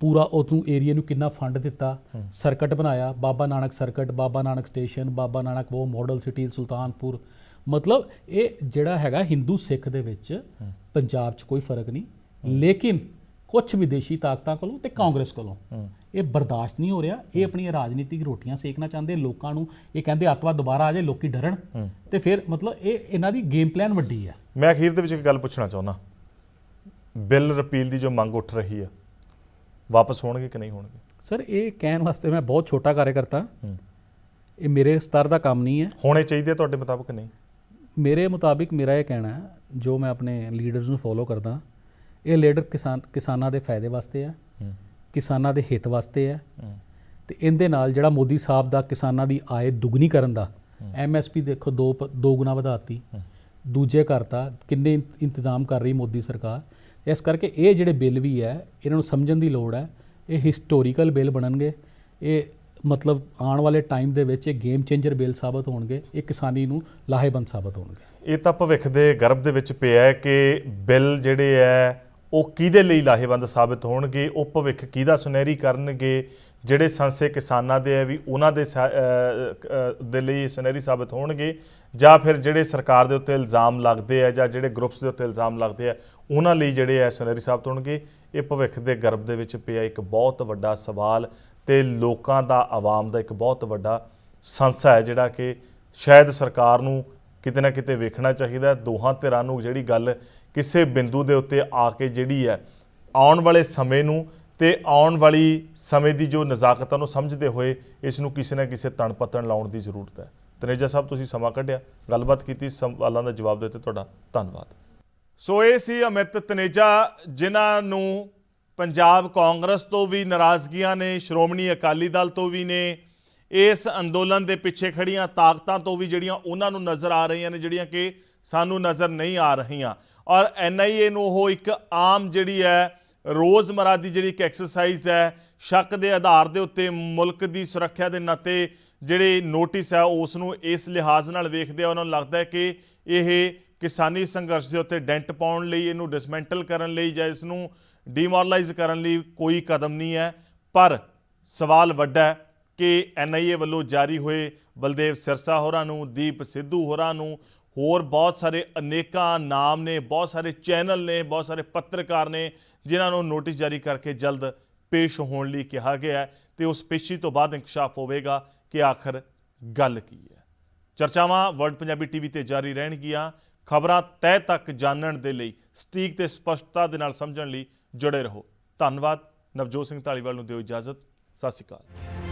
ਪੂਰਾ ਉਹਨੂੰ ਏਰੀਆ ਨੂੰ ਕਿੰਨਾ ਫੰਡ ਦਿੱਤਾ, ਸਰਕਟ ਬਣਾਇਆ, ਬਾਬਾ ਨਾਨਕ ਸਰਕਟ, ਬਾਬਾ ਨਾਨਕ ਸਟੇਸ਼ਨ, ਬਾਬਾ ਨਾਨਕ ਉਹ ਮਾਡਲ ਸਿਟੀ ਸੁਲਤਾਨਪੁਰ। ਮਤਲਬ ਇਹ ਜਿਹੜਾ ਹੈਗਾ ਹਿੰਦੂ ਸਿੱਖ ਦੇ ਵਿੱਚ ਪੰਜਾਬ 'ਚ ਕੋਈ ਫਰਕ ਨਹੀਂ, ਲੇਕਿਨ ਕੁਝ ਵਿਦੇਸ਼ੀ ਤਾਕਤਾਂ ਕੋਲੋਂ ਤੇ ਕਾਂਗਰਸ ਕੋਲੋਂ ਇਹ ਬਰਦਾਸ਼ਤ ਨਹੀਂ ਹੋ ਰਿਹਾ। ਇਹ ਆਪਣੀਆਂ ਰਾਜਨੀਤਿਕ ਰੋਟੀਆਂ ਸੇਕਣਾ ਚਾਹੁੰਦੇ ਲੋਕਾਂ ਨੂੰ। ਇਹ ਕਹਿੰਦੇ ਅੱਤਵਾਦ ਦੁਬਾਰਾ ਆ ਜਾਏ, ਲੋਕੀ ਡਰਨ ਤੇ ਫਿਰ ਮਤਲਬ ਇਹ ਇਹਨਾਂ ਦੀ ਗੇਮ ਪਲਾਨ ਵੱਡੀ ਹੈ। ਮੈਂ ਅਖੀਰ ਦੇ ਵਿੱਚ ਇੱਕ ਗੱਲ ਪੁੱਛਣਾ ਚਾਹੁੰਦਾ, ਬਿੱਲ ਰਿਪੀਲ ਦੀ ਜੋ ਮੰਗ ਉੱਠ ਰਹੀ ਹੈ, ਵਾਪਸ ਹੋਣਗੇ ਕਿ ਨਹੀਂ ਹੋਣਗੇ? ਸਰ ਇਹ ਕਹਿਣ ਵਾਸਤੇ ਮੈਂ ਬਹੁਤ ਛੋਟਾ ਕਾਰਜਕਰਤਾ, ਇਹ ਮੇਰੇ ਸਤਰ ਦਾ ਕੰਮ ਨਹੀਂ ਹੈ। ਹੋਣੇ ਚਾਹੀਦੇ ਤੁਹਾਡੇ ਮੁਤਾਬਕ? ਨਹੀਂ, ਮੇਰੇ ਮੁਤਾਬਿਕ ਮੇਰਾ ਇਹ ਕਹਿਣਾ ਹੈ, ਜੋ ਮੈਂ ਆਪਣੇ ਲੀਡਰਸ ਨੂੰ ਫੋਲੋ ਕਰਦਾ, ਇਹ ਲੀਡਰ ਕਿਸਾਨਾਂ ਦੇ ਫਾਇਦੇ ਵਾਸਤੇ ਆ, ਕਿਸਾਨਾਂ ਦੇ ਹਿੱਤ ਵਾਸਤੇ ਆ। ਤੇ ਇਹਦੇ ਨਾਲ ਜਿਹੜਾ ਮੋਦੀ ਸਾਹਿਬ ਦਾ ਕਿਸਾਨਾਂ ਦੀ ਆਏ ਦੁੱਗਣੀ ਕਰਨ ਦਾ, MSP ਦੇਖੋ ਦੋ ਗੁਣਾ ਵਧਾਤੀ, ਦੂਜੇ ਕਰਤਾ, ਕਿੰਨੇ ਇੰਤਜ਼ਾਮ ਕਰ ਰਹੀ ਮੋਦੀ ਸਰਕਾਰ। ਇਸ ਕਰਕੇ ਇਹ ਜਿਹੜੇ ਬਿੱਲ ਵੀ ਹੈ ਇਹਨਾਂ ਨੂੰ ਸਮਝਣ ਦੀ ਲੋੜ ਹੈ। ਇਹ ਹਿਸਟੋਰੀਕਲ ਬਿੱਲ ਬਣਨਗੇ, ਇਹ ਮਤਲਬ ਆਉਣ ਵਾਲੇ ਟਾਈਮ ਦੇ ਵਿੱਚ ਇਹ ਗੇਮ ਚੇਂਜਰ ਬਿੱਲ ਸਾਬਤ ਹੋਣਗੇ, ਇਹ ਕਿਸਾਨੀ ਨੂੰ ਲਾਹੇਵੰਦ ਸਾਬਤ ਹੋਣਗੇ। ਇਹ ਤਾਂ ਭਵਿੱਖ ਦੇ ਗਰਭ ਦੇ ਵਿੱਚ ਪਿਆ ਹੈ ਕਿ ਬਿੱਲ ਜਿਹੜੇ ਹੈ ਉਹ ਕਿਹਦੇ ਲਈ ਲਾਹੇਵੰਦ ਸਾਬਤ ਹੋਣਗੇ, ਉਹ ਭਵਿੱਖ ਕਿਹਦਾ ਸੁਨਹਿਰੀ ਕਰਨਗੇ, ਜਿਹੜੇ ਸੰਸੇ ਕਿਸਾਨਾਂ ਦੇ ਹੈ ਵੀ ਉਹਨਾਂ ਦੇ ਲਈ ਸੁਨਹਿਰੀ ਸਾਬਤ ਹੋਣਗੇ, ਜਾਂ ਫਿਰ ਜਿਹੜੇ ਸਰਕਾਰ ਦੇ ਉੱਤੇ ਇਲਜ਼ਾਮ ਲੱਗਦੇ ਆ ਜਾਂ ਜਿਹੜੇ ਗਰੁੱਪਸ ਦੇ ਉੱਤੇ ਇਲਜ਼ਾਮ ਲੱਗਦੇ ਆ ਉਹਨਾਂ ਲਈ ਜਿਹੜੇ ਹੈ ਸੁਨਹਿਰੀ ਸਾਬਤ ਹੋਣਗੇ। ਇਹ ਭਵਿੱਖ ਦੇ ਗਰਭ ਦੇ ਵਿੱਚ ਪਿਆ ਇੱਕ ਬਹੁਤ ਵੱਡਾ ਸਵਾਲ ਤੇ ਲੋਕਾਂ ਦਾ, ਆਵਾਮ ਦਾ ਇੱਕ ਬਹੁਤ ਵੱਡਾ ਸੰਸਾ ਹੈ, ਜਿਹੜਾ ਕਿ ਸ਼ਾਇਦ ਸਰਕਾਰ ਨੂੰ ਕਿਤੇ ਨਾ ਕਿਤੇ ਵੇਖਣਾ ਚਾਹੀਦਾ। ਦੋਹਾਂ ਧਿਰਾਂ ਨੂੰ ਜਿਹੜੀ ਗੱਲ ਕਿਸੇ ਬਿੰਦੂ ਦੇ ਉੱਤੇ ਆ ਕੇ ਜਿਹੜੀ ਹੈ ਆਉਣ ਵਾਲੇ ਸਮੇਂ ਨੂੰ ਤੇ ਆਉਣ ਵਾਲੀ ਸਮੇਂ ਦੀ ਜੋ ਨਜ਼ਾਕਤਾਂ ਨੂੰ ਸਮਝਦੇ ਹੋਏ ਇਸ ਨੂੰ ਕਿਸੇ ਨਾ ਕਿਸੇ ਤਣ ਪੱਤਣ ਲਾਉਣ ਦੀ ਜ਼ਰੂਰਤ ਹੈ। ਤਨੇਜਾ ਸਾਹਿਬ, ਤੁਸੀਂ ਸਮਾਂ ਕੱਢਿਆ, ਗੱਲਬਾਤ ਕੀਤੀ, ਸਵਾਲਾਂ ਦਾ ਜਵਾਬ ਦਿੱਤੇ, ਤੁਹਾਡਾ ਧੰਨਵਾਦ। ਸੋ ਇਹ ਸੀ ਅਮਿਤ ਤਨੇਜਾ, ਜਿਨ੍ਹਾਂ ਨੂੰ ਪੰਜਾਬ ਕਾਂਗਰਸ ਤੋਂ ਵੀ ਨਾਰਾਜ਼ਗੀਆਂ ਨੇ, ਸ਼੍ਰੋਮਣੀ ਅਕਾਲੀ ਦਲ ਤੋਂ ਵੀ ਨੇ, ਇਸ ਅੰਦੋਲਨ ਦੇ ਪਿੱਛੇ ਖੜੀਆਂ ਤਾਕਤਾਂ ਤੋਂ ਵੀ ਜਿਹੜੀਆਂ ਉਹਨਾਂ ਨੂੰ ਨਜ਼ਰ ਆ ਰਹੀਆਂ ਨੇ, ਜਿਹੜੀਆਂ ਕਿ ਸਾਨੂੰ ਨਜ਼ਰ ਨਹੀਂ ਆ ਰਹੀਆਂ। ਔਰ NIA ਨੂੰ ਉਹ ਇੱਕ ਆਮ ਜਿਹੜੀ ਹੈ ਰੋਜ਼ਮਰਾ ਦੀ ਜਿਹੜੀ ਇੱਕ ਐਕਸਰਸਾਈਜ਼ ਹੈ, ਸ਼ੱਕ ਦੇ ਆਧਾਰ ਦੇ ਉੱਤੇ ਮੁਲਕ ਦੀ ਸੁਰੱਖਿਆ ਦੇ ਨਾਤੇ ਜਿਹੜੇ ਨੋਟਿਸ ਹੈ ਉਸ ਨੂੰ ਇਸ ਲਿਹਾਜ਼ ਨਾਲ ਵੇਖਦੇ ਆ। ਉਹਨਾਂ ਨੂੰ ਲੱਗਦਾ ਹੈ ਕਿ ਇਹ ਕਿਸਾਨੀ ਸੰਘਰਸ਼ ਦੇ ਉੱਤੇ ਡੈਂਟ ਪਾਉਣ ਲਈ, ਇਹਨੂੰ ਡਿਸਮੈਂਟਲ ਕਰਨ ਲਈ ਜਾਂ ਇਸ ਨੂੰ ਡੀਮੋਰਲਾਈਜ਼ ਕਰਨ ਲਈ ਕੋਈ ਕਦਮ ਨਹੀਂ ਹੈ। ਪਰ ਸਵਾਲ ਵੱਡਾ ਹੈ ਕਿ NIA ਵੱਲੋਂ ਜਾਰੀ ਹੋਏ ਬਲਦੇਵ ਸਿਰਸਾ ਹੋਰਾਂ ਨੂੰ, ਦੀਪ ਸਿੱਧੂ ਹੋਰਾਂ ਨੂੰ, ਹੋਰ ਬਹੁਤ ਸਾਰੇ ਅਨੇਕਾਂ ਨਾਮ ਨੇ, ਬਹੁਤ ਸਾਰੇ ਚੈਨਲ ਨੇ, ਬਹੁਤ ਸਾਰੇ ਪੱਤਰਕਾਰ ਨੇ ਜਿਨ੍ਹਾਂ ਨੂੰ ਨੋਟਿਸ ਜਾਰੀ ਕਰਕੇ ਜਲਦ ਪੇਸ਼ ਹੋਣ ਲਈ ਕਿਹਾ ਗਿਆ ਹੈ ਤੇ ਉਸ ਪੇਸ਼ੀ ਤੋਂ ਬਾਅਦ ਇੰਕਸ਼ਾਫ ਹੋਵੇਗਾ ਕਿ ਆਖਰ ਗੱਲ ਕੀ ਹੈ। ਚਰਚਾਵਾਂ ਵਰਲਡ ਪੰਜਾਬੀ TV ਤੇ ਜਾਰੀ ਰਹਿਣਗੀਆਂ। ਖਬਰਾਂ ਤਹਿ ਤੱਕ ਜਾਣਨ ਦੇ ਲਈ, ਸਟੀਕ ਤੇ ਸਪਸ਼ਟਤਾ ਦੇ ਨਾਲ ਸਮਝਣ ਲਈ ਜੁੜੇ ਰਹੋ। ਧੰਨਵਾਦ। ਨਵਜੋਤ ਸਿੰਘ ਧਾਲੀਵਾਲ ਨੂੰ ਦਿਓ ਇਜਾਜ਼ਤ। ਸਤਿ ਸ਼੍ਰੀ ਅਕਾਲ।